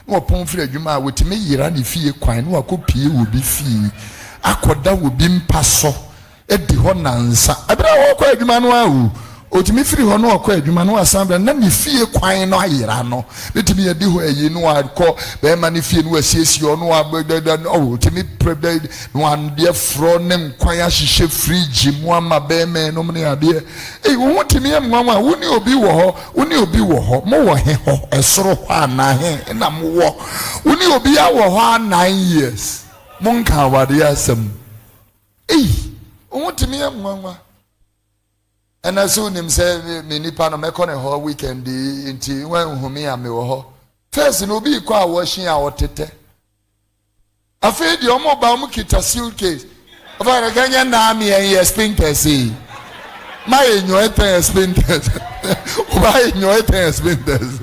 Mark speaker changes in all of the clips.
Speaker 1: no pon free adwuma we timi yira ne fie kwan no akopie wo bi fie akoda wo bi mpa so edi ho nansa abira wo kwa adwuma no awu otimi free ho no kwa adwuma no asambra na ne fie kwan no ayira no letimi yedi ho ayi no akọ be ma ne fie no asiesi ho no otimi prebe no ande fro ne kwan ahihye fridge mu ama be me no ne ade wo timi emwa wo ni obi wo ho mo wo he ho esoro ho ana he na mo wo ni obi a wo ho 9 years mo nka wade asem wo timi emwa and as soon him say me nipa no me kone ho weekend nti wan humi a me wo ho first no bi kwa washing a otete afi di omo ba mu kita suitcase over the Ghanaian na me e spinters my enyo eten spinters oba enyo eten spinters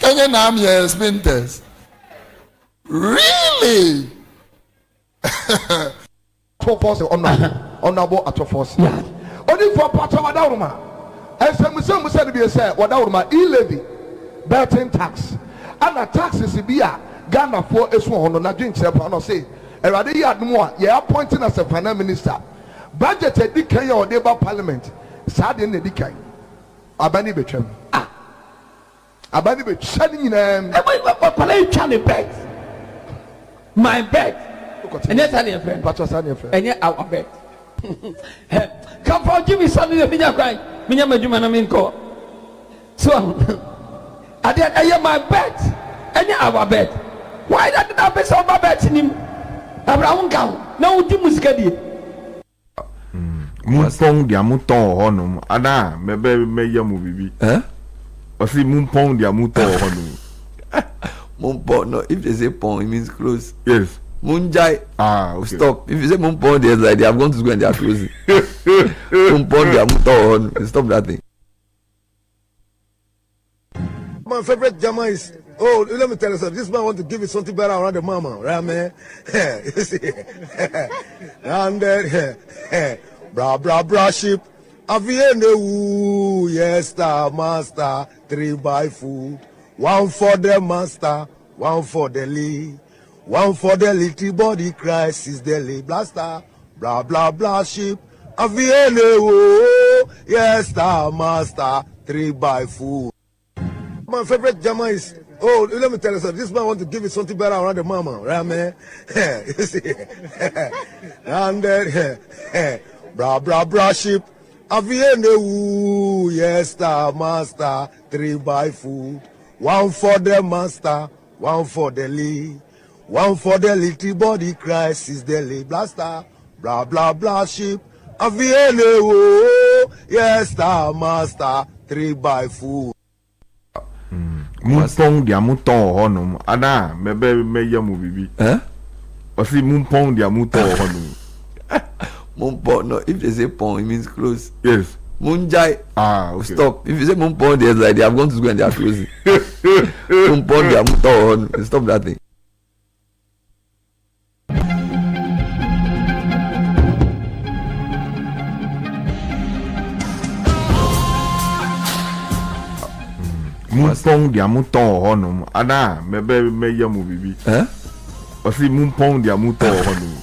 Speaker 1: Ghanaian na me e spinters really
Speaker 2: force honorable at force only for part of Panorama. And some said to be said, Panorama e-levy, betting tax, and a tax is a Ghana for a sworn on a drink chapter. Say, and I had more, yeah, appointing as a finance minister. Budget a decay or neighbor parliament, sad in the decay. Abani Bechem. Abani Bechem,
Speaker 3: my bed. And that's your friend.
Speaker 2: But what's your friend?
Speaker 3: And yet our bed. Come for give me something to minya cry. Minya majuma na minko. So I did I hear my bed. And yet our bed. Why that I be so my bed in him? Abraham count. No di muskadi.
Speaker 4: Mumpong dia muton honum. Ada mebe meya mu bibi. Osi mumpong dia muton honum.
Speaker 5: Mumpong no, if they say pong it means close.
Speaker 4: Yes.
Speaker 5: Munjai.
Speaker 4: Okay.
Speaker 5: Stop. If you say Mumpon, there's like they have gone to school and they are closing. Mumpon, they are Muton. Stop that thing.
Speaker 6: My favorite Jama is, let me tell you something. This man want to give you something better around the mama, right, man? You see? And then, bra ship. Avienne, yes, star, master, 3 by food. 1 for the master, 1 for the lead. 1 for the little body Christ is the lay blaster, blah blah blah ship. Avienne, yes, star, master, 3 by food. My favorite Jama is, let me tell you something. This man want to give you something better around the mama, right, man? You see? And then, bra ship. Avienne, yes, star, master, 3 by food. 1 for the master, 1 for the lead. 1 for the little body Christ is the lay blaster, blah blah blah ship. Avienne, yes, star, master, 3 by food.
Speaker 4: Mumpong dia muton honum. Ada mebe meya mu bibi. Osi mumpong dia muton honum.
Speaker 5: Mumpong no, if they say pong it means close.
Speaker 4: Yes.
Speaker 5: Munjai.
Speaker 4: Okay.
Speaker 5: Stop. If you say Mumpong, there's like they have gone to school and they are closing. Mumpong, they are Muton. Stop that thing.
Speaker 4: Mumpong dia muton honum. Ada mebe meya mu bibi. Osi mumpong dia muton honum.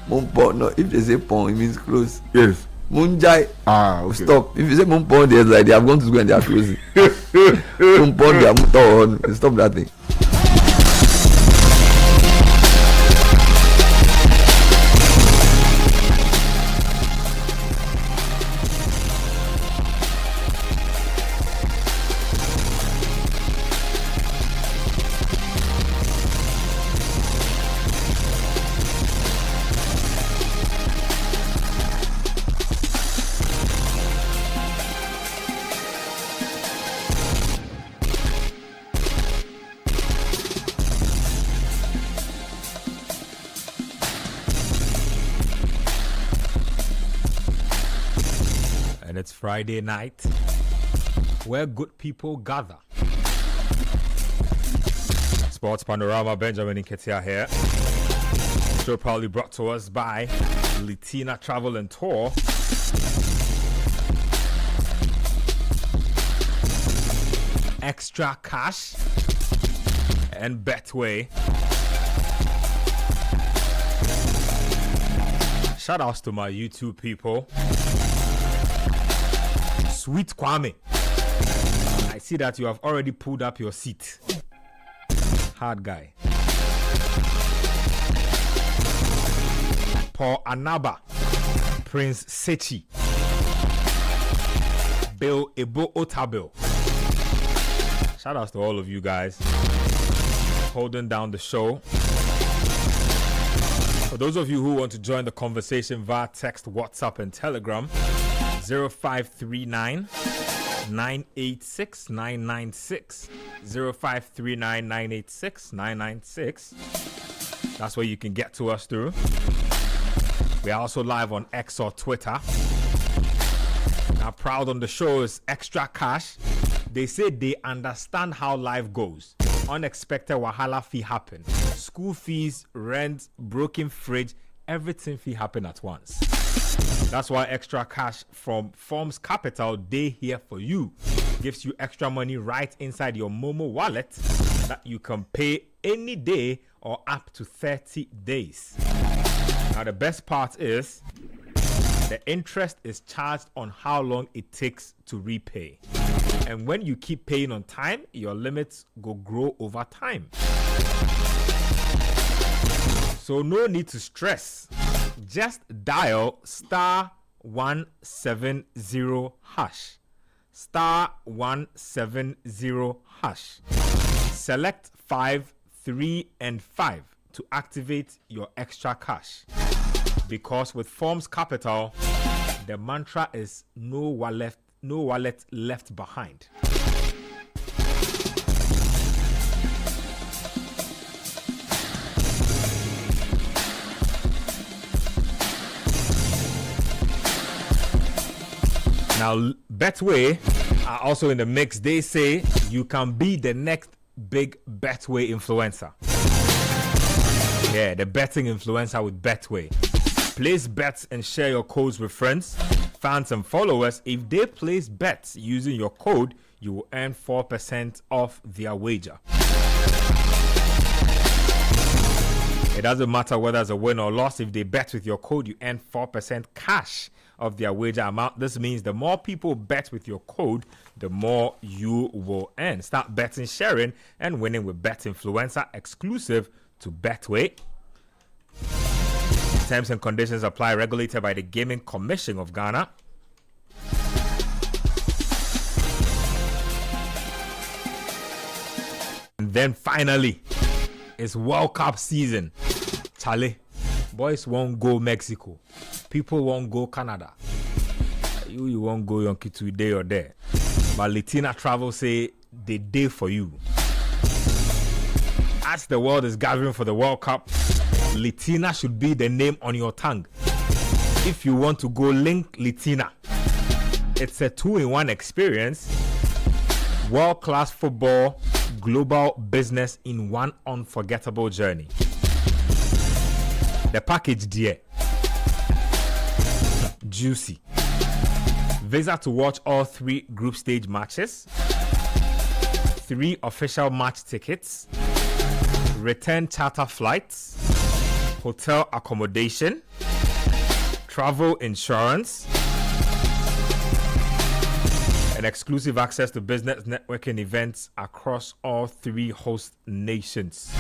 Speaker 5: Mumpong no, if they say pong it means close.
Speaker 4: Yes.
Speaker 5: Munjai.
Speaker 4: Okay.
Speaker 5: Stop. If you say Mumpong, there's like they have gone to school and they are closing. Mumpong, they are Muton. Stop that thing.
Speaker 7: It's Friday night where good people gather. Sports Panorama, Benjamin Nketia here. Show proudly brought to us by Latina Travel and Tour. Extra cash and Betway. Shout outs to my YouTube people. Sweet Kwame, I see that you have already pulled up your seat. Hard guy. Paul Anaba, Prince Sechi, Bill Ebo Otabil. Shout outs to all of you guys holding down the show. For those of you who want to join the conversation via text, WhatsApp, and Telegram, 0539 986 996. 0539 986 996. That's where you can get to us through. We are also live on X or Twitter. Now, proud on the show is Extra Cash. They say they understand how life goes. Unexpected wahala fee happen. School fees, rent, broken fridge, everything fee happen at once. That's why Extra Cash from Forms Capital, they here for you. Gives you extra money right inside your Momo wallet that you can pay any day or up to 30 days. Now, the best part is the interest is charged on how long it takes to repay. And when you keep paying on time, your limits go grow over time. So no need to stress. Just dial *170#. *170#. Select 5, 3, and 5 to activate your Extra Cash. Because with Forms Capital, the mantra is no wallet left behind. Now, Betway are also in the mix. They say you can be the next big Betway influencer. Yeah, the betting influencer with Betway. Place bets and share your codes with friends, fans, and followers. If they place bets using your code, you will earn 4% off their wager. It doesn't matter whether it's a win or loss. If they bet with your code, you earn 4% cash of their wager amount. This means the more people bet with your code, the more you will earn. Start betting, sharing, and winning with Bet Influencer, exclusive to Betway. Terms and conditions apply. Regulated by the Gaming Commission of Ghana. And then finally, it's World Cup season. Charlie, boys won't go Mexico. People won't go Canada. You won't go Yonki today or there. But Latina Travel say they day for you. As the world is gathering for the World Cup, Latina should be the name on your tongue. If you want to go link Latina, it's a 2-in-1 experience. World-class football, global business in one unforgettable journey. The package dear. Juicy. Visa to watch all 3 group stage matches. 3 official match tickets. Return charter flights. Hotel accommodation. Travel insurance. And exclusive access to business networking events across all 3 host nations.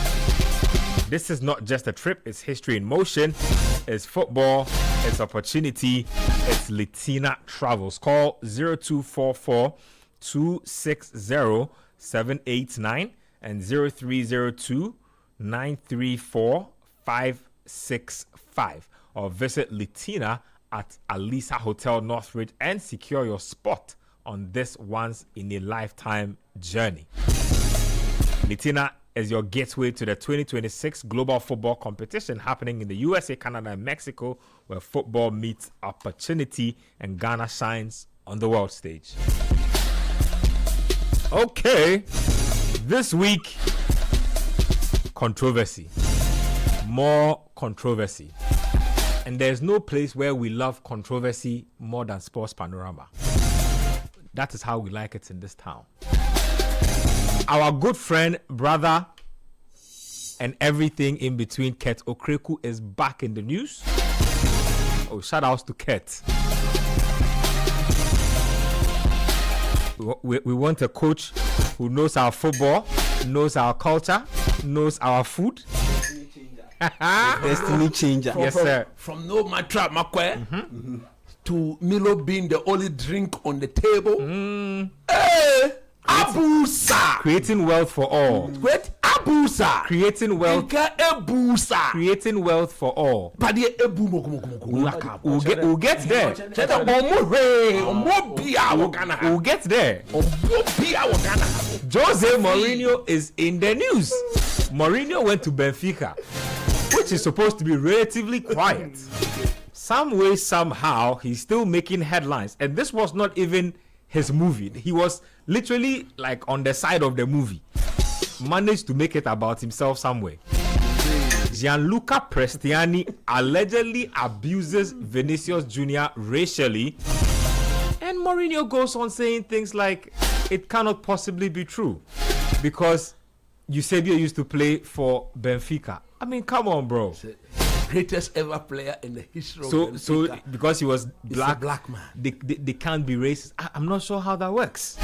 Speaker 7: This is not just a trip, it's history in motion. It's football, it's opportunity, it's Latina Travels. Call 0244 260 789 and 0302 934 565, or visit Latina at Alisa Hotel Northridge and secure your spot on this once in a lifetime journey. Latina is your gateway to the 2026 global football competition happening in the USA, Canada, and Mexico, where football meets opportunity and Ghana shines on the world stage. Okay, this week, controversy. More controversy. And there's no place where we love controversy more than Sports Panorama. That is how we like it in this town. Our good friend, brother, and everything in between. Ket Okreku is back in the news. Oh, shout outs to Ket. We want a coach who knows our football, knows our culture, knows our food.
Speaker 5: Destiny changer.
Speaker 7: Yes, sir.
Speaker 8: From no matra makwe to Milo being the only drink on the table. Hey, Abusa.
Speaker 7: Creating wealth for all.
Speaker 8: Great Abusa.
Speaker 7: Creating wealth.
Speaker 8: Abusa.
Speaker 7: Creating wealth for all.
Speaker 8: We'll
Speaker 7: get there. We'll get there. Jose Mourinho is in the news. Mourinho went to Benfica, which is supposed to be relatively quiet. Some way, somehow, he's still making headlines. And this was not even his movie. He was literally like on the side of the movie. Managed to make it about himself somewhere. Gianluca Prestiani allegedly abuses Vinicius Jr. racially. And Mourinho goes on saying things like, it cannot possibly be true. Because Eusebio used to play for Benfica. I mean, come on, bro.
Speaker 8: Greatest ever player in the history of Benfica.
Speaker 7: So because he was black,
Speaker 8: a black man.
Speaker 7: They can't be racist. I'm not sure how that works.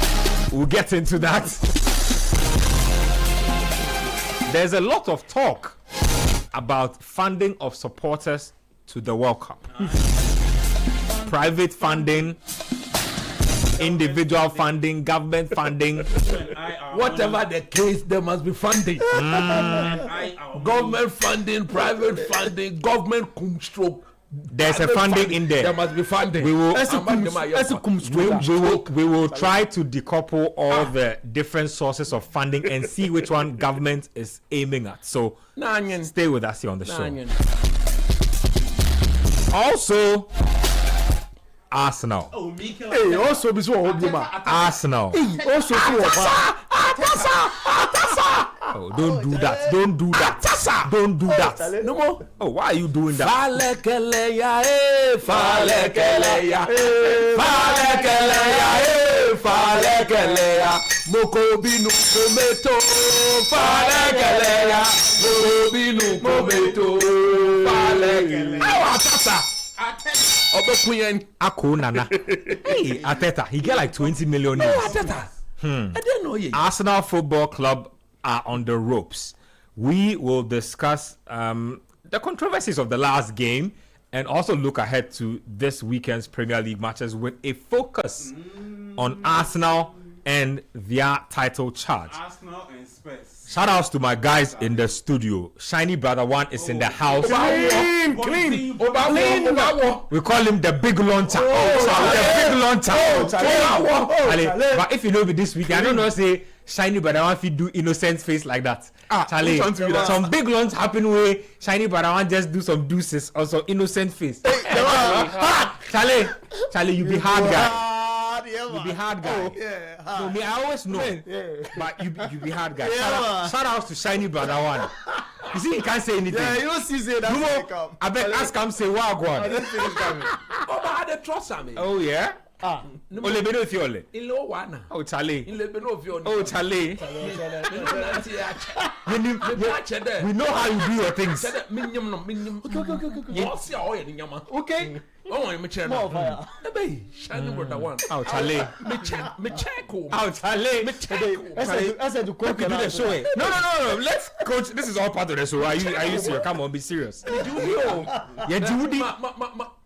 Speaker 7: We'll get into that. There's a lot of talk about funding of supporters to the World Cup. Private funding, individual funding, government funding.
Speaker 8: Whatever the case, there must be funding. Government funding, private funding, government stroke.
Speaker 7: There's a funding in there.
Speaker 8: There must be funding.
Speaker 7: We will try to decouple all the different sources of funding and see which one government is aiming at. So stay with us here on the show. Also, Arsenal.
Speaker 8: Also,
Speaker 7: Arsenal. Oh, don't do that. Don't do that. Don't do that.
Speaker 8: no more.
Speaker 7: Oh, why are you doing that?
Speaker 8: Falekeleya, falekeleya, falekeleya, mokobinu kometo, falekeleya, mokobinu kometo, falekeleya. Atata.
Speaker 7: Ako Nana. Hey, Ateta. He get like 20 million.
Speaker 8: Ateta. I didn't know you.
Speaker 7: Arsenal Football Club are on the ropes. We will discuss the controversies of the last game and also look ahead to this weekend's Premier League matches with a focus on Arsenal and their title charge.
Speaker 9: Arsenal and Spurs.
Speaker 7: Shout outs to my guys in the studio. Shiny Brother One is in the house.
Speaker 8: Clean.
Speaker 7: We call him the big launcher. The big launcher. But if you know me this week, I don't know say Shiny Brother One if you do innocent face like that. Charlie, some big launch happen where Shiny Brother One just do some deuces also innocent face. Charlie, you be hard guy. You be hard guy. No, me, I always know. But you be hard guy. Shout out to Shiny Brother One. You see, he can't say anything.
Speaker 6: Yeah, you see say that.
Speaker 7: I bet ask him say wow go on.
Speaker 6: I didn't finish coming.
Speaker 8: Oh, but I had a trust me.
Speaker 7: Oh yeah. Ole beno fiole.
Speaker 8: In low one.
Speaker 7: Oh Charlie.
Speaker 8: In le beno fiole.
Speaker 7: Oh Charlie. We know how you do your things.
Speaker 8: Okay. Oh, I'm a chairman. Shiny Brother One.
Speaker 7: Oh Charlie.
Speaker 8: Me check.
Speaker 7: Oh Charlie.
Speaker 6: I said to cook
Speaker 7: Do the show. No. Let's coach. This is all part of the show. Are you serious? Come on, be serious. Yeah, Judy.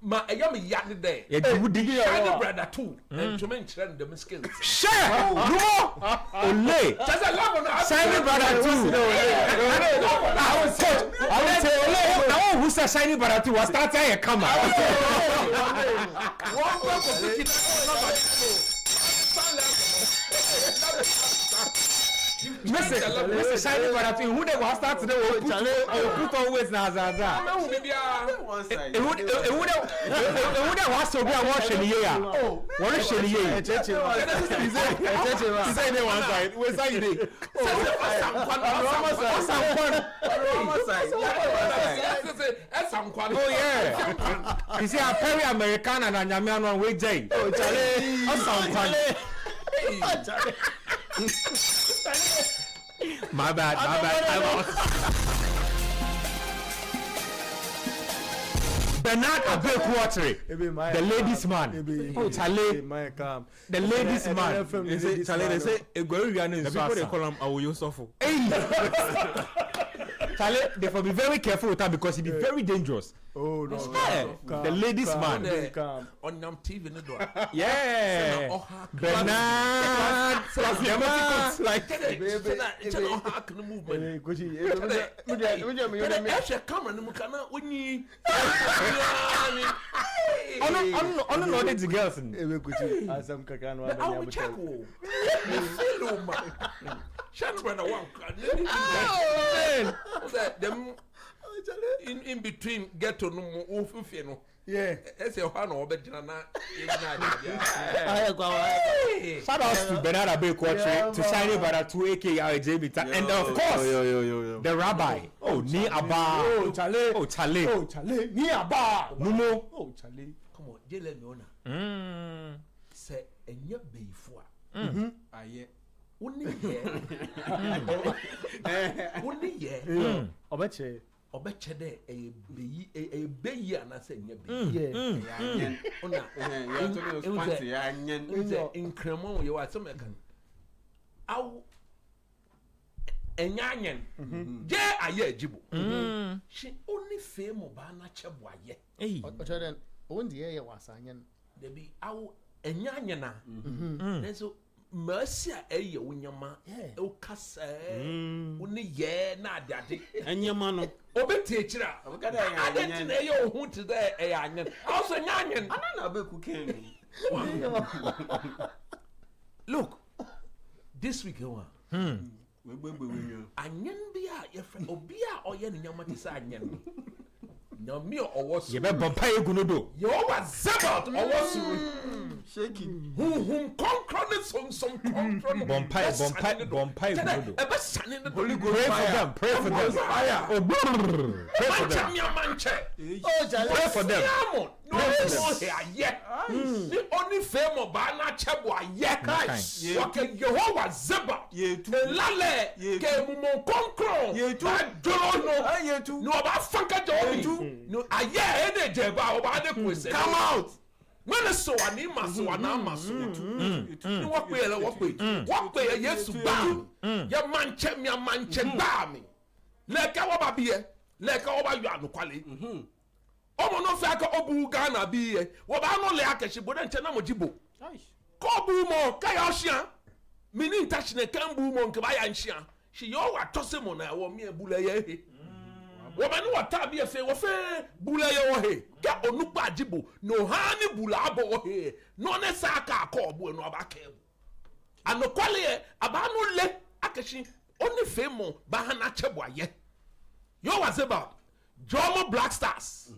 Speaker 8: Ma ayam yard day.
Speaker 7: Yeah, Judy.
Speaker 8: Shiny Brother Two. And to mention the skills.
Speaker 7: Share. No. Ole.
Speaker 8: Just a love on
Speaker 7: Shiny Brother Two. I would say Ole. Now who's a Shiny Brother Two? Was that a camera? Mr. Shiny Brother Two, who they was start today? Put on weights now, Zaza. Who they was to be a wash in the year? What is she in the year? He said they one side. Where's that you? Oh yeah. You see, a Perry American and a Yamian one way Jay. Oh Charlie. My bad. Bernard Abekwatri, the ladies man. Oh, Charlie, the ladies man.
Speaker 8: Charlie, they say a Gorian is people they call him Awoyosofo.
Speaker 7: Charlie, they have to be very careful with that because he be very dangerous.
Speaker 8: Oh no,
Speaker 7: the ladies man.
Speaker 8: On them TV no do.
Speaker 7: Yeah. Bernard.
Speaker 8: Like it's not hack no movement. Camera no kana onyi.
Speaker 7: On no the girls.
Speaker 6: Asam kaka no
Speaker 8: I will check. Feel ma. Shan brother one. Them in between get to no ufie no. Yeah. Ese ho na obedina na
Speaker 7: Shout out to Bernard Abekwatri to Shiny Brother 2AK RJB and of course the rabbi. Oh, ni Abba. Oh, Chale. Oh, Chale. Oh, Chale. Ni Abba. Mumo. Oh, Chale.
Speaker 8: Come on, jele me ona. Say enye beifo a. Aye. Oni ye. Oni ye. Obeche de beyi anase enye beyi. Ona. Increment you are some can. Aw enyanyen. Je aye jibo. She only fame oba na chebo aye.
Speaker 6: Ochoden ondi ye wasanyen.
Speaker 8: Debi aw enyanyen na. Nenso mercy eye wonyama e kasa woni ye na adade
Speaker 5: Enyama no.
Speaker 8: obeti echira adade na ye ohun ti da e anyen also nyanyen
Speaker 5: Anana Abeku ken.
Speaker 8: Look this week one
Speaker 5: We gbegbe we yan.
Speaker 8: anyen bia ye friend obi a oye ne nyama ti sa anyen no me owo
Speaker 7: You better bumpy gunudo.
Speaker 8: you was about owo suru
Speaker 5: Shaking.
Speaker 8: Whom concrete some concrete
Speaker 7: Bumpy gunudo.
Speaker 8: ebe sane the
Speaker 7: Pray for them. Pray for them. Oh, pray for them. Pray for them.
Speaker 8: No, the only fame of Bana Chabo, yes, okay, Jehovah Zeba, Lale, Kemumo Concro, no about Funka no, I any Jeba, come out. When I saw an Imaswana, you walk way, yes, your manche, your manche, damn. Like our beer, like our Yano Quali. Omo no fa ka obu Ghana bi e wo ba no le akashi bodan chena mojibo ko bu mo ka ya hia mini international kan bu mo nke ba ya hia she yo wa tose mo na wo me bula ye he wo ba no wata bi e fe wo fe bula ye wo he ka onugba ajibo no ha ni bula abo wo he no ne sa ka ko obu no aba ka ebu anokwale e aba no le akashi oni fe mo ba ha na chebo aye yo was about Jomo Black Stars.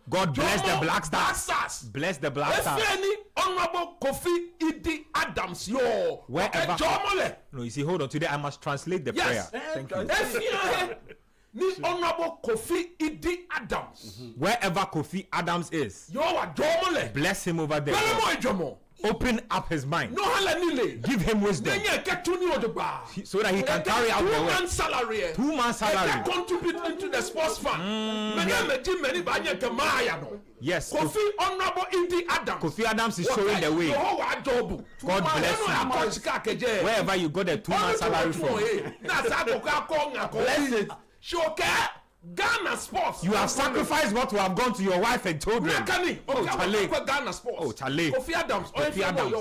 Speaker 7: God bless the Black Stars.
Speaker 8: Stars.
Speaker 7: Bless the Black Stars.
Speaker 8: Any Honorable Kofi Idi Adams, yo.
Speaker 7: Wherever.
Speaker 8: Jomole.
Speaker 7: No, you see, hold on. Today I must translate the
Speaker 8: Yes.
Speaker 7: prayer. Thank you.
Speaker 8: Ni Honorable Kofi Idi Adams.
Speaker 7: Wherever Kofi Adams is,
Speaker 8: Yo, Jomole.
Speaker 7: bless him over there.
Speaker 8: Jomo.
Speaker 7: Open up his mind.
Speaker 8: No halanile.
Speaker 7: Give him wisdom so that he can carry out the work.
Speaker 8: 2 months salary.
Speaker 7: 2 months salary.
Speaker 8: Can contribute into the sports fund.
Speaker 7: Yes.
Speaker 8: Kofi Honorable Idi Adams.
Speaker 7: Kofi Adams is showing the way. God bless you. Wherever you got the 2 months salary from.
Speaker 8: Bless it. Ghana sports.
Speaker 7: You have sacrificed what we have gone to your wife and children.
Speaker 8: Oh, Chale. Ghana sports.
Speaker 7: Oh, Chale.
Speaker 8: Kofi Adams.
Speaker 7: Kofi Adams.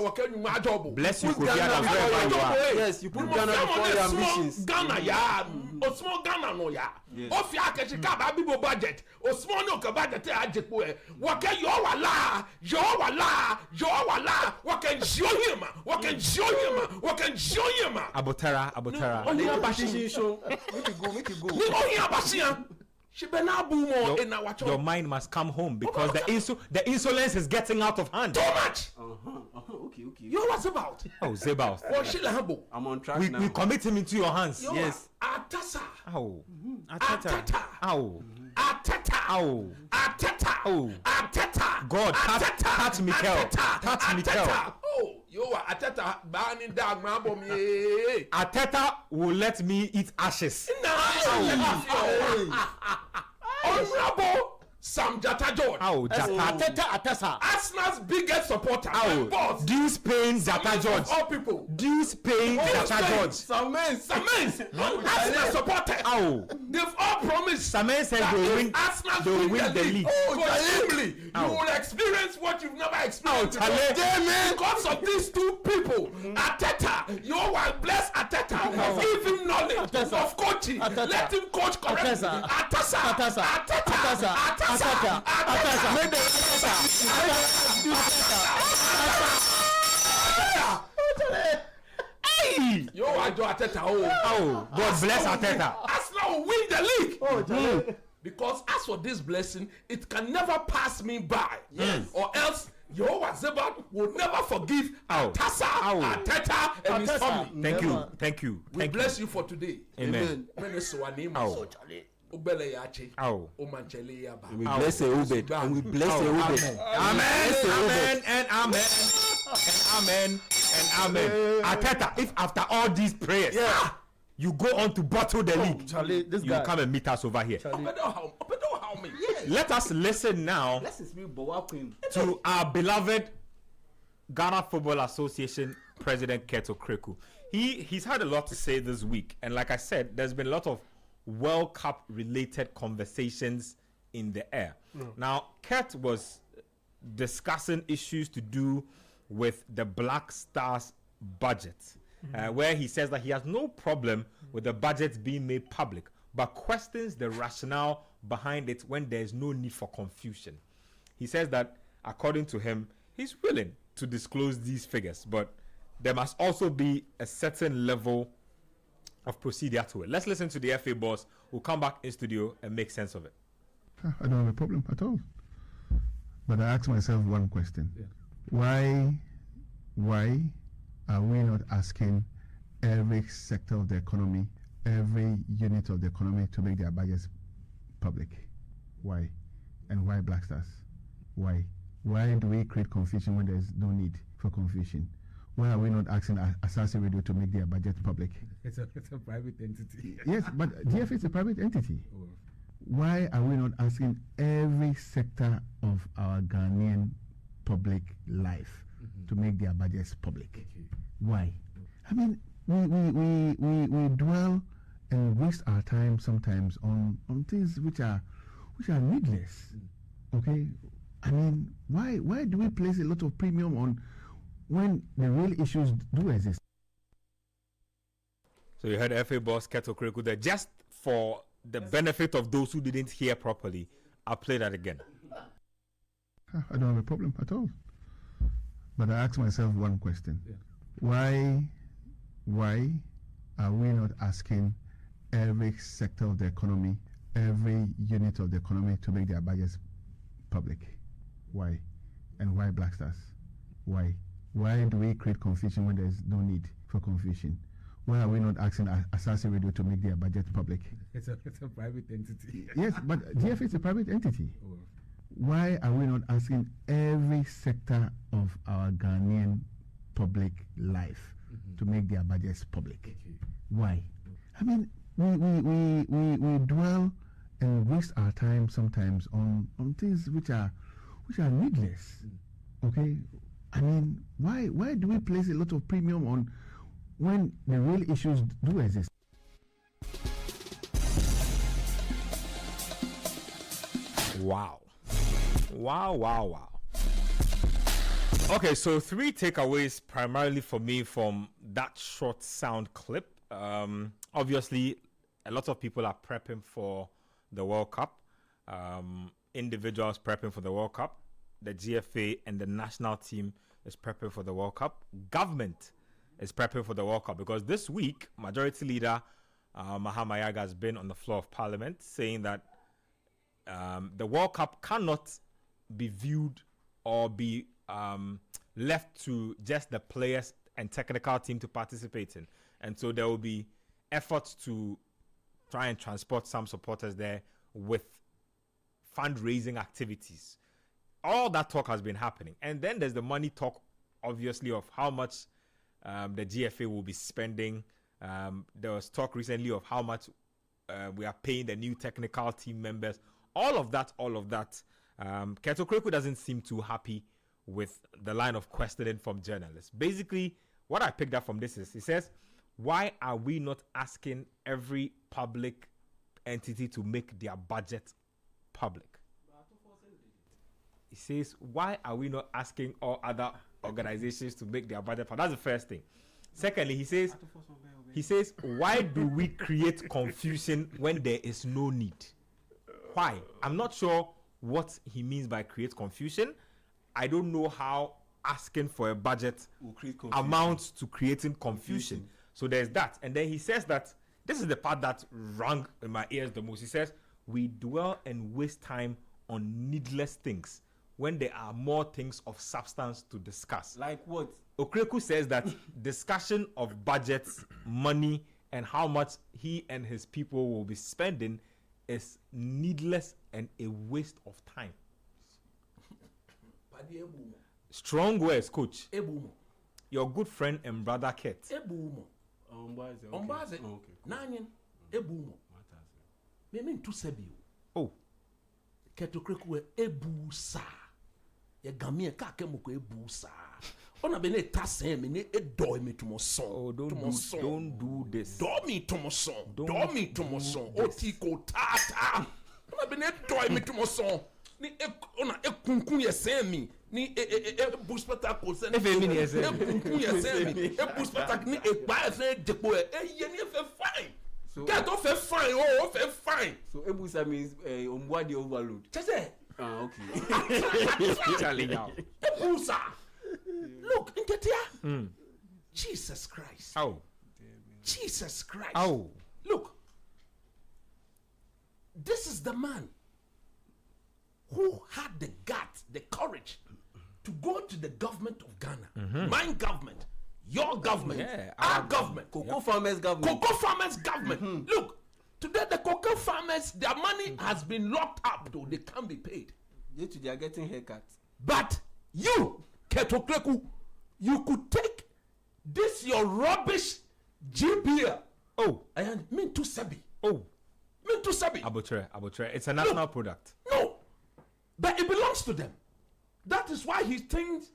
Speaker 7: Bless you, Kofi Adams. Wherever you are.
Speaker 5: Yes, you put Ghana before your ambitions.
Speaker 8: Ghana, yeah. O small Ghana, no, yeah. Of your Kashika, Bible budget. O small no budget. I just put what can you all la? What can show him? What can show him? What can show him?
Speaker 7: Abotara.
Speaker 5: Make it go.
Speaker 7: Your mind must come home because the insolence is getting out of hand.
Speaker 8: Too much.
Speaker 5: Okay.
Speaker 8: You what's about?
Speaker 7: Oh, Zebaus.
Speaker 5: I'm on track now.
Speaker 7: We commit him into your hands.
Speaker 5: Yes.
Speaker 8: Atasa.
Speaker 7: Ow.
Speaker 8: Atata.
Speaker 7: Ow.
Speaker 8: Atata.
Speaker 7: Ow.
Speaker 8: Atata.
Speaker 7: Oh.
Speaker 8: Atata.
Speaker 7: God, touch Mikel. Touch Mikel.
Speaker 8: Oh, you are Atata burning down my bomb.
Speaker 7: Ateta will let me eat ashes.
Speaker 8: Honorable Sam Jata George.
Speaker 7: Ow, Jata.
Speaker 9: Atesa.
Speaker 8: Arsenal's biggest supporter.
Speaker 7: Ow,
Speaker 8: My boss.
Speaker 7: Deuce Payne, Jata
Speaker 8: Of
Speaker 7: George.
Speaker 8: all people.
Speaker 7: Deuce Payne, Jata George.
Speaker 8: Samen. Arsenal supporter.
Speaker 7: Ow.
Speaker 8: They've all promised.
Speaker 7: Samen said
Speaker 8: that
Speaker 7: they'll
Speaker 8: if
Speaker 7: win.
Speaker 8: Arsenal
Speaker 7: They'll win the league.
Speaker 8: Continually,
Speaker 7: Ow.
Speaker 8: you will experience what you've never experienced.
Speaker 7: Ow,
Speaker 8: before.
Speaker 7: Chale.
Speaker 8: Because of these two people, Arteta, you will bless Arteta. Give him knowledge of coaching. Let him coach correctly. Atesa. Hey! Yo, I do Arteta.
Speaker 7: Oh, God bless Arteta.
Speaker 8: Arsenal will win the league. Because as for this blessing, it can never pass me by.
Speaker 9: Yes.
Speaker 8: Or else Jehovah Zebat will never forgive Atasa, Arteta, and his family.
Speaker 7: Thank you.
Speaker 8: We bless you for today.
Speaker 7: Amen.
Speaker 8: Ow.
Speaker 9: We bless the Obed. And we bless the Obed.
Speaker 7: Amen. Arteta, if after all these prayers, you go on to bottle the league,
Speaker 9: Charlie, this
Speaker 7: you
Speaker 9: guy.
Speaker 7: come and meet us over here.
Speaker 8: Yes.
Speaker 7: Let us listen now to our beloved Ghana Football Association President Keto Kreku. He's had a lot to say this week, and like I said, there's been a lot of World Cup related conversations in the air. Now, Ket was discussing issues to do with the Black Stars budget, where he says that he has no problem with the budget being made public, but questions the rationale behind it when there is no need for confusion. He says that, according to him, he's willing to disclose these figures, but there must also be a certain level of procedure to it. Let's listen to the FA boss, who'll come back in studio and make sense of it.
Speaker 10: I don't have a problem at all. But I ask myself one question. Why are we not asking every sector of the economy, every unit of the economy to make their budgets public? Why? And why Black Stars? Why? Why do we create confusion when there's no need for confusion? Why are we not asking Asase Radio to make their budget public?
Speaker 11: It's a private entity.
Speaker 10: Yes, but DFA is a private entity. Why are we not asking every sector of our Ghanaian public life to make their budgets public? Why? I mean, we dwell and waste our time sometimes on things which are needless. Okay, I mean, why do we place a lot of premium on when the real issues do exist?
Speaker 7: So you heard FA boss Keto Kreku there. Just for the benefit of those who didn't hear properly, I'll play that again.
Speaker 10: I don't have a problem at all. But I ask myself one question. Why are we not asking every sector of the economy, every unit of the economy to make their budgets public? Why? And why Black Stars? Why? Why do we create confusion when there's no need for confusion? Why are we not asking Asase Radio to make their budget public?
Speaker 11: It's a private entity.
Speaker 10: Yes, but DFA is a private entity. Why are we not asking every sector of our Ghanaian public life to make their budgets public? Why? I mean, we dwell and waste our time sometimes on things which are needless. Okay, I mean, why do we place a lot of premium on when the real issues do exist?
Speaker 7: Wow. Okay, so 3 takeaways primarily for me from that short sound clip. Obviously, a lot of people are prepping for the World Cup. Individuals prepping for the World Cup. The GFA and the national team is prepping for the World Cup. Government is prepping for the World Cup because this week, Majority Leader Mahama Yaga has been on the floor of Parliament saying that the World Cup cannot be viewed or be left to just the players and technical team to participate in. And so there will be efforts to try and transport some supporters there with fundraising activities. All that talk has been happening. And then there's the money talk, obviously, of how much the GFA will be spending. There was talk recently of how much we are paying the new technical team members. all of that, Keto Kreku doesn't seem too happy with the line of questioning from journalists. Basically, what I picked up from this is, he says, why are we not asking every public entity to make their budget public? He says, why are we not asking all other organizations to make their budget public? That's the first thing. Secondly, he says, why do we create confusion when there is no need? Why? I'm not sure what he means by create confusion. I don't know how asking for a budget amounts to creating confusion. So there's that. And then he says that, this is the part that rang in my ears the most. He says, we dwell and waste time on needless things when there are more things of substance to discuss.
Speaker 9: Like what?
Speaker 7: Okreku says that discussion of budgets, money, and how much he and his people will be spending is needless and a waste of time. Strong words, coach. Your good friend and brother Kate. Oh.
Speaker 8: Ketokreku ebusa. Ye gamie ka kemuko ebusa. Ona bene tase me ne edo me to mo son.
Speaker 7: Oh, don't do this.
Speaker 8: Do me to mo son. Do me to mo son. Otiko tata. Ona bene do me to mo son. Ni ona ekunkun ye sen mi. Ni ebu spectacle sen. Ekunkun ye sen mi. Ebu spectacle ni ekpa sen depo e ye ni fe fine. Get off a fine, off a fine.
Speaker 9: So Ebusa means the overload.
Speaker 8: Chese.
Speaker 9: Okay.
Speaker 7: Charlie now.
Speaker 8: Ebusa. Look, Nketia. Jesus Christ.
Speaker 7: Oh.
Speaker 8: Jesus Christ.
Speaker 7: Oh.
Speaker 8: Look. This is the man who had the guts, the courage to go to the government of Ghana. My government. Your government, our government,
Speaker 9: Cocoa farmers government.
Speaker 8: Cocoa farmers government. Look, today the cocoa farmers, their money has been locked up, though they can't be paid.
Speaker 9: Yet they are getting haircuts.
Speaker 8: But you, Ketokreku, you could take this your rubbish GBL.
Speaker 7: Oh,
Speaker 8: and mean to Sabi.
Speaker 7: Oh,
Speaker 8: mean to Sabi.
Speaker 7: Abutre. It's a national product.
Speaker 8: No, but it belongs to them. That is why he thinks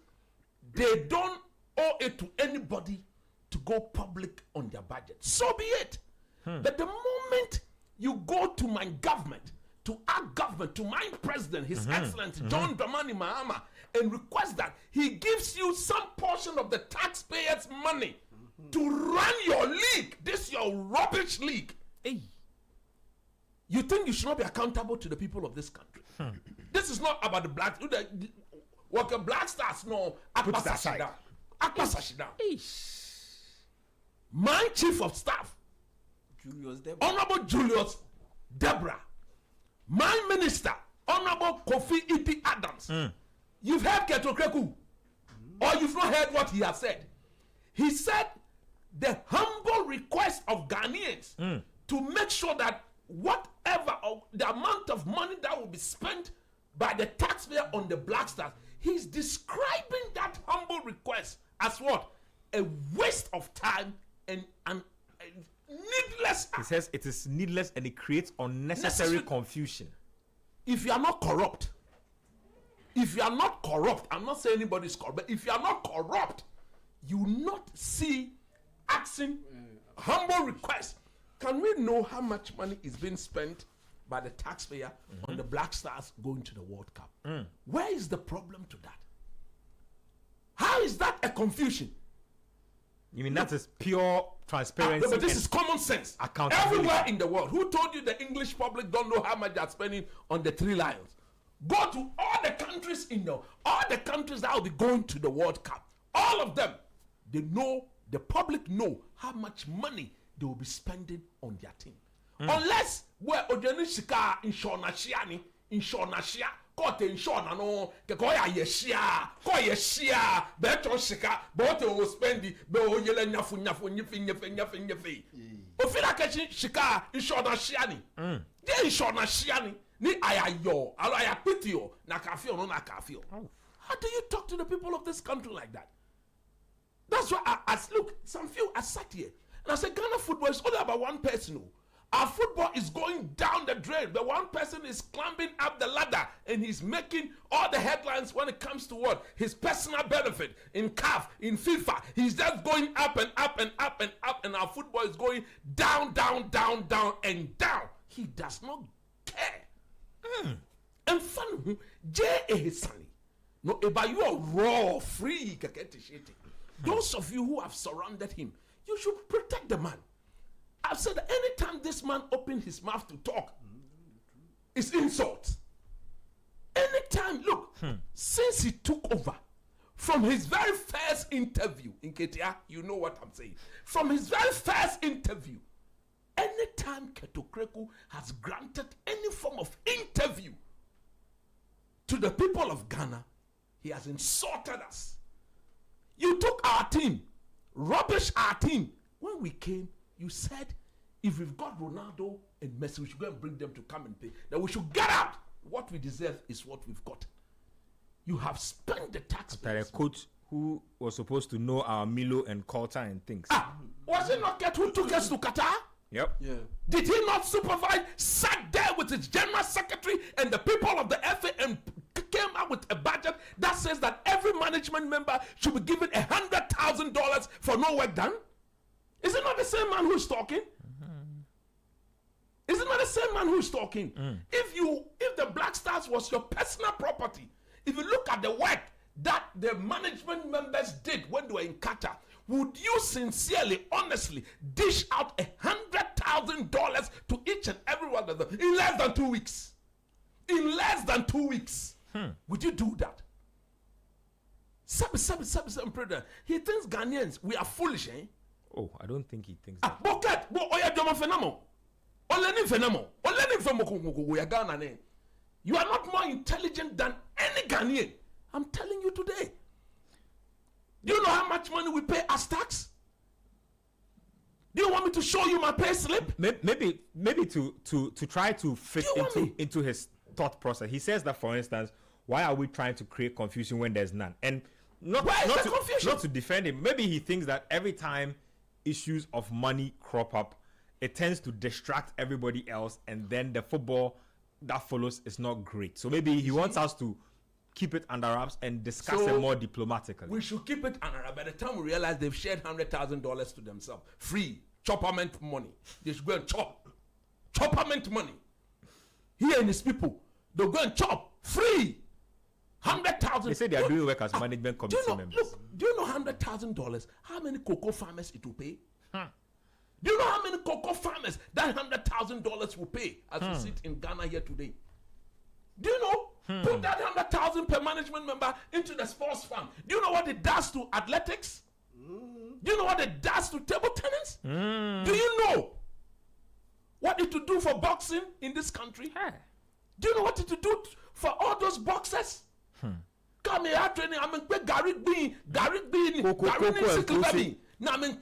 Speaker 8: they don't owe it to anybody to go public on their budget. So be it. But the moment you go to my government, to our government, to my president, His Excellency John Dramani Mahama, and request that he gives you some portion of the taxpayers' money to run your league, this your rubbish league. Hey. You think you should not be accountable to the people of this country? This is not about the black. What the black stars know.
Speaker 7: Put that aside.
Speaker 8: My chief of staff, Honorable Julius Debra, my minister, Honorable Kofi Iti Adams. You've heard Ketokreku, or you've not heard what he has said. He said the humble request of Ghanaians to make sure that whatever the amount of money that will be spent by the taxpayer on the black stars, he's describing that humble request as what? A waste of time and needless.
Speaker 7: He says it is needless and it creates unnecessary confusion.
Speaker 8: If you are not corrupt, I'm not saying anybody's corrupt, but if you are not corrupt, you will not see asking humble requests. Can we know how much money is being spent by the taxpayer on the Black Stars going to the World Cup? Where is the problem to that? How is that a confusion?
Speaker 7: You mean that is pure transparency?
Speaker 8: But this is common sense. Everywhere in the world. Who told you the English public don't know how much they're spending on the 3 Lions? Go to all the countries all the countries that will be going to the World Cup. All of them, they know, the public know how much money they will be spending on their team. Unless we're Ojanishika in Shonashia, kote in Shona no, Kekoya Yeshia, Beto Shika, but will spend the Bo Yele Nyafu. Ofina Kachi Shika in Shonashiani. They in Shonashiani, ni ayayo, alaya pitio, nakafio, no nakafio. How do you talk to the people of this country like that? That's why I look, I sat here and I said, Ghana football is only about one person. Our football is going down the drain. The one person is climbing up the ladder and he's making all the headlines when it comes to what? His personal benefit in CAF, in FIFA. He's just going up and up and up and up, and our football is going down, down, down, down, and down. He does not care. And fun, J.A. Sunny. No, but you are raw, free. Those of you who have surrounded him, you should protect the man. I've said that anytime this man opens his mouth to talk, it's insult. Anytime, look, since he took over, from his very first interview in KTR, you know what I'm saying. From his very first interview, anytime Ketokreku has granted any form of interview to the people of Ghana, he has insulted us. You took our team, rubbish our team. When we came, you said, if we've got Ronaldo and Messi, we should go and bring them to come and pay. That we should get out. What we deserve is what we've got. You have spent the taxpayers.
Speaker 7: A coach who was supposed to know our Milo and culture and things.
Speaker 8: Was it not Ket who took us to Qatar?
Speaker 7: Yep.
Speaker 9: Yeah.
Speaker 8: Did he not supervise, sat there with his general secretary and the people of the FA and came out with a budget that says that every management member should be given $100,000 for no work done? Is it not the same man who's talking? Is it not the same man who's talking? If the Black Stars was your personal property, if you look at the work that the management members did when they were in Qatar, would you sincerely, honestly dish out $100,000 to each and every one of them in less than 2 weeks? In less than 2 weeks, would you do that? Brother, he thinks Ghanaians, we are foolish, eh?
Speaker 7: Oh, I don't think he thinks that.
Speaker 8: You are not more intelligent than any Ghanaian. I'm telling you today. Do you know how much money we pay as tax? Do you want me to show you my pay slip?
Speaker 7: Maybe to try to fit into his thought process. He says that, for instance, why are we trying to create confusion when there's none? And not to defend him. Maybe he thinks that every time issues of money crop up, it tends to distract everybody else, and then the football that follows is not great. So maybe he wants us to keep it under wraps and discuss it more diplomatically.
Speaker 8: We should keep it under wraps. By the time we realize they've shared $100,000 to themselves, free chopperment money, they should go and chop chopperment money. He and his people, they'll go and chop free $100,000.
Speaker 7: They say they are doing work as management committee members.
Speaker 8: Look, do you know $100,000? How many cocoa farmers it will pay? Do you know how many cocoa farmers that $100,000 will pay as we sit in Ghana here today? Do you know? Put that $100,000 per management member into the sports fund. Do you know what it does to athletics? Do you know what it does to table tennis? Do you know what it will do for boxing in this country? Do you know what it will do for all those boxers? Come here, training. I'm in Gary Bean, Gary now I'm in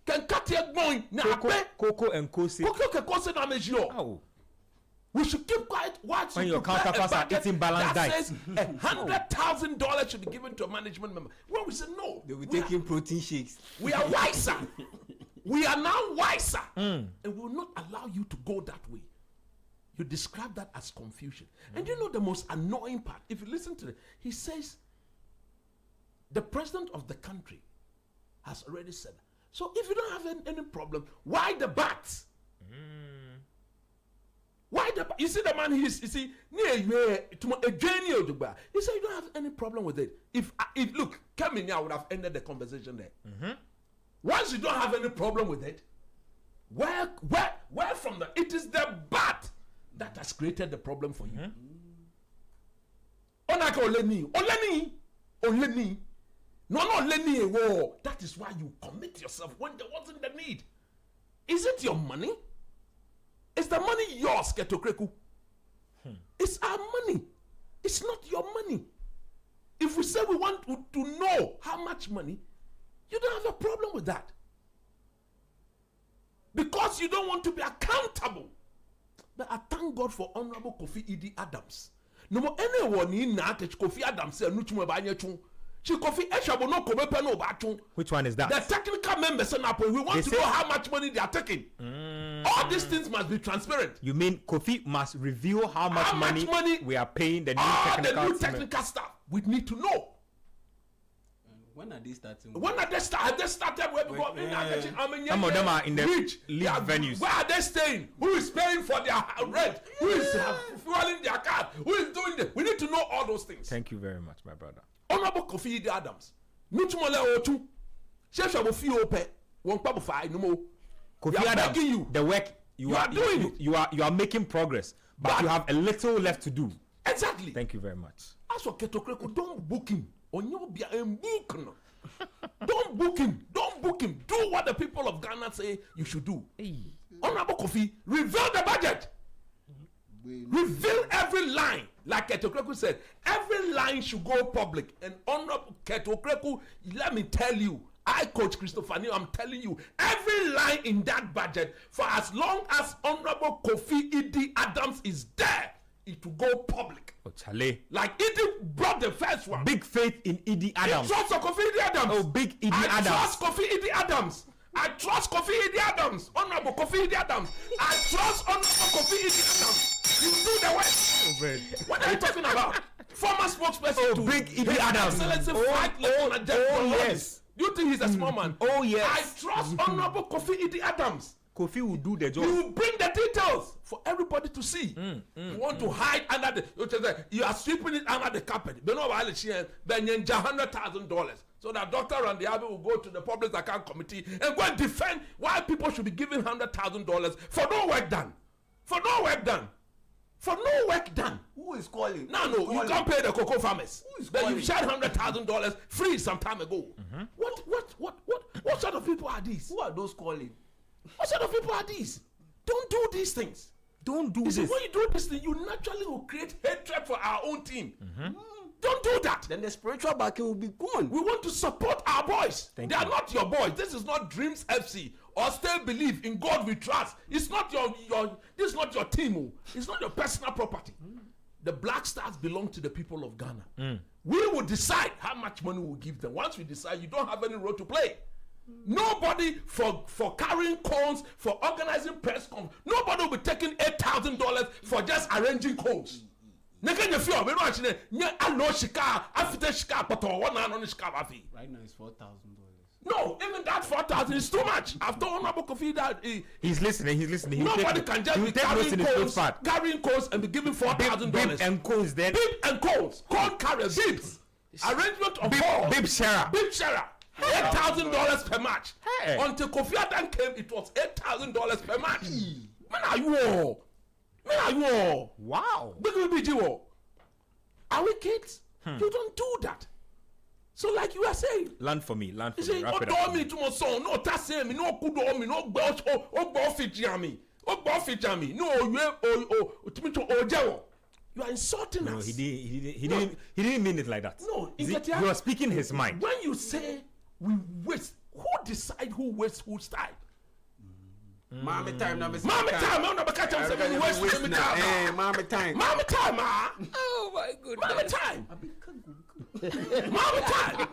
Speaker 8: can cut your going now.
Speaker 7: Coco and Kosi.
Speaker 8: Coco na measure. We should keep quiet. Watch
Speaker 7: when your counterparts are eating balanced diet.
Speaker 8: Says $100,000 should be given to a management member. When we say no,
Speaker 9: they will take in protein shakes.
Speaker 8: We are wiser. We are now wiser, and we will not allow you to go that way. You describe that as confusion. And you know the most annoying part? If you listen to it, he says the president of the country has already said that. So if you don't have any problem, why the bats? Why the you see the man you see near you a journey of the he said you don't have any problem with it. If look, coming here, I would have ended the conversation there. Once you don't have any problem with it, where from the it is the bat that has created the problem for you. Onaka Oleni. No, Lenny a war. That is why you commit yourself when there wasn't the need. Is it your money? Is the money yours, Ketokreku? It's our money. It's not your money. If we say we want to know how much money, you don't have a problem with that. Because you don't want to be accountable. But I thank God for Honorable Kofi Idi Adams. No more anyone in that Kofi Adams said,
Speaker 7: which one is that?
Speaker 8: The technical members we want to know how much money they are taking. All All these things must be transparent.
Speaker 7: You mean Kofi must reveal how much money we are paying the new technical
Speaker 8: staff? We need to know.
Speaker 9: When are they starting?
Speaker 8: When are they starting? They started where we go.
Speaker 7: Some of them are in the league venues.
Speaker 8: Where are they staying? Who is paying for their rent? Who is fueling their car? Who is doing this? We need to know all those things.
Speaker 7: Thank you very much, my brother.
Speaker 8: Honorable Kofi Adams. Nutumole Otu. Shesha Bofi Ope. Won't papa fight no more.
Speaker 7: Kofi Adams, you. The work you are doing it. You are making progress, but you have a little left to do.
Speaker 8: Exactly.
Speaker 7: Thank you very much.
Speaker 8: As for Ketokraku, don't book him. Don't book him. Don't book him. Do what the people of Ghana say you should do. Hey. Honorable Kofi, reveal the budget. Reveal every line. Like Ketokraku said, every line should go public. And Honorable Ketokraku, let me tell you, I, Coach Christopher Neal, I'm telling you, every line in that budget, for as long as Honorable Kofi Idi Adams is there, it will go public.
Speaker 7: Oh, Chale.
Speaker 8: Like Idi brought the first one.
Speaker 7: Big faith in Idi Adams.
Speaker 8: I trust Kofi Idi Adams.
Speaker 7: Oh, big Idi Adams.
Speaker 8: I trust Kofi Idi Adams. I trust Kofi Idi Adams. Honorable Kofi Idi Adams. I trust Honorable Kofi Idi Adams. You do the work. What are you talking about? Former spokesperson to
Speaker 7: big Idi Adams.
Speaker 8: Yes. Do you think he's a small man?
Speaker 7: Oh yes.
Speaker 8: I trust Honorable Kofi Idi Adams.
Speaker 7: Kofi will do the job.
Speaker 8: You bring the details for everybody to see. You want to hide under the, you are sweeping it under the carpet. $100,000 so that Dr. Randy Abbey will go to the public account committee and go and defend why people should be given $100,000 for no work done. For no work done. For no work done.
Speaker 9: Who is calling?
Speaker 8: No, you can't pay the cocoa farmers. Who is calling? You shared $100,000 free some time ago. What sort of people are these?
Speaker 9: Who are those calling?
Speaker 8: What sort of people are these? Don't do these things.
Speaker 7: Don't do this.
Speaker 8: When you do this thing, you naturally will create hatred for our own team. Don't do that.
Speaker 9: Then the spiritual backing will be gone.
Speaker 8: We want to support our boys. They are not your boys. This is not Dreams FC or Still Believe in God We Trust. It's not this is not your team. It's not your personal property. The Black Stars belong to the people of Ghana. We will decide how much money we'll give them. Once we decide, you don't have any role to play. Nobody for carrying cones, for organizing press conference, nobody will be taking $8,000 for just arranging cones. Right now it's $4,000. No, even that 4,000 is too much. After Honorable Kofi that
Speaker 7: he's listening.
Speaker 8: Nobody can just be carrying cones and be given $4,000.
Speaker 7: Bib and cones then.
Speaker 8: Bib and cones. Cone carriers. Bibs. Arrangement of balls.
Speaker 7: Bib sharer.
Speaker 8: $8,000 per match. Hey. Until Kofi Adam came, it was $8,000 per match. Man, are you all? Wow. Are we kids? You don't do that. So, like you are saying,
Speaker 7: land for me.
Speaker 8: Wrap it up. No, that's me. No, good me. No, you are insulting us.
Speaker 7: He didn't mean it like that.
Speaker 8: No,
Speaker 7: you are speaking his mind.
Speaker 8: When you say we waste, who decide who wastes whose time?
Speaker 9: Mommy time.
Speaker 8: I'm not catch up.
Speaker 9: Mommy time.
Speaker 8: Oh my goodness. Mommy time.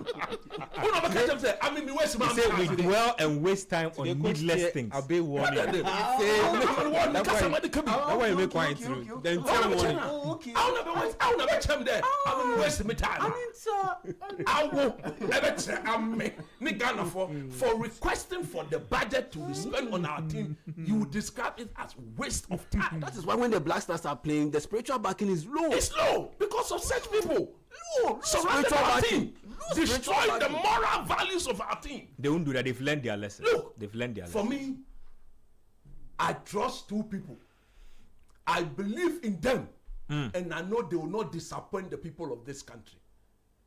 Speaker 8: I mean, we waste mommy time.
Speaker 7: We dwell and waste time on needless things.
Speaker 8: I'll be warning. That's
Speaker 7: why you make quiet through. Then tell warning.
Speaker 8: I'll never tell them there. I mean, waste my time. I will never tell me Ghana for requesting for the budget to be spent on our team. You would describe it as waste of time.
Speaker 9: That is why when the Black Stars are playing, the spiritual backing is low.
Speaker 8: It's low because of such people. Surrounding our team, destroying the moral values of our team.
Speaker 7: They won't do that. They've learned their lesson.
Speaker 8: Look, for me, I trust two people. I believe in them, and I know they will not disappoint the people of this country.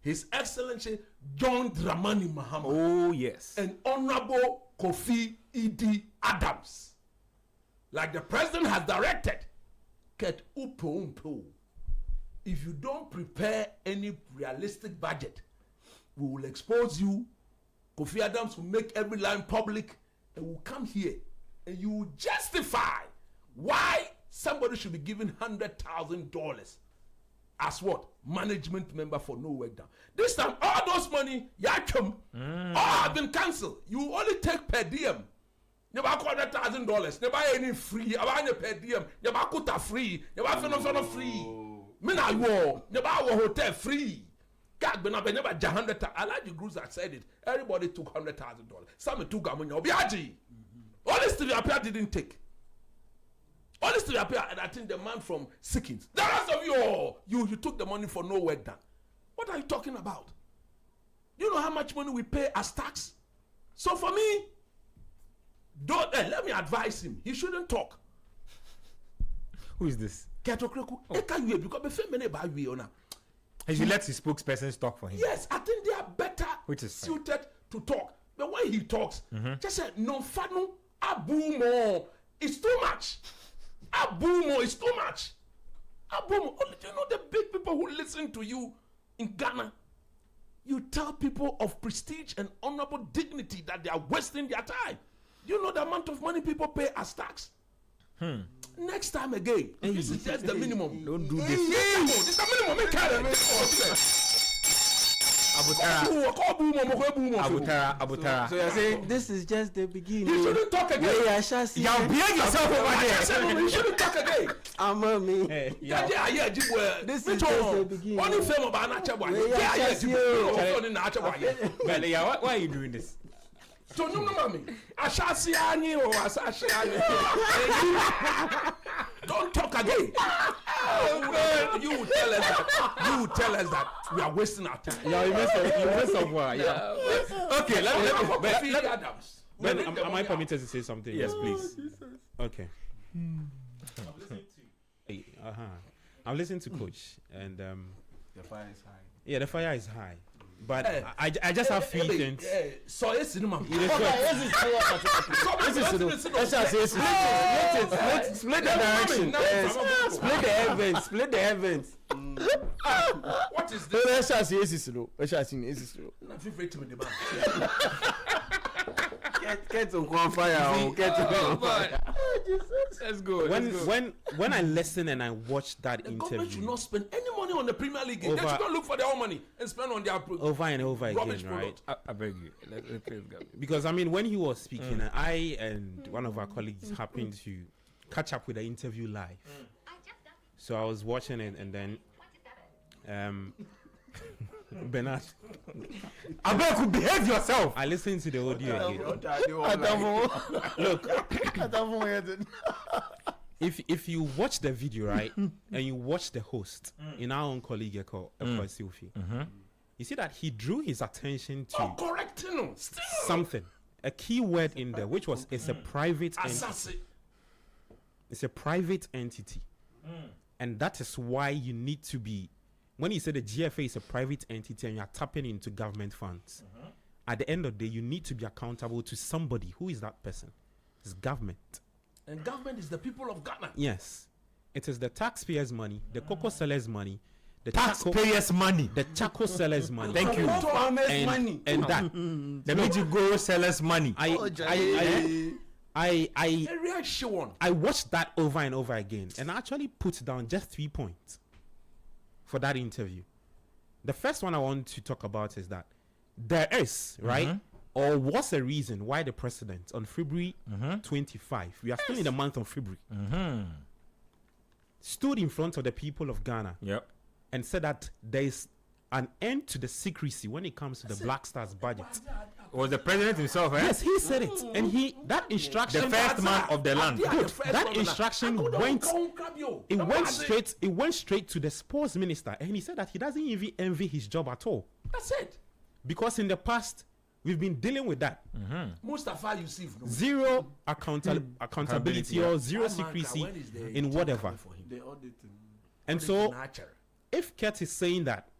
Speaker 8: His Excellency John Dramani Mahama.
Speaker 7: Oh yes.
Speaker 8: And Honorable Kofi Idi Adams. Like the president has directed, Ket Upo. If you don't prepare any realistic budget, we will expose you. Kofi Adams will make every line public and will come here and you will justify why somebody should be given $100,000 as what? Management member for no work done. This time, all those money, all have been cancelled. You only take per diem. Never $100,000. Never any free. Never per diem. Never kuta free. Never feno free. Me na war. Never our hotel free. God be never $100,000. I like the groups that said it. Everybody took $100,000. Some took amonyo. Biaji. All this to the appear didn't take. All this to the appear, and I think the man from Sikins. The rest of you took the money for no work done. What are you talking about? Do you know how much money we pay as tax? So for me, don't let me advise him. He shouldn't talk.
Speaker 7: Who is this?
Speaker 8: Because
Speaker 7: He should let his spokespersons talk for him.
Speaker 8: yes, I think they are better
Speaker 7: Which is fine.
Speaker 8: suited to talk. But when he talks, just say no fanu abumo. It's too much. Abumo is too much. Abumo. Only do you know the big people who listen to you in Ghana? You tell people of prestige and honorable dignity that they are wasting their time. Do you know the amount of money people pay as tax? Next time again, this is just the minimum.
Speaker 7: Don't do this.
Speaker 8: This is the minimum. Make care.
Speaker 7: Abutara.
Speaker 9: So you're saying this is just the beginning.
Speaker 8: You shouldn't talk again.
Speaker 9: Yeah, I shall see.
Speaker 7: Y'all behave yourself over there.
Speaker 8: You shouldn't talk again.
Speaker 9: I'm on me.
Speaker 8: This
Speaker 9: is just the beginning.
Speaker 8: Only film about Nachawa.
Speaker 7: Why are you doing this?
Speaker 8: So no, mommy. I shall see Annie or don't talk again. You will tell us that. You will tell us that we are wasting our time.
Speaker 7: Yeah, you mess up. Yeah. Okay,
Speaker 12: Ben, am I permitted to say something?
Speaker 7: Yes, please.
Speaker 12: Okay. I'm listening to Coach, and
Speaker 9: The fire is high.
Speaker 12: yeah, the fire is high, but I just have three things.
Speaker 8: So it's cinema.
Speaker 9: Split the direction. Split the heavens.
Speaker 8: What is this?
Speaker 9: Get on fire.
Speaker 7: Let's go.
Speaker 12: When I listen and I watch that
Speaker 8: The government should
Speaker 12: interview
Speaker 8: not spend any money on the Premier League. They should not look for their own money and spend on their
Speaker 12: over and over
Speaker 8: rubbish
Speaker 12: again, right?
Speaker 7: I beg you. Let's play this game.
Speaker 12: Because I mean, when he was speaking, I and one of our colleagues happened to catch up with the interview live. So I was watching it, and then Bernard,
Speaker 7: I beg you, behave yourself.
Speaker 12: I listened to the audio again.
Speaker 9: Look,
Speaker 12: If you watch the video, right, and you watch the host in our own colleague called Sylvie, you see that he drew his attention to something, a key word in there, which was it's a private entity. It's a private entity, and that is why you need to be. When you say the GFA is a private entity and you are tapping into government funds, at the end of the day, you need to be accountable to somebody. Who is that person? It's government.
Speaker 8: And government is the people of Ghana.
Speaker 12: Yes. It is the taxpayers' money, the cocoa sellers' money, the
Speaker 7: Taxpayers' money.
Speaker 12: the charcoal sellers' money.
Speaker 7: Thank you.
Speaker 12: And that.
Speaker 7: The Mijigoro sellers' money.
Speaker 12: I watched that over and over again, and I actually put down just 3 points for that interview. The first one I want to talk about is that there is, right, or was a reason why the president on February 25, we are still in the month of February, stood in front of the people of Ghana and said that there is an end to the secrecy when it comes to the Black Stars budget.
Speaker 7: Was the president himself, eh?
Speaker 12: Yes, he said it. And that instruction,
Speaker 7: the first man of the land.
Speaker 12: That instruction went straight to the sports minister, and he said that he doesn't even envy his job at all.
Speaker 8: That's it.
Speaker 12: Because in the past, we've been dealing with that.
Speaker 8: Mustafa Yusuf.
Speaker 12: Zero accountability or zero secrecy in whatever. And so, if Kurt is saying that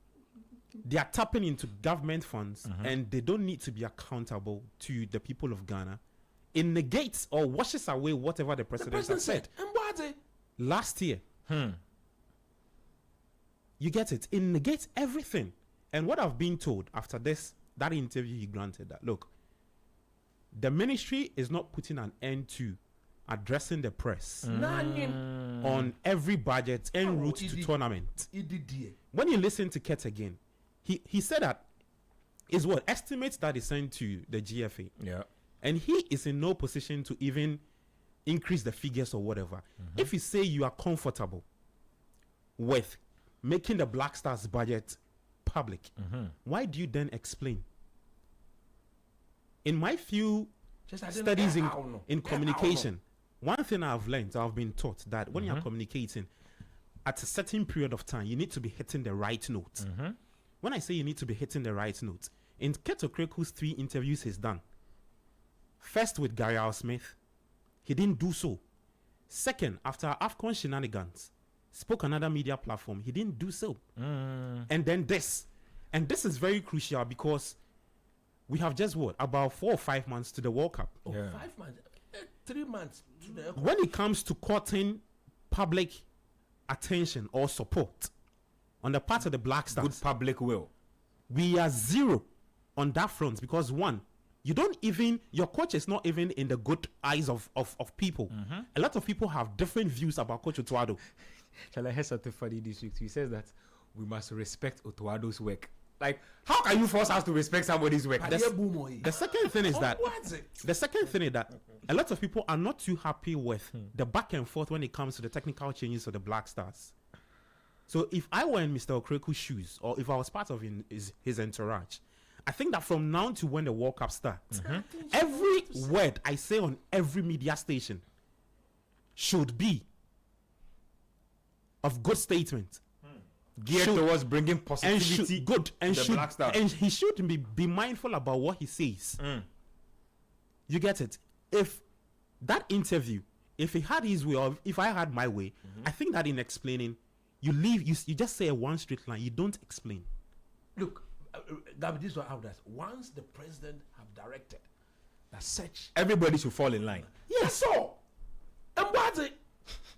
Speaker 12: they are tapping into government funds and they don't need to be accountable to the people of Ghana, it negates or washes away whatever the president has said. Last year. You get it? It negates everything. And what I've been told after that interview he granted, that look, the ministry is not putting an end to addressing the press on every budget en route to tournament. When you listen to Kurt again, he said that is what estimates that is sent to the GFA. and he is in no position to even increase the figures or whatever. If you say you are comfortable with making the Black Stars budget public, why do you then explain? In my few studies in communication, one thing I've learned, I've been taught that when you're communicating at a certain period of time, you need to be hitting the right note. When I say you need to be hitting the right note, in Keto Kreku's 3 interviews he's done, first with Gary Al Smith, he didn't do so. Second, after AFCON shenanigans, spoke another media platform, he didn't do so. And then this. And this is very crucial because we have just about 4 or 5 months to the World Cup.
Speaker 8: 5 months, 3 months to the.
Speaker 12: When it comes to courting public attention or support on the part of the Black Stars,
Speaker 7: good public will,
Speaker 12: we are zero on that front because one, you don't even, your coach is not even in the good eyes of people. A lot of people have different views about Coach Otuado.
Speaker 7: Shall I hear something funny this week? He says that we must respect Otuado's work. Like, how can you force us to respect somebody's work?
Speaker 12: The second thing is that a lot of people are not too happy with the back and forth when it comes to the technical changes of the Black Stars. So if I were in Mr. Okreku's shoes, or if I was part of his entourage, I think that from now to when the World Cup starts, every word I say on every media station should be of good statement,
Speaker 7: geared towards bringing positivity
Speaker 12: to the
Speaker 7: Black Stars.
Speaker 12: And he should be mindful about what he says. You get it? If that interview, if he had his way, or if I had my way, I think that in explaining, you just say a one straight line. You don't explain.
Speaker 8: Look, Gabby, this is how does. Once the president have directed that such,
Speaker 7: everybody should fall in line.
Speaker 8: Yes, so. And what's it?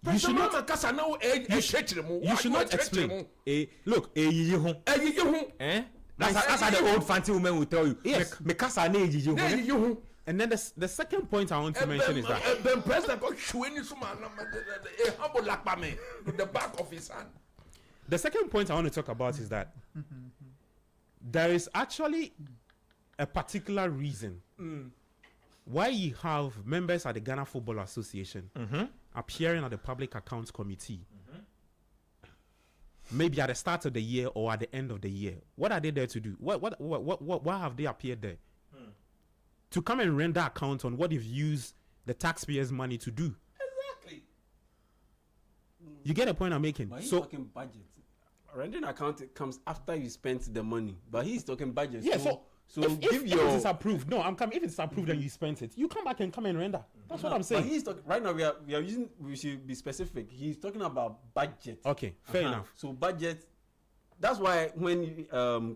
Speaker 12: You should not explain. Look,
Speaker 7: that's how the old fancy women will tell you.
Speaker 12: Yes. And then the second point I want to mention is that
Speaker 8: the president got the back of his hand.
Speaker 12: The second point I want to talk about is that there is actually a particular reason why you have members at the Ghana Football Association appearing at the Public Accounts Committee, maybe at the start of the year or at the end of the year. What are they there to do? Why have they appeared there? To come and render account on what they've used the taxpayers' money to do.
Speaker 8: Exactly.
Speaker 12: You get the point I'm making?
Speaker 9: But he's talking budget. Rendering account comes after you spent the money, but he's talking budget.
Speaker 12: Yeah,
Speaker 9: so
Speaker 12: if it is approved, no, I'm coming. If it's approved and you spent it, you come back and come and render. That's what I'm saying.
Speaker 9: But he's talking right now. We should be specific. He's talking about budget.
Speaker 12: Okay, fair enough.
Speaker 9: So budget. That's why when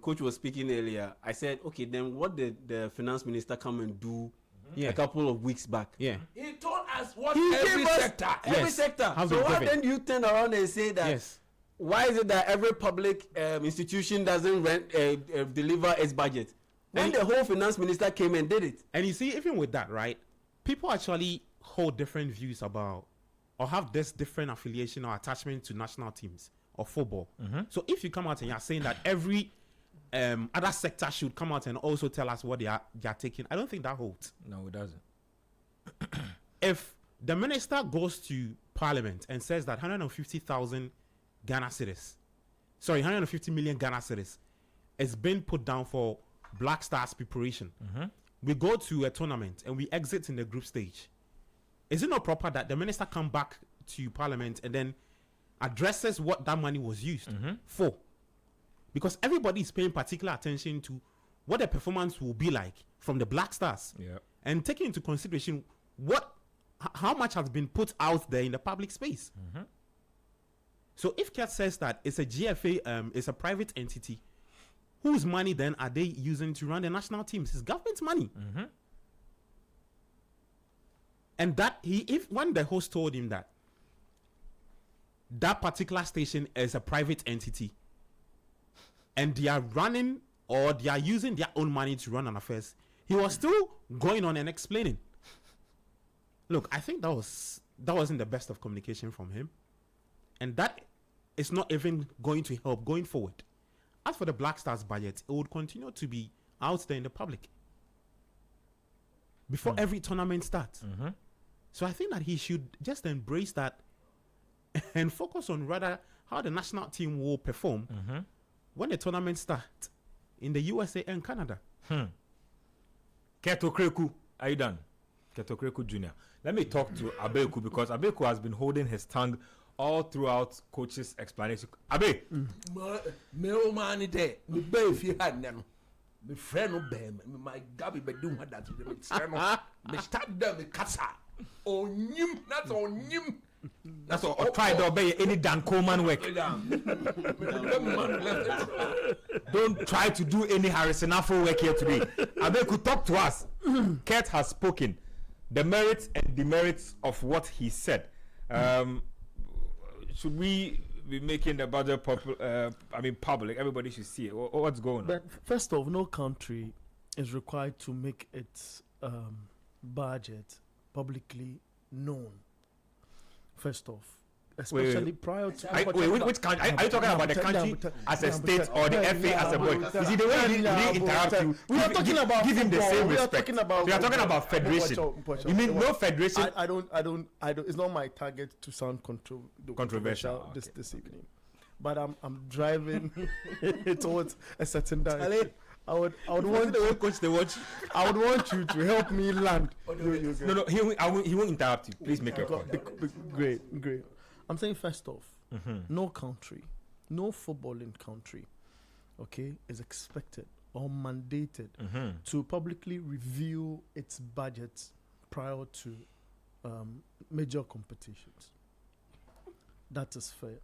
Speaker 9: Coach was speaking earlier, I said, okay, then what did the finance minister come and do a couple of weeks back?
Speaker 12: Yeah.
Speaker 8: He told us what every sector.
Speaker 9: Every sector. So why then you turn around and say that?
Speaker 12: Yes.
Speaker 9: Why is it that every public institution doesn't deliver its budget? When the whole finance minister came and did it.
Speaker 12: And you see, even with that, right, people actually hold different views about or have this different affiliation or attachment to national teams or football. So if you come out and you're saying that every other sector should come out and also tell us what they are taking, I don't think that holds.
Speaker 7: No, it doesn't.
Speaker 12: If the minister goes to parliament and says that 150,000 Ghana cedis, 150 million Ghana cedis is being put down for Black Stars preparation, we go to a tournament and we exit in the group stage, is it not proper that the minister come back to parliament and then addresses what that money was used for? Because everybody is paying particular attention to what the performance will be like from the Black Stars, and taking into consideration how much has been put out there in the public space. So if Kat says that it's a GFA, it's a private entity, whose money then are they using to run the national teams? It's government's money. And that when the host told him that particular station is a private entity and they are running or they are using their own money to run an affairs, he was still going on and explaining. Look, I think that wasn't the best of communication from him, and that is not even going to help going forward. As for the Black Stars budget, it would continue to be out there in the public. before every tournament starts. So I think that he should just embrace that and focus on rather how the national team will perform when the tournament starts in the USA and Canada.
Speaker 7: Keto Kreku, are you done? Keto Kreku Jr. Let me talk to Abeku because Abeku has been holding his tongue all throughout coach's explanation. Abe,
Speaker 8: me o man there, me be if you had nano. Me friend no be me my gabi be doing what that me friend no. Me start them me kasa. Onyim, that's onyim.
Speaker 7: That's all. Try to obey any Dan Coleman work. Don't try to do any Harrison Afro work here today. Abeku, talk to us. Kurt has spoken. The merits and demerits of what he said. Should we be making the budget public? Everybody should see it. What's going on?
Speaker 13: But first off, no country is required to make its budget publicly known. First off, especially prior to
Speaker 7: which country? Are you talking about the country as a state or the FA as a board? You see the way he interrupts you.
Speaker 13: We are talking about
Speaker 7: give him the same respect.
Speaker 13: We are talking about
Speaker 7: federation. You mean no federation?
Speaker 13: I don't. It's not my target to sound controversial this evening, but I'm driving towards a certain direction. I would want
Speaker 7: the coach the watch.
Speaker 13: I would want you to help me land.
Speaker 7: No, he won't interrupt you. Please make your point.
Speaker 13: Great. I'm saying first off, no country, no footballing country, okay, is expected or mandated to publicly review its budget prior to major competitions. That is fair.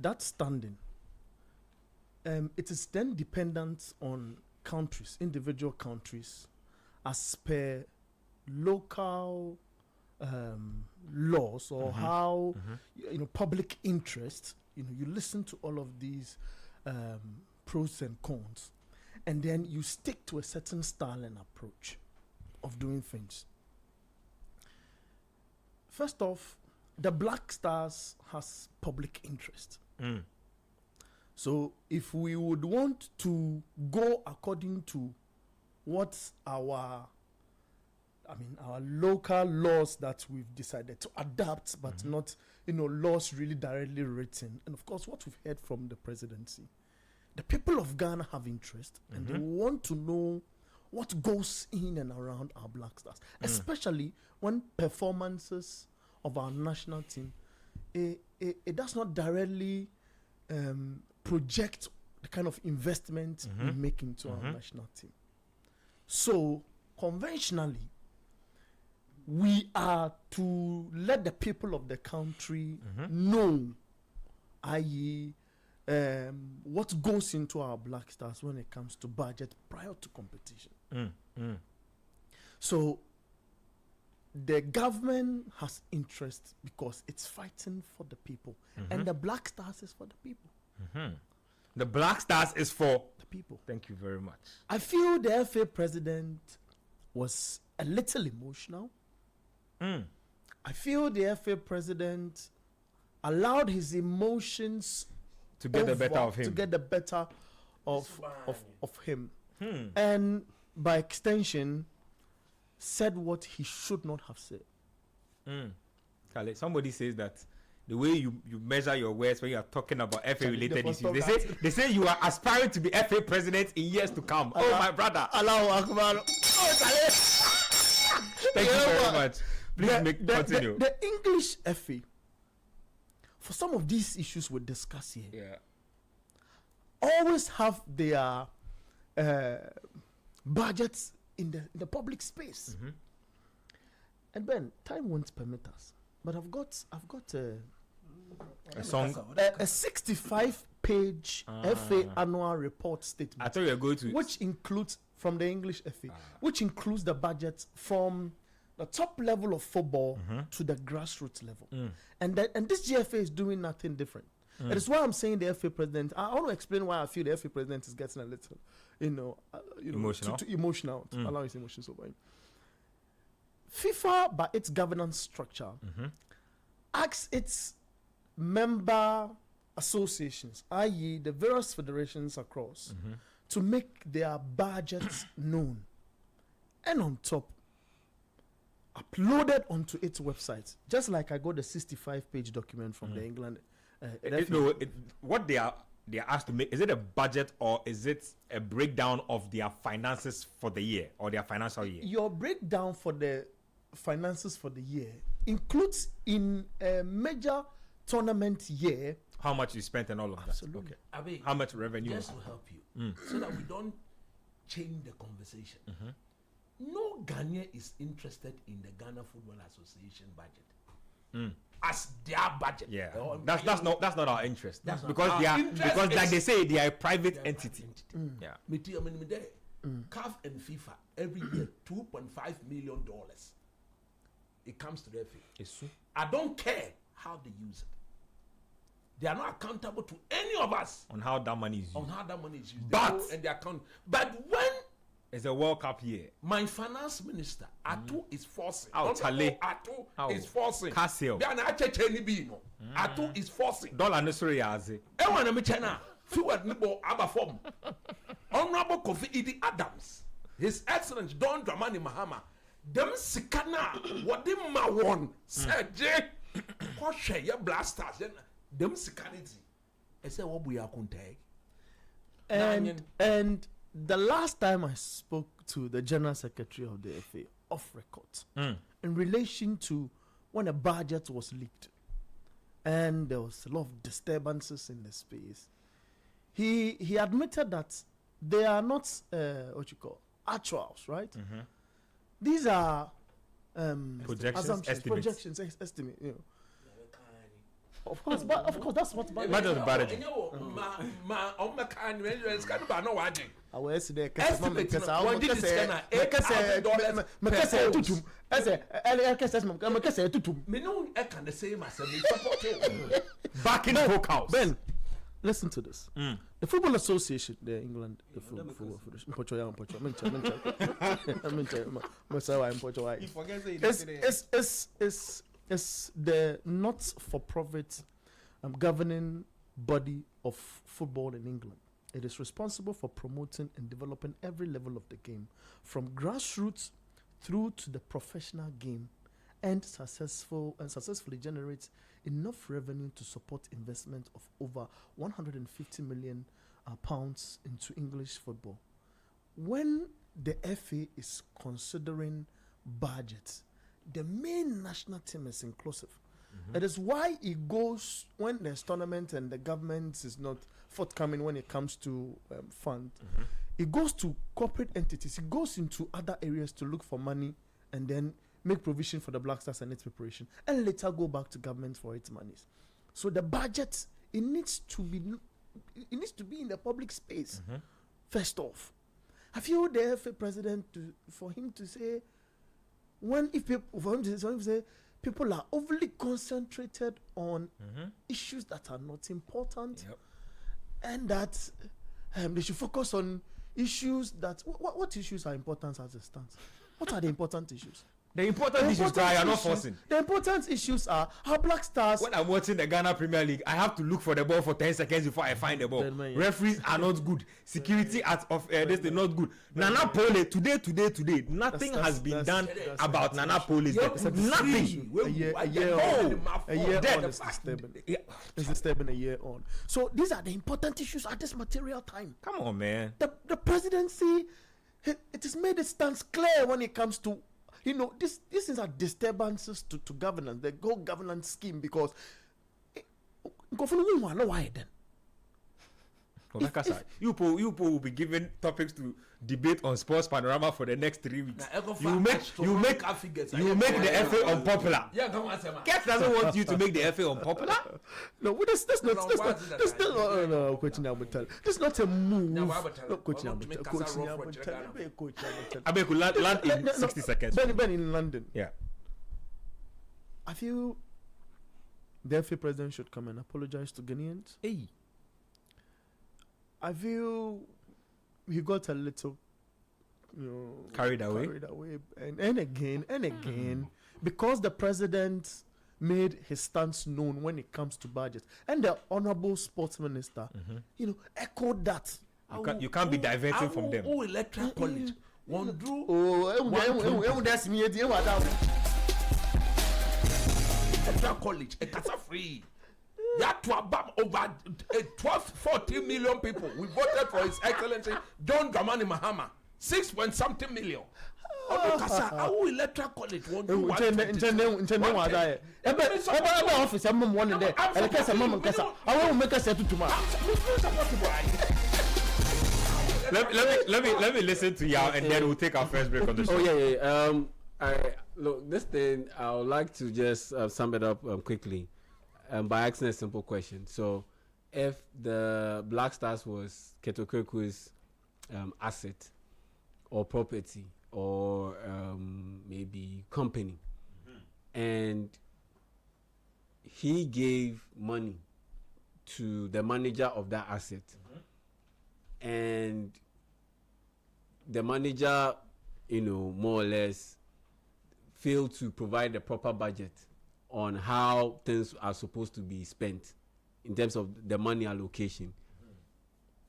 Speaker 13: That standing. It is then dependent on countries, individual countries, as per local laws or how public interest. You listen to all of these pros and cons, and then you stick to a certain style and approach of doing things. First off, the Black Stars has public interest. So if we would want to go according to what our local laws that we've decided to adapt, but not, laws really directly written. And of course, what we've heard from the presidency, the people of Ghana have interest and they want to know what goes in and around our Black Stars, especially when performances of our national team, it does not directly project the kind of investment we make into our national team. So conventionally, we are to let the people of the country know, i.e., what goes into our Black Stars when it comes to budget prior to competition. So the government has interest because it's fighting for the people, and the Black Stars is for the people.
Speaker 7: The Black Stars is for
Speaker 13: the people.
Speaker 7: Thank you very much.
Speaker 13: I feel the FA president was a little emotional. I feel the FA president allowed his emotions
Speaker 7: to get the better of him.
Speaker 13: To get the better of him. And by extension, said what he should not have said.
Speaker 7: Kale, somebody says that the way you measure your words when you are talking about FA related issues, they say you are aspiring to be FA president in years to come. Oh my brother.
Speaker 13: Allahu Akbar.
Speaker 7: Thank you very much. Please continue.
Speaker 13: The English FA, for some of these issues we discuss here, always have their budgets in the public space. And Ben, time won't permit us, but I've got
Speaker 7: a song,
Speaker 13: a 65-page FA annual report statement.
Speaker 7: I thought you were going to,
Speaker 13: which includes from the English FA, which includes the budget from the top level of football to the grassroots level, and this GFA is doing nothing different. It is why I'm saying the FA president. I want to explain why I feel the FA president is getting a little,
Speaker 7: emotional.
Speaker 13: To emotional. To allow his emotions over him. FIFA, by its governance structure, asks its member associations, i.e., the various federations across, to make their budgets known and on top, uploaded onto its website, just like I got the 65-page document from the England.
Speaker 7: What they are asked to make, is it a budget or is it a breakdown of their finances for the year or their financial year?
Speaker 13: Your breakdown for the finances for the year includes in a major tournament year
Speaker 7: how much you spent and all of
Speaker 13: Absolutely.
Speaker 7: that. Okay.
Speaker 8: Abi,
Speaker 7: How much revenue?
Speaker 8: Just to help you, so that we don't change the conversation. No Ghanaian is interested in the Ghana Football Association budget as their budget.
Speaker 7: Yeah, that's not our interest.
Speaker 8: That's
Speaker 7: because
Speaker 8: not
Speaker 7: they
Speaker 8: our
Speaker 7: are
Speaker 8: interest
Speaker 7: because like
Speaker 8: is-
Speaker 7: they say they are a private entity. Yeah.
Speaker 8: CAF and FIFA every year $2.5 million. It comes to the FA. I don't care how they use it. They are not accountable to any of us
Speaker 7: On how that money is used.
Speaker 8: on how that money is used.
Speaker 7: But-
Speaker 8: They go and they account. But when
Speaker 7: It's a World Cup year.
Speaker 8: my finance minister Atu is forcing,
Speaker 7: Oh, Chale.
Speaker 8: Atu
Speaker 7: Oh,
Speaker 8: is forcing.
Speaker 7: Casio.
Speaker 8: Biana acheche ni bi no. Atu is forcing.
Speaker 7: Dollar no sorry yaze.
Speaker 8: Ewa na mechana. Forward nibo aba form. Honorable Kofi Idi Adams, His Excellency Don Dramani Mahama, them sikana what the ma won said je. Kwashe ya blasters them sikanity. Ese wo bu ya kunte.
Speaker 13: and the last time I spoke to the General Secretary of the FA off record in relation to when a budget was leaked and there was a lot of disturbances in the space, he admitted that they are not what you call actuals, right? These are
Speaker 7: Projections,
Speaker 13: assumptions,
Speaker 7: estimates.
Speaker 13: projections, estimate. You know. Of course, but of course that's what
Speaker 7: Budget is budget.
Speaker 8: Ma on ma kan we is kan ba no waje.
Speaker 13: Awo esi de
Speaker 8: Estimate me no e kan the same as me support.
Speaker 7: Back in the house.
Speaker 13: Ben, listen to this. The Football Association, the England, the Football is the not-for-profit governing body of football in England. It is responsible for promoting and developing every level of the game, from grassroots through to the professional game, and successfully generates enough revenue to support investment of over 150 million pounds into English football. When the FA is considering budgets, the main national team is inclusive. That is why it goes when there's tournament and the government is not forthcoming when it comes to fund. It goes to corporate entities. It goes into other areas to look for money and then make provision for the Black Stars and its preparation, and later go back to government for its monies. So the budget, it needs to be in the public space. First off, have you heard the FA president for him to say people are overly concentrated on issues that are not important, and that they should focus on issues that what issues are important as it stands? What are the important issues?
Speaker 7: The important issues that are not forcing.
Speaker 13: The important issues are how Black Stars.
Speaker 7: When I'm watching the Ghana Premier League, I have to look for the ball for 10 seconds before I find the ball. Referees are not good. Security this is not good. Nana Pole today. Nothing has been done about Nana Pole's death. Nothing.
Speaker 13: A year on is disturbing. It's disturbing a year on. So these are the important issues at this material time.
Speaker 7: Come on, man.
Speaker 13: The presidency, it has made its stance clear when it comes to, these things are disturbances to governance, the whole governance scheme, because why then?
Speaker 7: You will be given topics to debate on Sports Panorama for the next 3 weeks. You make the FA unpopular. Ket doesn't want you to make the FA unpopular.
Speaker 13: No, this not a move.
Speaker 7: I mean, land in 60 seconds.
Speaker 13: Ben in London.
Speaker 7: Yeah.
Speaker 13: I feel the FA president should come and apologize to Ghanaians.
Speaker 7: Hey.
Speaker 13: I feel he got a little,
Speaker 7: carried away,
Speaker 13: and again, because the president made his stance known when it comes to budget, and the honorable sports minister, echoed that.
Speaker 7: You can't be diverting from them.
Speaker 8: Electoral college. One drew.
Speaker 13: Oh, that's me.
Speaker 8: College, a casa free. That to about over 12-14 million people. We voted for His Excellency John Dramani Mahama. 6-point-something million. Oh, casa, our electoral college won't do what?
Speaker 13: Office, I'm one day. I guess I'm mom. I won't make us settle tomorrow.
Speaker 7: Let me listen to y'all, and then we'll take our first break on the show.
Speaker 9: Oh yeah. Look, this thing, I would like to just sum it up quickly by asking a simple question. So, if the Black Stars was Ketokweku's asset or property or maybe company, and he gave money to the manager of that asset, and the manager, more or less failed to provide the proper budget on how things are supposed to be spent in terms of the money allocation,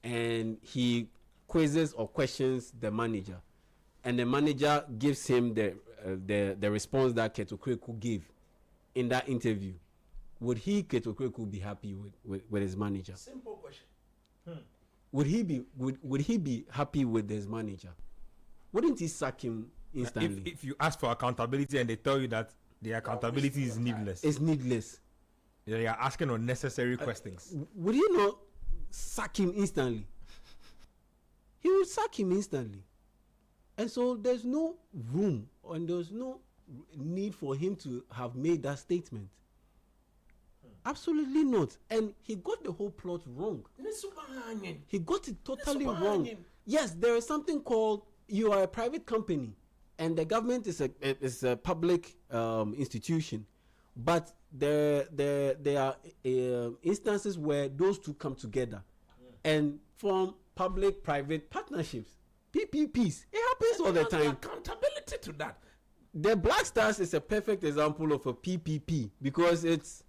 Speaker 9: and he quizzes or questions the manager, and the manager gives him the response that Ketokweku gave in that interview, would Ketokweku be happy with his manager?
Speaker 8: Simple question.
Speaker 9: Would he be happy with his manager? Wouldn't he sack him instantly?
Speaker 7: If you ask for accountability and they tell you that the accountability is needless.
Speaker 9: It's needless.
Speaker 7: They are asking unnecessary questions.
Speaker 9: Would he not sack him instantly? He would sack him instantly. And so there's no room and there's no need for him to have made that statement. Absolutely not. And he got the whole plot wrong. He got it totally wrong. Yes, there is something called, you are a private company and the government is a public institution, but there are instances where those two come together and form public-private partnerships, PPPs. It happens all the time.
Speaker 8: Accountability to that.
Speaker 9: The Black Stars is a perfect example of a PPP because it's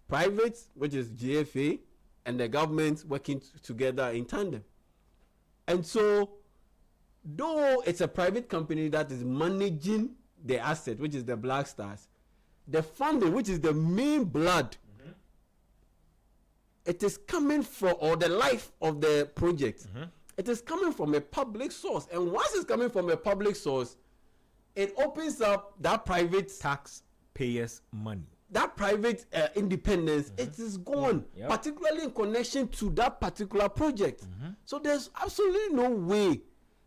Speaker 9: private, which is GFA, and the government working together in tandem. And so, though it's a private company that is managing the asset, which is the Black Stars, the funding, which is the main blood, it is coming from, or the life of the project, it is coming from a public source. And once it's coming from a public source, it opens up that private
Speaker 7: taxpayers' money.
Speaker 9: That private independence, it is gone, particularly in connection to that particular project. So there's absolutely no way